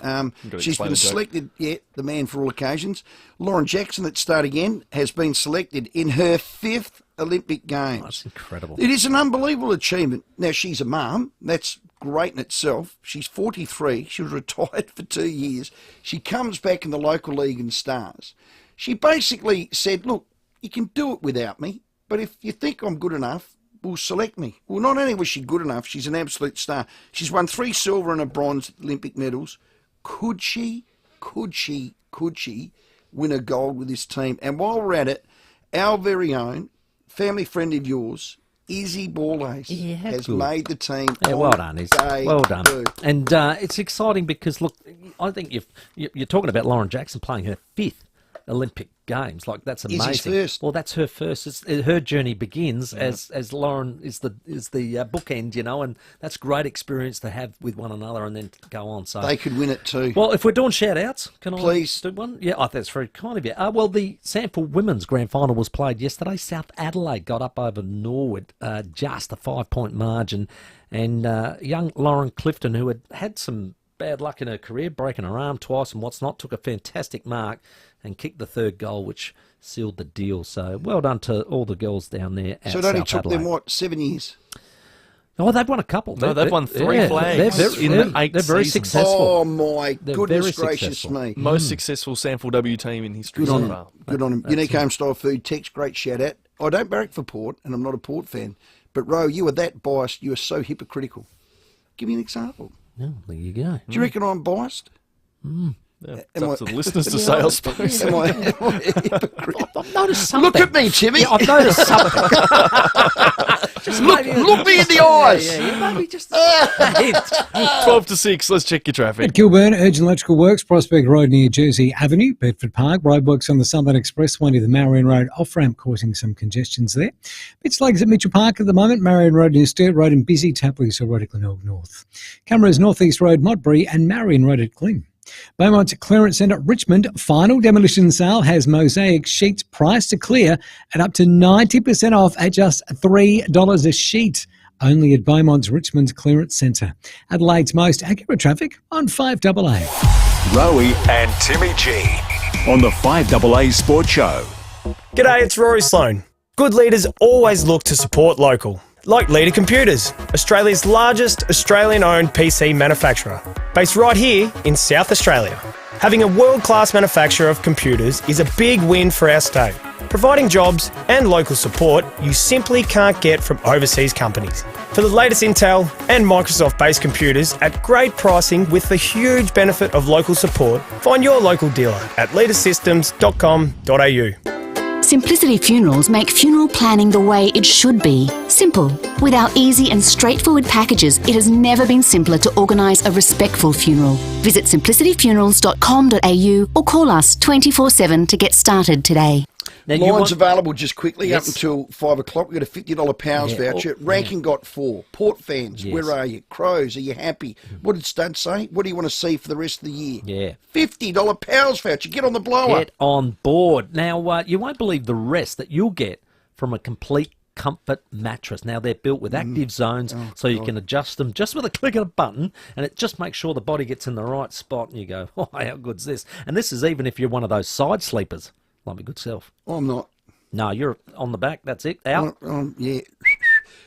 She's been selected, the man for all occasions. Lauren Jackson, let's start again, has been selected in her 5th Olympic Games. That's incredible. It is an unbelievable achievement. Now, she's a mum. That's great in itself. She's 43. She was retired for 2 years. She comes back in the local league and stars. She basically said, look, you can do it without me, but if you think I'm good enough, will select me. Well, not only was she good enough, she's an absolute star. She's won 3 silver and a bronze Olympic medals. Could she win a gold with this team? And while we're at it, our very own, family friend of yours, Izzy Borlace, has made the team. Yeah, well done, Izzy. Well done. And it's exciting because, look, I think you're talking about Lauren Jackson playing her 5th Olympic Games. Like, that's amazing. Izzy's first. Well, that's her first. Her journey begins as Lauren is the bookend, you know, and that's great experience to have with one another and then go on. So they could win it too. Well, if we're doing shout-outs, can Please. I do one? Yeah, I think that's very kind of you. Well, the Sanford Women's Grand Final was played yesterday. South Adelaide got up over Norwood, just a 5-point margin, and young Lauren Clifton, who had some bad luck in her career, breaking her arm twice and what's not, took a fantastic mark and kicked the 3rd goal, which sealed the deal. So well done to all the girls down there at So it only South took Adelaide. them, 7 years? Oh, they've won a couple. No, they've won 3 flags in 8 They're very seasons. successful. Oh, my goodness very gracious successful. me. Most successful Sanford W team in history. Good on so them. far. Good on them. Unique Home-style food, text, great shout-out. I don't barrack for Port, and I'm not a Port fan. But, Ro, you are that biased. You are so hypocritical. Give me an example. Oh, there you go. Do you reckon I'm biased? Yeah, it's up to the listeners to say, I suppose. Am I a hypocrite? I've noticed something. Look at me, Timmy. Yeah, I've noticed something. Look me in the eyes. Yeah, maybe just 12-6, let's check your traffic. At Kilburn, urgent electrical works, Prospect Road near Jersey Avenue, Bedford Park. Roadworks on the Southern Expressway near the Marion Road off-ramp causing some congestions there. Bit slugs at Mitchell Park at the moment. Marion Road near Sturt Road and busy Tapley, so Road at Glenelg North. Cameras Northeast Road, Modbury and Marion Road at Glyn. Beaumont's Clearance Centre, Richmond, final demolition sale has mosaic sheets priced to clear at up to 90% off at just $3 a sheet. Only at Beaumont's Richmond's Clearance Centre. Adelaide's most accurate traffic on 5AA. Rowey and Timmy G on the 5AA Sports Show. G'day, it's Rory Sloane. Good leaders always look to support local. Like Leader Computers, Australia's largest Australian-owned PC manufacturer, based right here in South Australia. Having a world-class manufacturer of computers is a big win for our state, providing jobs and local support you simply can't get from overseas companies. For the latest Intel and Microsoft-based computers at great pricing with the huge benefit of local support, find your local dealer at leadersystems.com.au. Simplicity Funerals make funeral planning the way it should be. Simple. With our easy and straightforward packages, it has never been simpler to organise a respectful funeral. Visit simplicityfunerals.com.au or call us 24/7 to get started today. Lines available just quickly up until 5 o'clock. We've got a $50 Powers voucher. Ranken got 4. Port fans, where are you? Crows, are you happy? What did Studd say? What do you want to see for the rest of the year? Yeah. $50 Powers voucher. Get on the blower. Get on board. Now, you won't believe the rest that you'll get from a complete comfort mattress. Now, they're built with active zones, so you can adjust them just with a click of a button, and it just makes sure the body gets in the right spot, and you go, oh, how good's this? And this is even if you're one of those side sleepers. Like my good self. I'm not. No, you're on the back. That's it. Out. Yeah.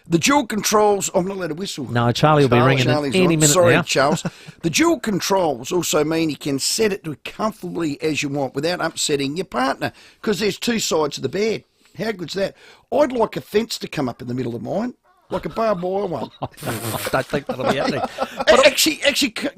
The dual controls. I'm not allowed to whistle. No, Charlie will be ringing any minute Sorry, now. Charles. The dual controls also mean you can set it to comfortably as you want without upsetting your partner, because there's two sides of the bed. How good's that? I'd like a fence to come up in the middle of mine. Like a barbed wire one. I don't think that'll be happening. But actually,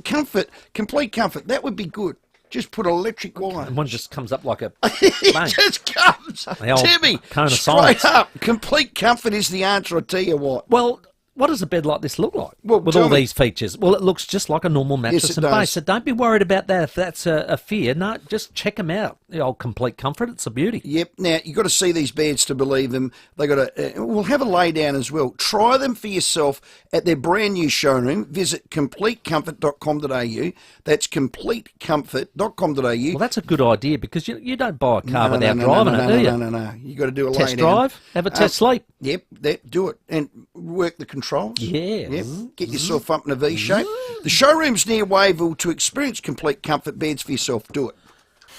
comfort, complete comfort. That would be good. Just put electric wire. And one just comes up like a... It just comes. Timmy, straight up. Complete comfort is the answer, I tell you what. Well, what does a bed like this look like with all these features? Well, it looks just like a normal mattress and base. So don't be worried about that if that's a fear. No, just check them out. The old Complete Comfort, it's a beauty. Yep. Now, you've got to see these beds to believe them. They got to. We'll have a lay down as well. Try them for yourself at their brand new showroom. Visit completecomfort.com.au. That's completecomfort.com.au. Well, that's a good idea because you don't buy a car without driving it, do you? No. You got to do a test lay drive, have a test sleep. Yep, do it and work the controls. Yeah. Yep. Get yourself up in a V shape. The showroom's near Wayville to experience complete comfort beds for yourself. Do it.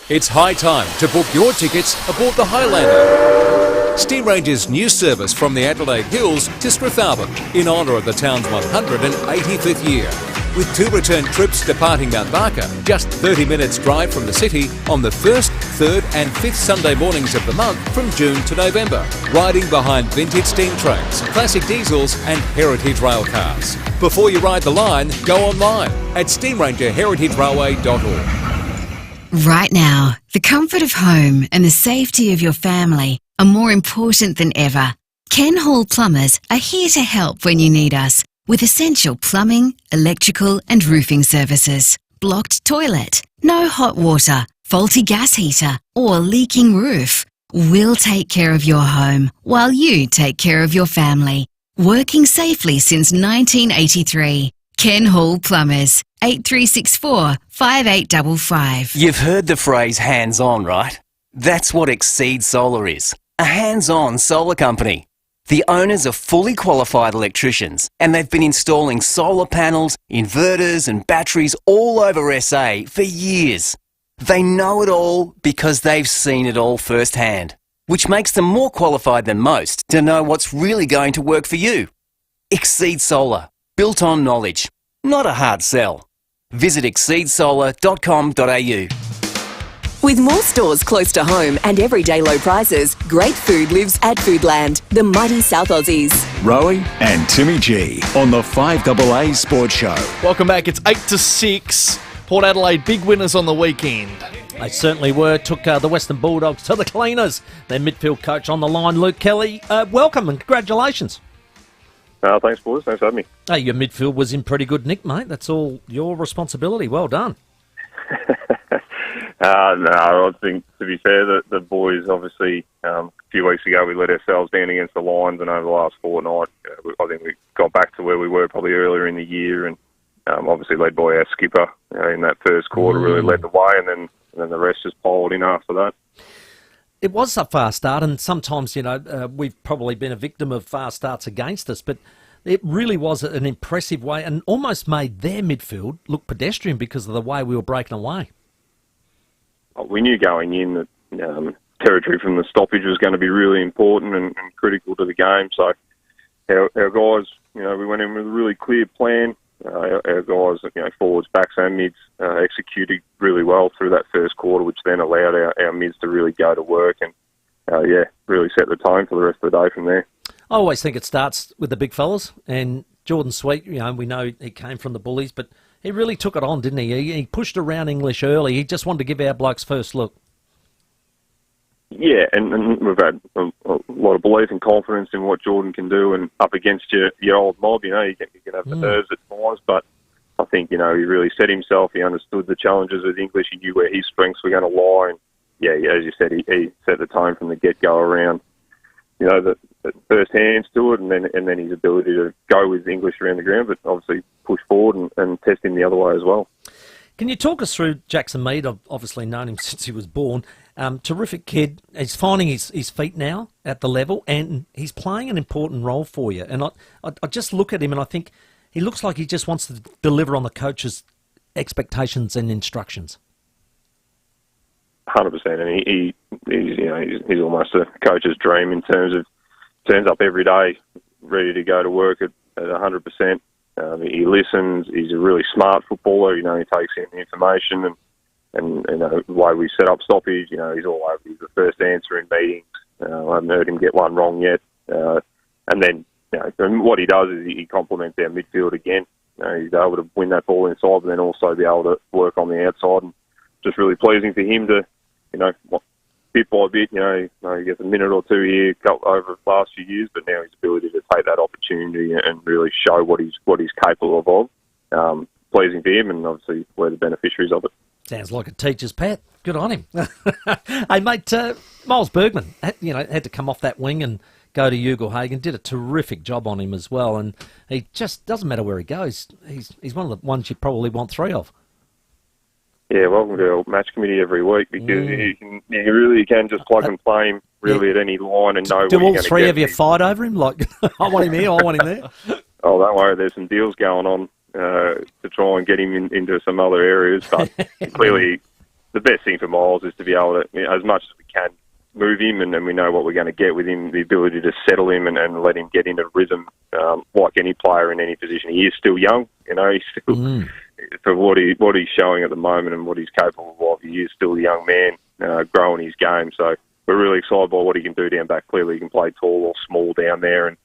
It's high time to book your tickets aboard the Highlander, Steam Ranger's new service from the Adelaide Hills to Stratharban in honour of the town's 185th year. With 2 return trips departing Mount Barker, just 30 minutes drive from the city on the 1st, 3rd and 5th Sunday mornings of the month from June to November. Riding behind vintage steam trains, classic diesels and heritage rail cars. Before you ride the line, go online at steamrangerheritagerrailway.org. Right now, the comfort of home and the safety of your family are more important than ever. Ken Hall Plumbers are here to help when you need us with essential plumbing, electrical and roofing services. Blocked toilet, no hot water, faulty gas heater or leaking roof. We'll take care of your home while you take care of your family. Working safely since 1983. Ken Hall Plumbers, 8364 5855. You've heard the phrase hands-on, right? That's what Exceed Solar is. A hands-on solar company. The owners are fully qualified electricians and they've been installing solar panels, inverters and batteries all over SA for years. They know it all because they've seen it all firsthand, which makes them more qualified than most to know what's really going to work for you. Exceed Solar. Built on knowledge, not a hard sell. Visit exceedsolar.com.au. With more stores close to home and everyday low prices, great food lives at Foodland, the mighty South Aussies. Rowey and Timmy G on the 5AA Sports Show. Welcome back. It's 8 to 6. Port Adelaide, big winners on the weekend. They certainly were. Took the Western Bulldogs to the cleaners. Their midfield coach on the line, Luke Kelly. Welcome and congratulations. Thanks, boys. Thanks for having me. Hey, your midfield was in pretty good nick, mate. That's all your responsibility. Well done. No, I think, to be fair, the boys, obviously, a few weeks ago we let ourselves down against the Lions, and over the last fortnight, I think we got back to where we were probably earlier in the year, and obviously led by our skipper in that first quarter, really led the way, and then the rest just piled in after that. It was a fast start, and sometimes, we've probably been a victim of fast starts against us, but it really was an impressive way and almost made their midfield look pedestrian because of the way we were breaking away. We knew going in that territory from the stoppage was going to be really important and critical to the game, so our guys, we went in with a really clear plan. Our guys, forwards, backs and mids, executed really well through that first quarter, which then allowed our mids to really go to work and, really set the tone for the rest of the day from there. I always think it starts with the big fellas, and Jordan Sweet, we know he came from the Bullies, but he really took it on, didn't he? He pushed around English early. He just wanted to give our blokes first look. Yeah, and we've had a lot of belief and confidence in what Jordan can do, and up against your old mob, you can have the nerves at times, but I think, he really set himself. He understood the challenges with English. He knew where his strengths were going to lie, and as you said, he set the tone from the get-go around, the first hands to it, and then his ability to go with English around the ground, but obviously push forward and test him the other way as well. Can you talk us through Jackson Mead? I've obviously known him since he was born. Terrific kid. He's finding his feet now at the level, and he's playing an important role for you. And I just look at him and I think he looks like he just wants to deliver on the coach's expectations and instructions. 100%, and he's almost a coach's dream in terms of turns up every day ready to go to work at 100%. He listens. He's a really smart footballer. He takes in the information and the way we set up stoppage. He's all over. He's the first answer in meetings. I haven't heard him get one wrong yet. And then and what he does is he complements our midfield again. He's able to win that ball inside, but then also be able to work on the outside. And just really pleasing for him to, bit by bit, he gets a minute or two here over the last few years, but now his ability to take that opportunity and really show what he's capable of. Pleasing for him, and obviously we're the beneficiaries of it. Sounds like a teacher's pet. Good on him. Hey, mate, Miles Bergman, had to come off that wing and go to Ugelhagen. Did a terrific job on him as well, and he just doesn't matter where he goes. He's one of the ones you probably want three of. Yeah, welcome to our match committee every week, because you really can just plug and play him at any line and know. Do all three of you fight over him? Like, I want him here, I want him there. Oh, don't worry. There's some deals going on to try and get him into some other areas. But clearly, the best thing for Miles is to be able to, as much as we can, move him, and then we know what we're going to get with him. The ability to settle him and let him get into rhythm, like any player in any position. He is still young. He's still. For what he's showing at the moment and what he's capable of, he is still a young man growing his game. So we're really excited by what he can do down back. Clearly, he can play tall or small down there, and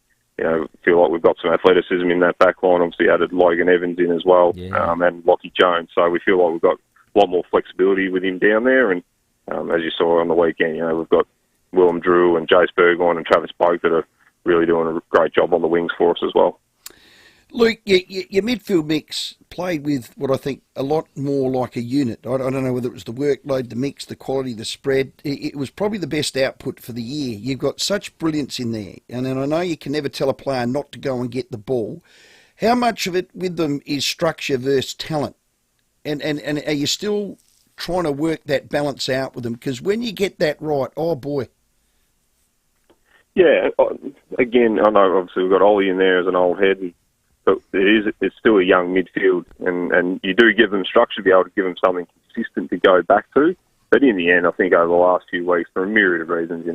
feel like we've got some athleticism in that back line. Obviously, added Logan Evans in as well, and Lockie Jones. So we feel like we've got a lot more flexibility with him down there. And as you saw on the weekend, we've got Willem Drew and Jace Burgoyne and Travis Boak that are really doing a great job on the wings for us as well. Luke, your midfield mix played with what I think a lot more like a unit. I don't know whether it was the workload, the mix, the quality, the spread. It was probably the best output for the year. You've got such brilliance in there. And I know you can never tell a player not to go and get the ball. How much of it with them is structure versus talent? And are you still trying to work that balance out with them? Because when you get that right, oh boy. Yeah, again, I know obviously we've got Ollie in there as an old head, but it's still a young midfield, and you do give them structure to be able to give them something consistent to go back to. But in the end, I think over the last few weeks, for a myriad of reasons,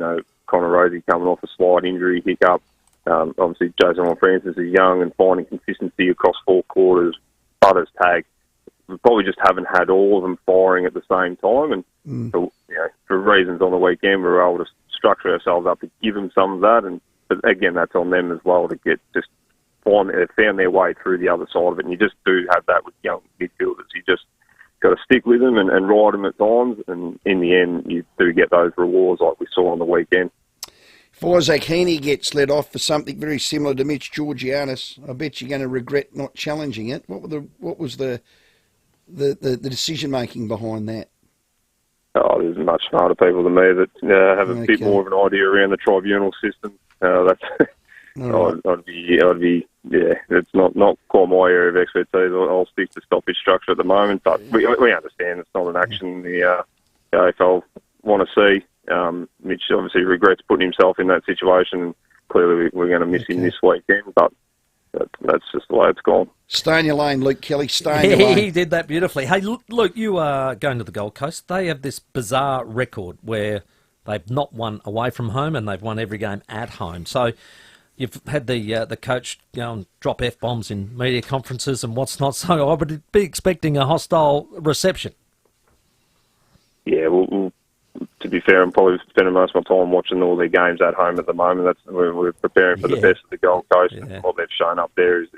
Connor Rosie coming off a slight injury hiccup, obviously Jason Francis is young and finding consistency across four quarters, Butters tag. We probably just haven't had all of them firing at the same time, and for reasons on the weekend, we were able to structure ourselves up to give them some of that, but again, that's on them as well to get just found their way through the other side of it. And you just do have that with young midfielders. You just got to stick with them and ride them at times, and in the end, you do get those rewards like we saw on the weekend. If Isaac Heaney gets let off for something very similar to Mitch Georgianis, I bet you're going to regret not challenging it. What was the decision making behind that? Oh, there's much smarter people than me that have a bit more of an idea around the tribunal system. I'd be, it's not quite my area of expertise. I'll stick to stoppage structure at the moment, but we understand it's not an action the AFL want to see. Mitch obviously regrets putting himself in that situation, and clearly we're going to miss him this weekend, but that's just the way it's gone. Stay in your lane, Luke Kelly. Stay in your lane. He did that beautifully. Hey, Luke, you are going to the Gold Coast. They have this bizarre record where they've not won away from home and they've won every game at home. So you've had the coach go and drop F-bombs in media conferences and what's not. So I would be expecting a hostile reception. Yeah, well, to be fair, I'm probably spending most of my time watching all their games at home at the moment. We're preparing for the best of the Gold Coast, and what they've shown up there is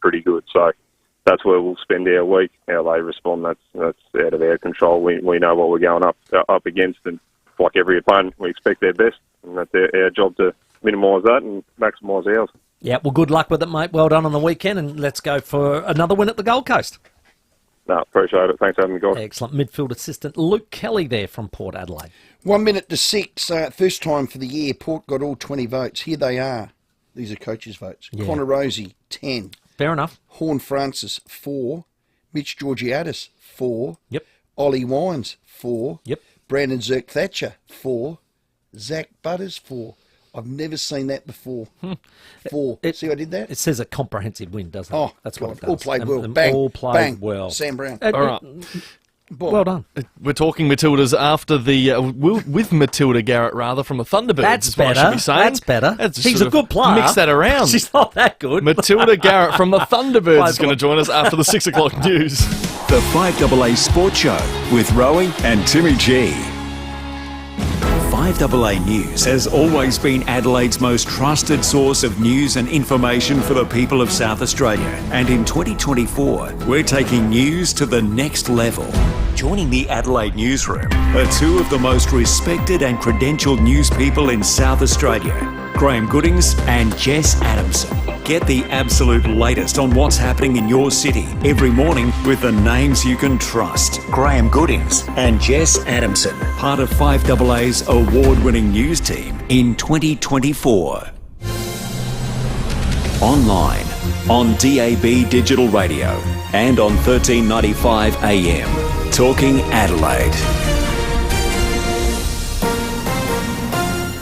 pretty good. So that's where we'll spend our week. How they respond, that's out of our control. We know what we're going up against, and like every opponent, we expect their best, and that's our job to minimise that and maximise ours. Yeah, well, good luck with it, mate. Well done on the weekend, and let's go for another win at the Gold Coast. No, appreciate it. Thanks for having me, guys. Excellent. Midfield assistant Luke Kelly there from Port Adelaide. 1 minute to 6, first time for the year. Port got all 20 votes. Here they are. These are coaches' votes. Yeah. Connor Rowey, 10. Fair enough. Horn Francis, 4. Mitch Georgiadis, 4. Yep. Ollie Wines, 4. Yep. Brandon Zirk Thatcher, 4. Zach Butters, 4. I've never seen that before. 4. See, I did that? It says a comprehensive win, doesn't it? Oh, that's God. what it does. All played well. And Bang. all played bang. well. Sam Brown. All right. Well done. We're talking Matildas after the with Matilda Garrett rather from the Thunderbirds. That's is what I better. should be saying. That's better. She's sort a good of player. Mix that around. She's not that good. Matilda Garrett from the Thunderbirds is going to join us after the 6 o'clock news. The 5AA Sports Show with Rowey and Timmy G. 5AA News has always been Adelaide's most trusted source of news and information for the people of South Australia. And in 2024, we're taking news to the next level. Joining the Adelaide newsroom are two of the most respected and credentialed news people in South Australia, Graham Goodings and Jess Adamson. Get the absolute latest on what's happening in your city every morning with the names you can trust. Graham Goodings and Jess Adamson, part of 5AA's award-winning news team in 2024. Online, on DAB Digital Radio and on 1395 AM. Talking Adelaide.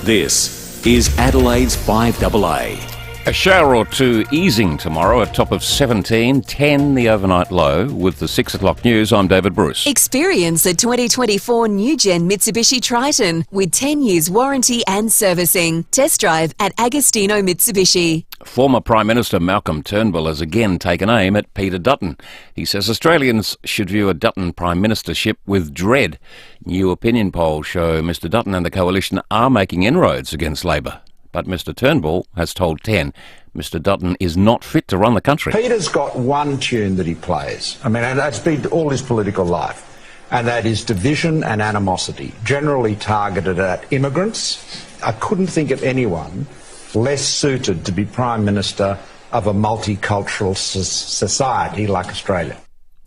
This is Adelaide's 5AA. A shower or two easing tomorrow, a top of 17, 10 the overnight low. With the 6 o'clock news, I'm David Bruce. Experience the 2024 new-gen Mitsubishi Triton with 10 years warranty and servicing. Test drive at Agostino Mitsubishi. Former Prime Minister Malcolm Turnbull has again taken aim at Peter Dutton. He says Australians should view a Dutton Prime Ministership with dread. New opinion polls show Mr Dutton and the coalition are making inroads against Labor. But Mr Turnbull has told 10 Mr Dutton is not fit to run the country. Peter's got one tune that he plays. I mean, and that's been all his political life. And that is division and animosity, generally targeted at immigrants. I couldn't think of anyone less suited to be Prime Minister of a multicultural society like Australia.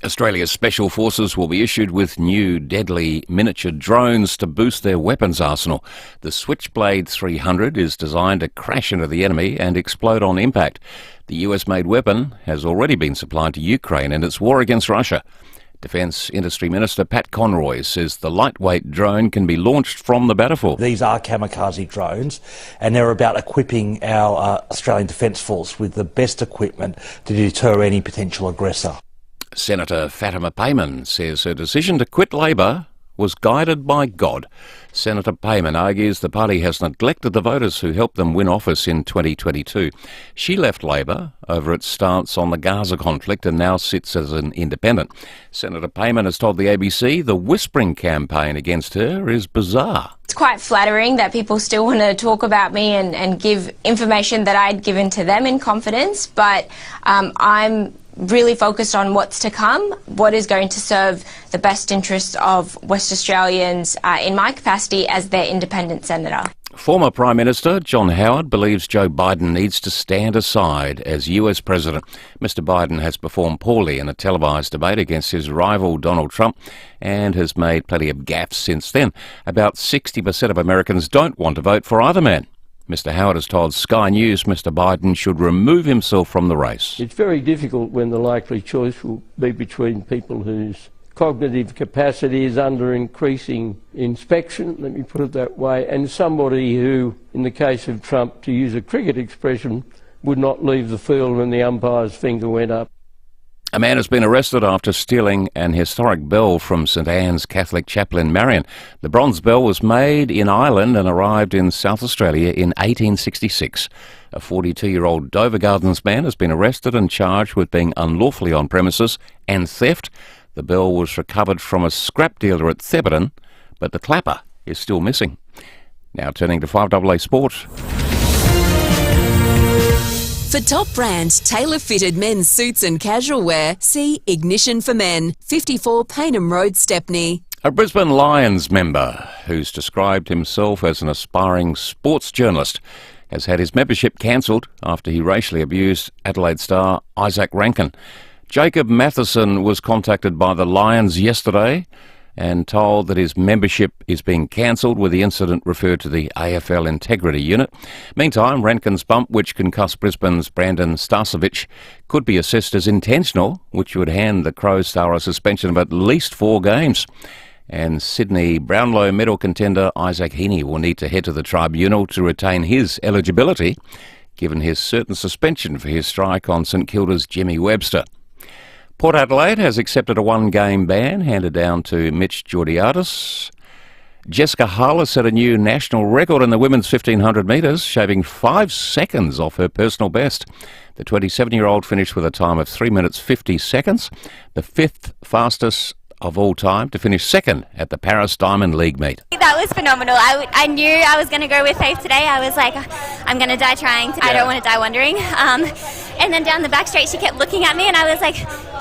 Australia's special forces will be issued with new deadly miniature drones to boost their weapons arsenal. The Switchblade 300 is designed to crash into the enemy and explode on impact. The US-made weapon has already been supplied to Ukraine in its war against Russia. Defence Industry Minister Pat Conroy says the lightweight drone can be launched from the battlefield. These are kamikaze drones, and they're about equipping our Australian Defence Force with the best equipment to deter any potential aggressor. Senator Fatima Payman says her decision to quit Labor was guided by God. Senator Payman argues the party has neglected the voters who helped them win office in 2022. She left Labor over its stance on the Gaza conflict and now sits as an independent. Senator Payman has told the ABC the whispering campaign against her is bizarre. It's quite flattering that people still want to talk about me and give information that I'd given to them in confidence, but I'm really focused on what's to come, what is going to serve the best interests of West Australians in my capacity as their independent senator. Former Prime Minister John Howard believes Joe Biden needs to stand aside as US President. Mr Biden has performed poorly in a televised debate against his rival Donald Trump and has made plenty of gaffes since then. About 60% of Americans don't want to vote for either man. Mr Howard has told Sky News Mr Biden should remove himself from the race. It's very difficult when the likely choice will be between people whose cognitive capacity is under increasing inspection, let me put it that way, and somebody who, in the case of Trump, to use a cricket expression, would not leave the field when the umpire's finger went up. A man has been arrested after stealing an historic bell from St Anne's Catholic Chapel in Marion. The bronze bell was made in Ireland and arrived in South Australia in 1866. A 42-year-old Dover Gardens man has been arrested and charged with being unlawfully on premises and theft. The bell was recovered from a scrap dealer at Theberton, but the clapper is still missing. Now turning to 5AA Sport. For top brand, tailor-fitted men's suits and casual wear, see Ignition for Men, 54 Paynham Road, Stepney. A Brisbane Lions member who's described himself as an aspiring sports journalist has had his membership cancelled after he racially abused Adelaide star Isaac Ranken. Jacob Matheson was contacted by the Lions yesterday and told that his membership is being cancelled, with the incident referred to the AFL Integrity Unit. Meantime, Ranken's bump, which concussed Brisbane's Brandon Starcevic, could be assessed as intentional, which would hand the Crows star a suspension of at least 4 games. And Sydney Brownlow medal contender Isaac Heaney will need to head to the Tribunal to retain his eligibility, given his certain suspension for his strike on St Kilda's Jimmy Webster. Port Adelaide has accepted a 1-game ban handed down to Mitch Georgiadis. Jessica Harler set a new national record in the women's 1500 metres, shaving 5 seconds off her personal best. The 27-year-old finished with a time of 3 minutes 50 seconds, the 5th fastest of all time to finish second at the Paris Diamond League meet. That was phenomenal. I knew I was going to go with faith today. I was like, I'm going to die trying. I don't want to die wondering. And then down the back straight, she kept looking at me, and I was like,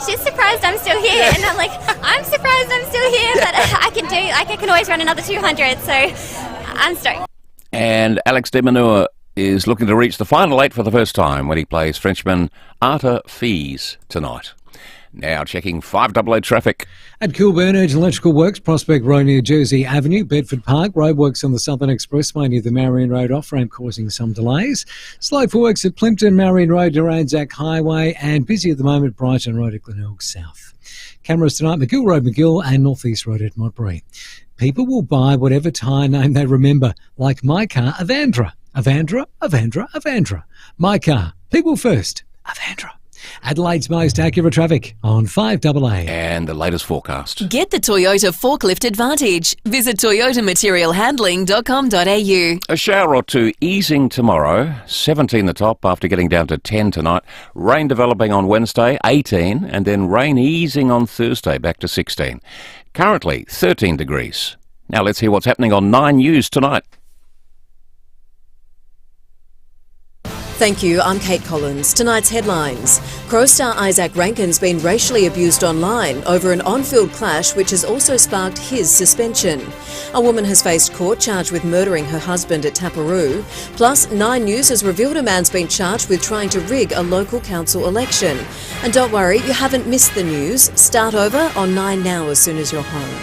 she's surprised I'm still here. And I'm like, I'm surprised I'm still here, but I can always run another 200, so I'm stoked. And Alex de Manure is looking to reach the final 8 for the first time when he plays Frenchman Arthur Fies tonight. Now checking 5AA traffic. At Kilburn, urgent electrical works, Prospect Road near Jersey Avenue, Bedford Park, roadworks on the Southern Expressway near the Marion Road off-ramp causing some delays. Slow for works at Plimpton, Marion Road near Anzac Highway, and busy at the moment Brighton Road at Glenelg South. Cameras tonight, McGill Road, McGill, and North East Road at Modbury. People will buy whatever tyre name they remember, like my car, Avandra. Avandra, Avandra, Avandra. My car, people first, Avandra. Adelaide's most accurate traffic on 5AA. And the latest forecast. Get the Toyota Forklift Advantage. Visit toyotamaterialhandling.com.au. A shower or two easing tomorrow, 17 the top after getting down to 10 tonight. Rain developing on Wednesday, 18, and then rain easing on Thursday, back to 16. Currently 13 degrees. Now let's hear what's happening on 9 News tonight. Thank you, I'm Kate Collins. Tonight's headlines. Crow star Isaac Ranken's been racially abused online over an on-field clash which has also sparked his suspension. A woman has faced court charged with murdering her husband at Taparoo. Plus, 9 News has revealed a man's been charged with trying to rig a local council election. And don't worry, you haven't missed the news. Start over on 9 Now as soon as you're home.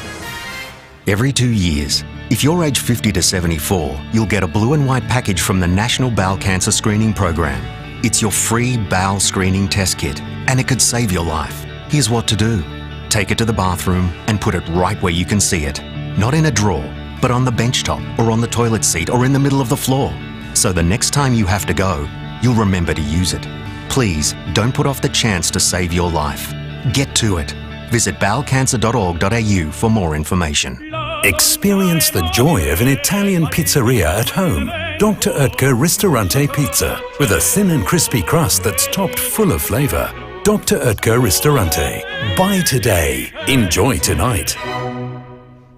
Every 2 years, if you're aged 50 to 74, you'll get a blue and white package from the National Bowel Cancer Screening Program. It's your free bowel screening test kit, and it could save your life. Here's what to do. Take it to the bathroom and put it right where you can see it. Not in a drawer, but on the bench top or on the toilet seat or in the middle of the floor. So the next time you have to go, you'll remember to use it. Please don't put off the chance to save your life. Get to it. Visit bowelcancer.org.au for more information. Experience the joy of an Italian pizzeria at home. Dr. Oetker Ristorante Pizza, with a thin and crispy crust that's topped full of flavour. Dr. Oetker Ristorante. Buy today. Enjoy tonight.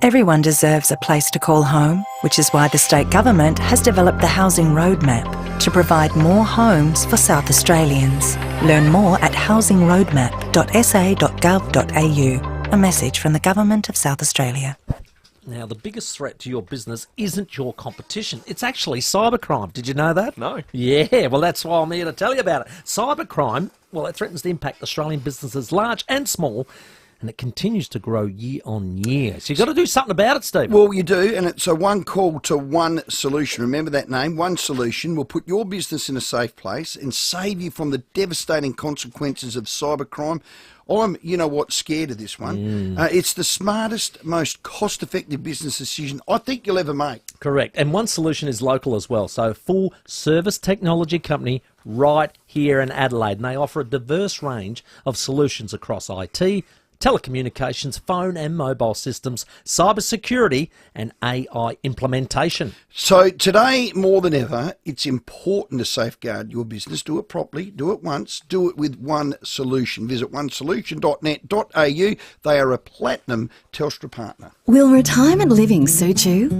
Everyone deserves a place to call home, which is why the state government has developed the Housing Roadmap to provide more homes for South Australians. Learn more at housingroadmap.sa.gov.au. A message from the Government of South Australia. Now, the biggest threat to your business isn't your competition. It's actually cybercrime. Did you know that? No. Yeah, well, that's why I'm here to tell you about it. Cybercrime, well, it threatens to impact Australian businesses, large and small, and it continues to grow year on year. So you've got to do something about it, Steve. Well, you do, and it's a one call to one solution. Remember that name, One Solution will put your business in a safe place and save you from the devastating consequences of cybercrime. I'm, scared of this one. It's the smartest, most cost-effective business decision I think you'll ever make. Correct. And One Solution is local as well. So full service technology company right here in Adelaide. And they offer a diverse range of solutions across IT, telecommunications, phone and mobile systems, cybersecurity and AI implementation. So today, more than ever, it's important to safeguard your business. Do it properly, do it once, do it with One Solution. Visit onesolution.net.au. They are a platinum Telstra partner. Will retirement living suit you?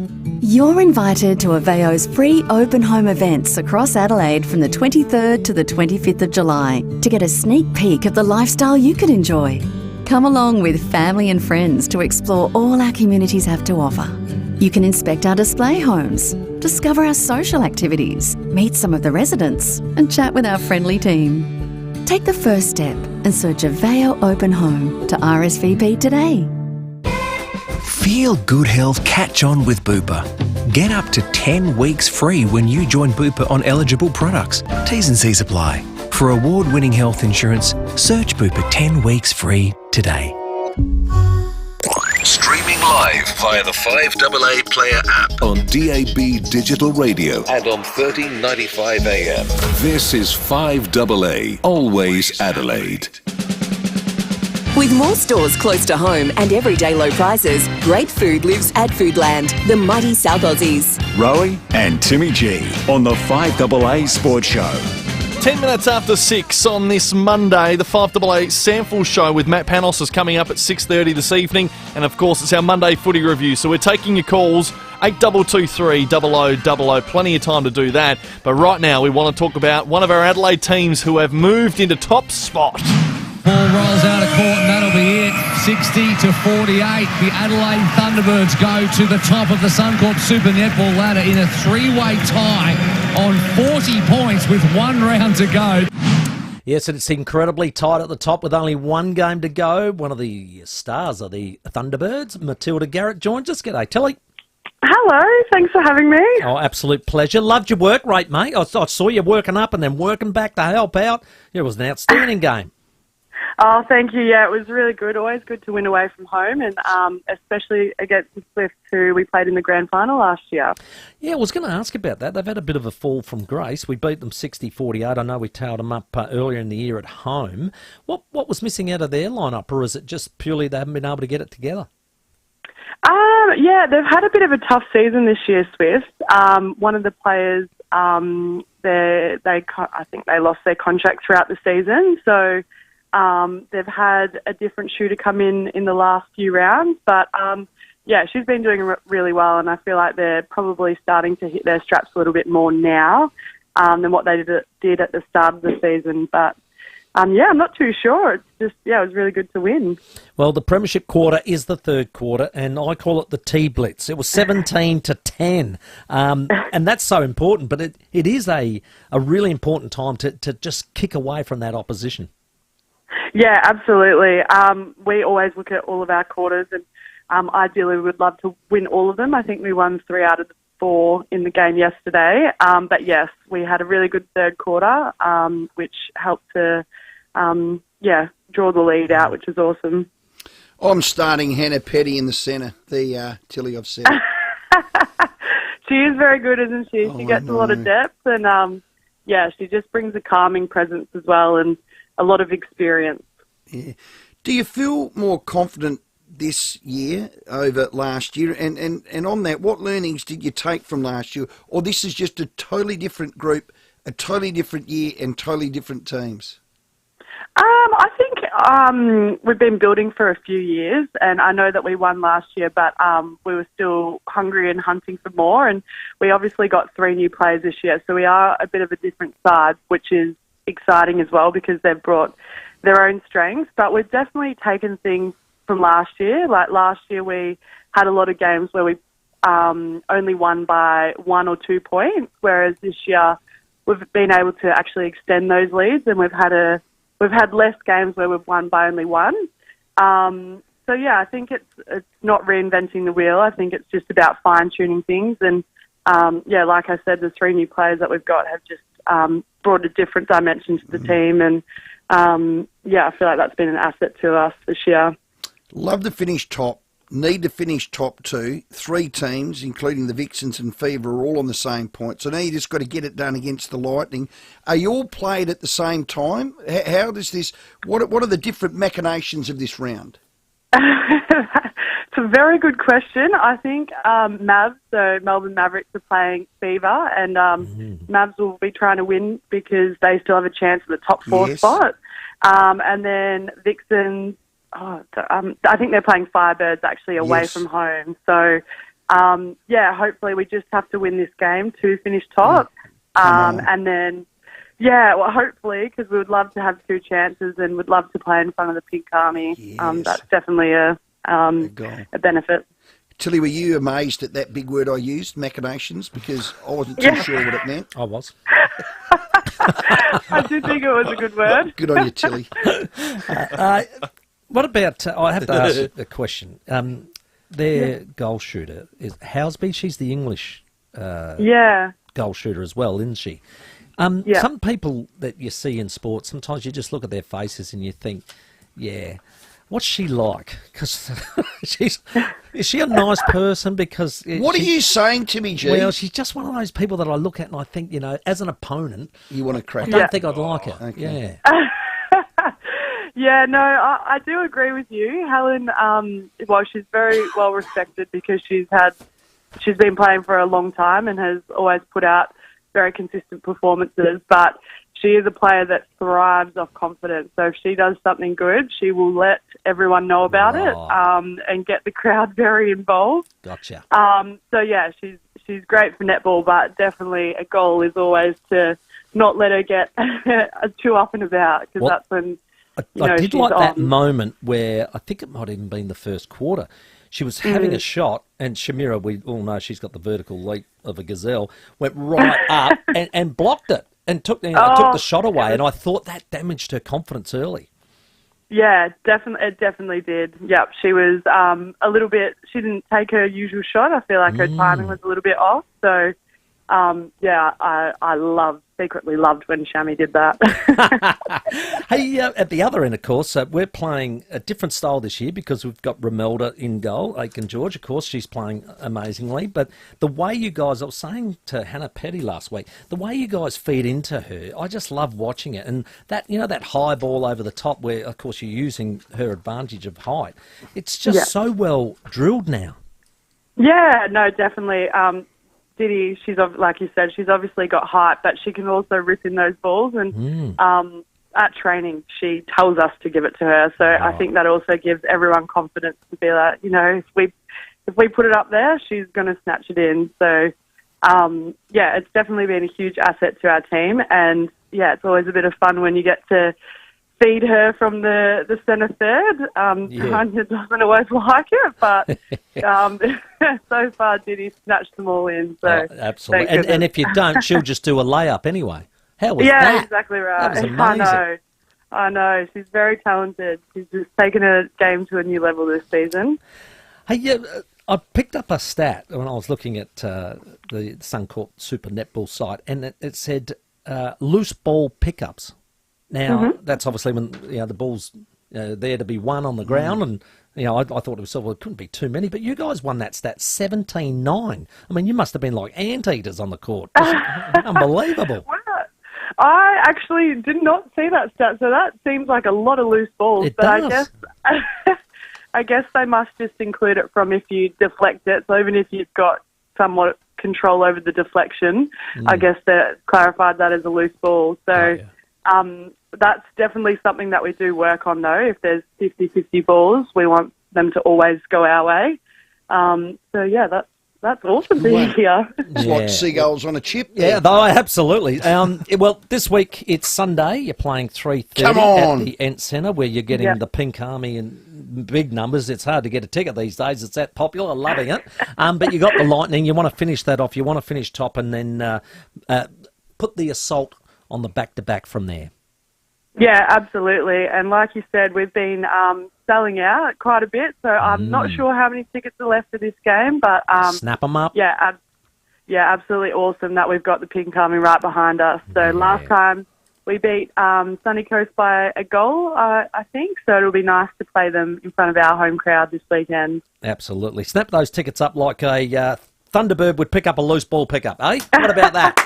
You're invited to FIVEAA's free open home events across Adelaide from the 23rd to the 25th of July to get a sneak peek of the lifestyle you could enjoy. Come along with family and friends to explore all our communities have to offer. You can inspect our display homes, discover our social activities, meet some of the residents, and chat with our friendly team. Take the first step and search a FIVEAA Open Home to RSVP today. Feel good health catch on with Bupa. Get up to 10 weeks free when you join Bupa on eligible products. T's and C's apply. For award-winning health insurance, search Bupa 10 weeks free today. Streaming live via the 5AA Player app on DAB Digital Radio and on 1395 AM. This is 5AA, always Adelaide. With more stores close to home and everyday low prices, great food lives at Foodland, the mighty South Aussies. Rowey and Timmy G on the 5AA Sports Show. 10 minutes after 6 on this Monday, the 5AA Sample Show with Matt Panos is coming up at 6:30 this evening. And, of course, it's our Monday footy review. So we're taking your calls, 8223 0000. Plenty of time to do that. But right now we want to talk about one of our Adelaide teams who have moved into top spot. Ball rolls out of court and that'll be it. 60-48. The Adelaide Thunderbirds go to the top of the Suncorp Super Netball ladder in a three-way tie on 40 points with 1 round to go. Yes, and it's incredibly tight at the top with only 1 game to go. One of the stars of the Thunderbirds, Matilda Garrett, joins us. G'day, Tilly. Hello, thanks for having me. Oh, absolute pleasure. Loved your work rate, mate. I saw you working up and then working back to help out. It was an outstanding game. Oh, thank you. Yeah, it was really good. Always good to win away from home, and especially against the Swifts, who we played in the grand final last year. Yeah, I was going to ask about that. They've had a bit of a fall from grace. We beat them 60-48. I know we tailed them up earlier in the year at home. What was missing out of their lineup, or is it just purely they haven't been able to get it together? Yeah, they've had a bit of a tough season this year, Swifts. One of the players, I think they lost their contract throughout the season, so they've had a different shooter come in the last few rounds. But, yeah, she's been doing really well, and I feel like they're probably starting to hit their straps a little bit more now than what they did at the start of the season. But, yeah, I'm not too sure. It's just, yeah, it was really good to win. Well, the premiership quarter is the third quarter, and I call it the T-Blitz. It was 17-10, and that's so important. But it is a really important time to just kick away from that opposition. Yeah, absolutely. We always look at all of our quarters, and ideally we would love to win all of them. I think we won 3 out of the 4 in the game yesterday. But yes, we had a really good third quarter, which helped to, draw the lead out, which is awesome. I'm starting Hannah Petty in the centre, the Tilly I've said. She is very good, isn't she? She gets a lot of depth, and she just brings a calming presence as well, and a lot of experience. Yeah. Do you feel more confident this year over last year? And on that, what learnings did you take from last year? Or this is just a totally different group, a totally different year, and totally different teams? I think we've been building for a few years, and I know that we won last year, but we were still hungry and hunting for more, and we obviously got 3 new players this year, so we are a bit of a different side, which is exciting as well because they've brought their own strengths. But we've definitely taken things from last year. Like last year we had a lot of games where we only won by 1 or 2 points, whereas this year we've been able to actually extend those leads, and we've had less games where we've won by only 1. So yeah, I think it's not reinventing the wheel. I think it's just about fine-tuning things, and like I said, the 3 new players that we've got have just brought a different dimension to the team, and I feel like that's been an asset to us this year. Love to finish top, need to finish top 2. 3 teams, including the Vixens and FIVEAA, are all on the same point. So now you just got to get it done against the Lightning. Are you all played at the same time? How does this? What are the different machinations of this round? It's a very good question. I think Mavs, so Melbourne Mavericks, are playing FIVEAA, and Mavs will be trying to win because they still have a chance at the top 4 spot. And then Vixens, I think they're playing Firebirds actually away from home. So, hopefully we just have to win this game to finish top. And then Yeah, well, hopefully, because we would love to have 2 chances and would love to play in front of the Pink Army. Yes. That's definitely a benefit. Tilly, were you amazed at that big word I used, machinations? Because I wasn't too sure what it meant. I was. I did think it was a good word. Good on you, Tilly. What about, I have to ask you a question. Their goal shooter is Houseby. She's the English goal shooter as well, isn't she? Some people that you see in sports, sometimes you just look at their faces and you think, what's she like? Because is she a nice person? Because what are you saying, Timmy G? Well, she's just one of those people that I look at and I think, as an opponent, you want to crack. I don't think I'd like her. Okay. Yeah, no, I do agree with you, Helen. Well, she's very well respected because she's been playing for a long time and has always put out very consistent performances, but she is a player that thrives off confidence. So if she does something good, she will let everyone know about it and get the crowd very involved. Gotcha. So yeah, she's great for netball, but definitely a goal is always to not let her get too up and about, because that's when I did like that moment where I think it might have even been the first quarter. She was having a shot, and Shamira, we all know she's got the vertical leap of a gazelle, went right up and blocked it and took the shot away. And I thought that damaged her confidence early. Yeah, definitely, it definitely did. Yep, she was a little bit. She didn't take her usual shot. I feel like her timing was a little bit off. So, I secretly loved when Shami did that. Hey, at the other end, of course, we're playing a different style this year because we've got Romelda in goal, Aiken George. Of course, she's playing amazingly. But the way you guys, I was saying to Hannah Petty last week, the way you guys feed into her, I just love watching it. And that, that high ball over the top where, of course, you're using her advantage of height. It's just so well drilled now. Yeah, no, definitely. Diddy, like you said, she's obviously got height, but she can also rip in those balls. And at training, she tells us to give it to her. So I think that also gives everyone confidence to be like, if we put it up there, she's going to snatch it in. So it's definitely been a huge asset to our team. And it's always a bit of fun when you get to feed her from the centre third. Tanya doesn't always like it, but so far Diddy snatched them all in. So absolutely. And if you don't, she'll just do a layup anyway. How was that? Yeah, exactly right. That was amazing. I know. She's very talented. She's just taken her game to a new level this season. Hey, I picked up a stat when I was looking at the Suncorp Super Netball site, and it said loose ball pickups. Now, that's obviously when the ball's there to be won on the ground, and I thought to myself, well, it couldn't be too many, but you guys won that stat 17-9. I mean, you must have been like anteaters on the court. Unbelievable. Well, I actually did not see that stat, so that seems like a lot of loose balls. It does. I guess they must just include it from if you deflect it. So even if you've got somewhat control over the deflection, I guess they clarified that as a loose ball. So. That's definitely something that we do work on, though. If there's 50-50 balls, we want them to always go our way. That's awesome to hear. It's like seagulls on a chip. Yeah, though, absolutely. Well, this week it's Sunday. You're playing 3:30 at the Ent Centre, where you're getting the Pink Army in big numbers. It's hard to get a ticket these days. It's that popular. Loving it. But you got the Lightning. You want to finish that off. You want to finish top, and then put the Assault on the back-to-back from there. Yeah, absolutely. And like you said, we've been selling out quite a bit, so I'm not sure how many tickets are left for this game, but... snap them up. Yeah, absolutely awesome that we've got the Pink Army right behind us. So last time we beat Sunny Coast by a goal, I think, so it'll be nice to play them in front of our home crowd this weekend. Absolutely. Snap those tickets up like a... Thunderbird would pick up a loose ball pickup, eh? What about that?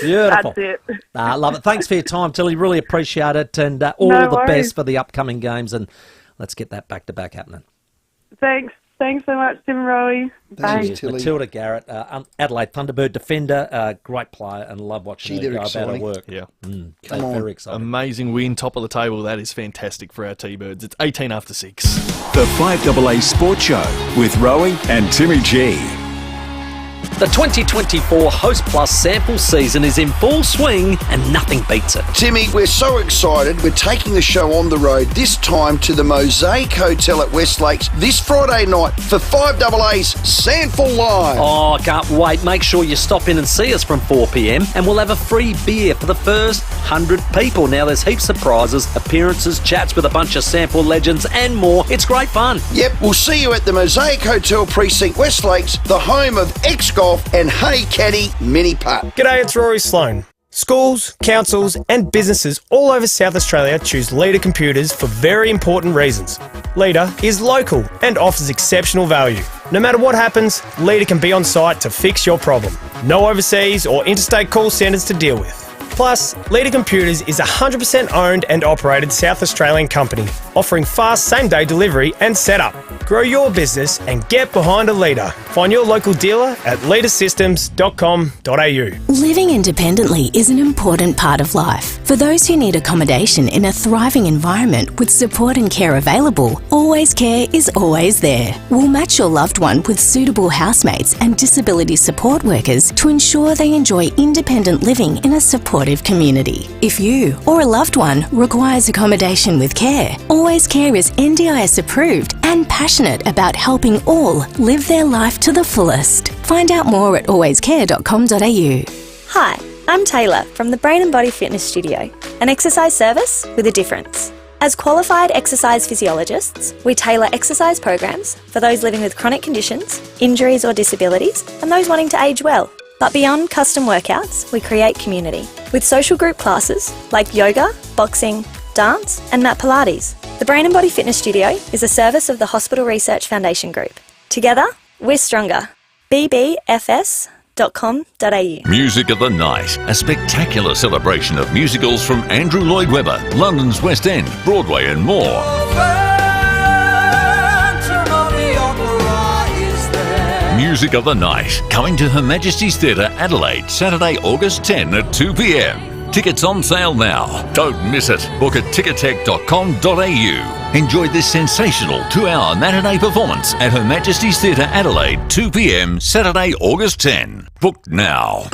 Beautiful. That's it. Love it. Thanks for your time, Tilly. Really appreciate it. And all the best for the upcoming games. And let's get that back-to-back happening. Thanks. Thanks so much, Tim and Rowey. Thanks, Tilly. Matilda Garrett, Adelaide Thunderbird defender, great player, and love watching her go about her work. Yeah. Come on. Very exciting. Amazing win, top of the table. That is fantastic for our T-Birds. It's 18 after 6. The FIVEAA Sports Show with Rowey and Timmy G. The 2024 Host Plus sample season is in full swing and nothing beats it. Timmy, we're so excited. We're taking the show on the road, this time to the Mosaic Hotel at West Lakes this Friday night for 5AA's Sandful Live. Oh, I can't wait. Make sure you stop in and see us from 4 p.m. and we'll have a free beer for the first 100 people. Now, there's heaps of prizes, appearances, chats with a bunch of sample legends and more. It's great fun. Yep, we'll see you at the Mosaic Hotel Precinct West Lakes, the home of X-Golf and Hey Caddy Mini Putt. G'day, it's Rory Sloan. Schools, councils and businesses all over South Australia choose Leader Computers for very important reasons. Leader is local and offers exceptional value. No matter what happens, Leader can be on site to fix your problem. No overseas or interstate call centres to deal with. Plus, Leader Computers is a 100% owned and operated South Australian company, offering fast same-day delivery and setup. Grow your business and get behind a Leader. Find your local dealer at leadersystems.com.au. Living independently is an important part of life. For those who need accommodation in a thriving environment with support and care available, Always Care is always there. We'll match your loved one with suitable housemates and disability support workers to ensure they enjoy independent living in a supportive community. If you or a loved one requires accommodation with care, Always Care is NDIS approved and passionate about helping all live their life to the fullest. Find out more at alwayscare.com.au. Hi, I'm Taylor from the Brain and Body Fitness Studio, an exercise service with a difference. As qualified exercise physiologists, we tailor exercise programs for those living with chronic conditions, injuries or disabilities, and those wanting to age well. But beyond custom workouts, we create community with social group classes like yoga, boxing, dance, and mat Pilates. The Brain and Body Fitness Studio is a service of the Hospital Research Foundation Group. Together, we're stronger. bbfs.com.au. Music of the Night, a spectacular celebration of musicals from Andrew Lloyd Webber, London's West End, Broadway and more. Music of the Night, coming to Her Majesty's Theatre, Adelaide, Saturday, August 10 at 2 p.m. Tickets on sale now. Don't miss it. Book at tickettech.com.au. Enjoy this sensational 2-hour matinee performance at Her Majesty's Theatre, Adelaide, 2 p.m. Saturday, August 10. Book now.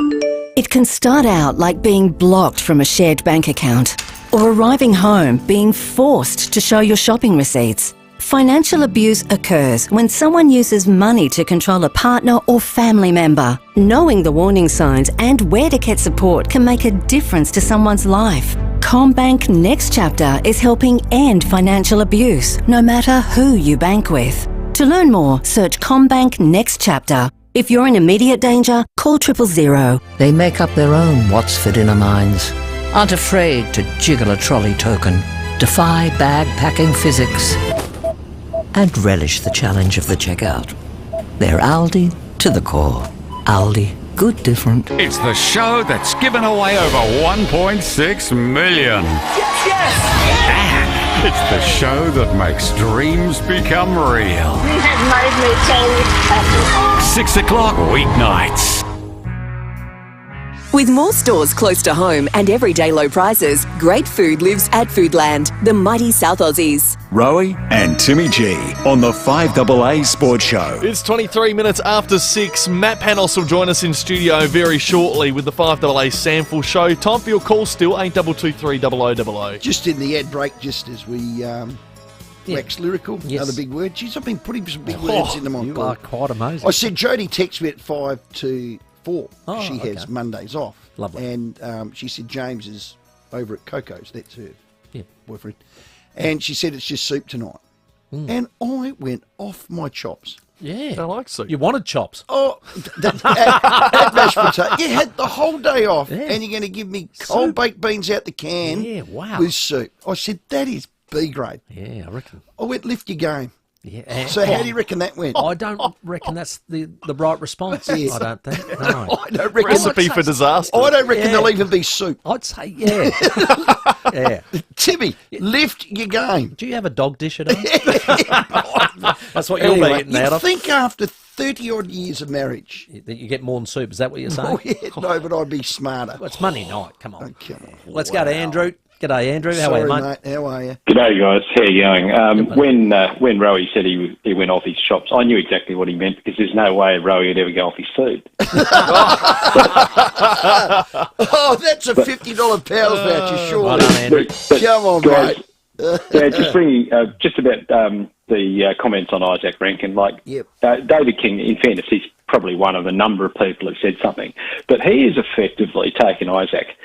It can start out like being blocked from a shared bank account or arriving home being forced to show your shopping receipts. Financial abuse occurs when someone uses money to control a partner or family member. Knowing the warning signs and where to get support can make a difference to someone's life. CommBank Next Chapter is helping end financial abuse, no matter who you bank with. To learn more, search CommBank Next Chapter. If you're in immediate danger, call 000. They make up their own what's for dinner minds. Aren't afraid to jiggle a trolley token, defy bag-packing physics, and relish the challenge of the checkout. They're Aldi to the core. Aldi, good different. It's the show that's given away over 1.6 million. Yes! And it's the show that makes dreams become real. You have made me so happy. 6 o'clock weeknights. With more stores close to home and everyday low prices, great food lives at Foodland, the mighty South Aussies. Rowey and Timmy G on the 5AAA Sports Show. It's 23 minutes after 6. Matt Panos will join us in studio very shortly with the 5AAA Sample Show. Time for your call still, 8223 0000. Just in the ad break, just as we wax lyrical, another big word. Jeez, I've been putting some big words into my You call. are quite amazing. I said Jodie texted me at 5 to 4. She has okay. Mondays off. Lovely. And she said James is over at Coco's. That's her boyfriend. And she said it's just soup tonight. And I went off my chops. Yeah. I like soup. You wanted chops. Oh, at mashed potato. You had the whole day off and you're going to give me cold baked beans out the can with soup. I said, that is B grade. Yeah, I reckon. I went, lift your game. Yeah. So how do you reckon that went? I don't reckon that's the right response. Yes. I don't think. No. I don't reckon Recipe for disaster. I don't reckon there'll even be soup. I'd say, yeah. Yeah. Timmy, lift your game. Do you have a dog dish at home? That's what you'll be eating out of. Think after 30-odd years of marriage that you get more than soup. Is that what you're saying? Oh, yeah, no, but I'd be smarter. Well, it's Monday night. Come on. Okay. Let's go to Andrew. G'day, Andrew. How are you, mate? How are you? G'day, guys. How you going? When Rowey said he went off his chops, I knew exactly what he meant because there's no way Rowey would ever go off his food. Oh, that's a $50 Powers voucher, surely. Well done, Andrew. Come on, guys, mate. just bringing just about the comments on Isaac Ranken. David King, in fairness, he's probably one of a number of people who said something, but he has effectively taken Isaac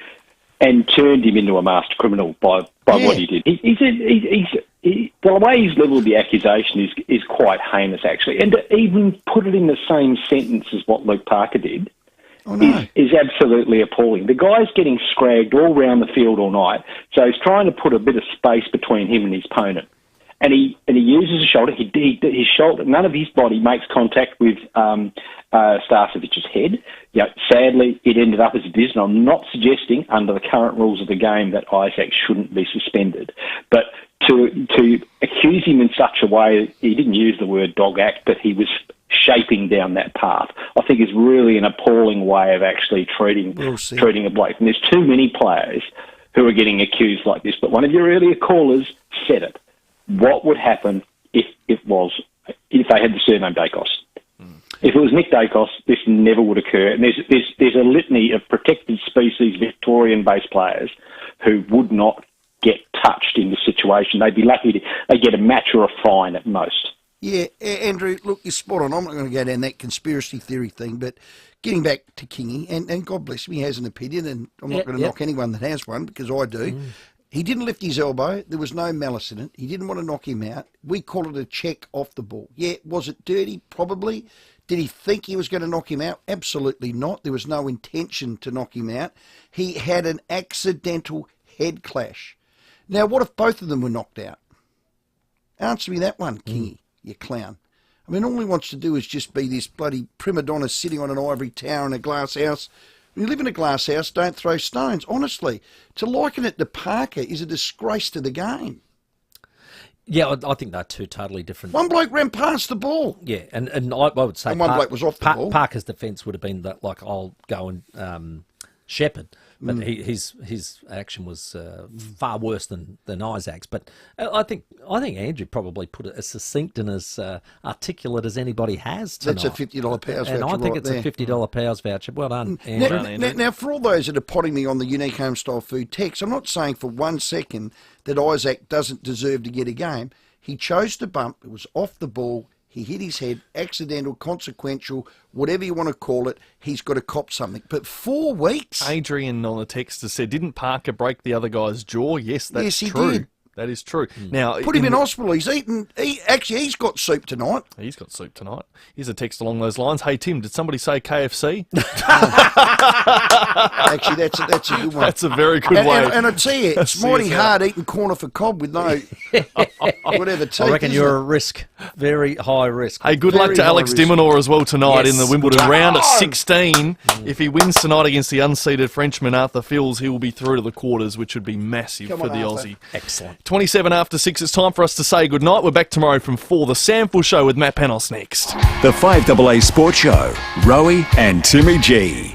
and turned him into a master criminal by what he did. The way he's levelled the accusation is quite heinous, actually, and to even put it in the same sentence as what Luke Parker did. Is absolutely appalling. The guy's getting scragged all round the field all night, so he's trying to put a bit of space between him and his opponent. And he uses his shoulder. His shoulder, none of his body makes contact with Starcevic's head. Sadly, it ended up as it is, and I'm not suggesting under the current rules of the game that Isaac shouldn't be suspended. But to accuse him in such a way, he didn't use the word dog act, but he was shaping down that path, I think is really an appalling way of actually treating a bloke. And there's too many players who are getting accused like this. But one of your earlier callers said it. What would happen if they had the surname Dacos? If it was Nick Dacos, this never would occur. And there's a litany of protected species Victorian-based players who would not get touched in this situation. They'd be lucky they get a match or a fine at most. Yeah, Andrew, look, you're spot on. I'm not going to go down that conspiracy theory thing, but getting back to Kingy, and God bless him, he has an opinion, and I'm not going to knock anyone that has one, because I do. He didn't lift his elbow. There was no malice in it. He didn't want to knock him out. We call it a check off the ball. Yeah, was it dirty? Probably. Did he think he was going to knock him out? Absolutely not. There was no intention to knock him out. He had an accidental head clash. Now, what if both of them were knocked out? Answer me that one, Kingy. You clown. I mean, all he wants to do is just be this bloody prima donna sitting on an ivory tower in a glass house. When you live in a glass house, don't throw stones. Honestly, to liken it to Parker is a disgrace to the game. Yeah, I think they're two totally different. One bloke ran past the ball. Yeah, and I would say and one bloke was off the ball. Parker's defence would have been that, like, I'll go and shepherd. But his action was far worse than Isaac's. But I think Andrew probably put it as succinct and as articulate as anybody has tonight. That's a $50 Powers voucher. And I think it's a $50 Powers voucher. Well done, Andrew. Now, for all those that are potting me on the unique home style food text, I'm not saying for 1 second that Isaac doesn't deserve to get a game. He chose to bump. It was off the ball. He hit his head, accidental, consequential, whatever you want to call it, he's got to cop something. But 4 weeks? Adrian on the text has said, didn't Parker break the other guy's jaw? Yes, that's he true. Did. That is true. Now, put him in hospital. He's eaten. He's got soup tonight. He's got soup tonight. Here's a text along those lines. Hey, Tim, did somebody say KFC? Actually, that's a good one. That's a very good way. And I tell you, it's mighty hard eating corner for cob with no whatever teeth. I reckon you're at risk. Very high risk. Hey, good luck to Alex Dimonor as well tonight in the Wimbledon round at 16. If he wins tonight against the unseeded Frenchman Arthur Fils, he will be through to the quarters, which would be massive for the Aussie. Excellent. 27 after 6, it's time for us to say goodnight. We're back tomorrow from 4. The Sample Show with Matt Panos next. The FIVEAA Sports Show, Rowey and Timmy G.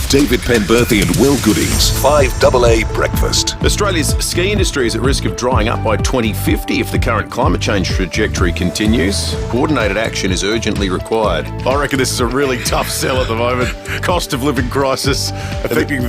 David Penberthy and Will Goodings, FIVEAA Breakfast. Australia's ski industry is at risk of drying up by 2050 if the current climate change trajectory continues. Coordinated action is urgently required. I reckon this is a really tough sell at the moment. Cost of living crisis affecting the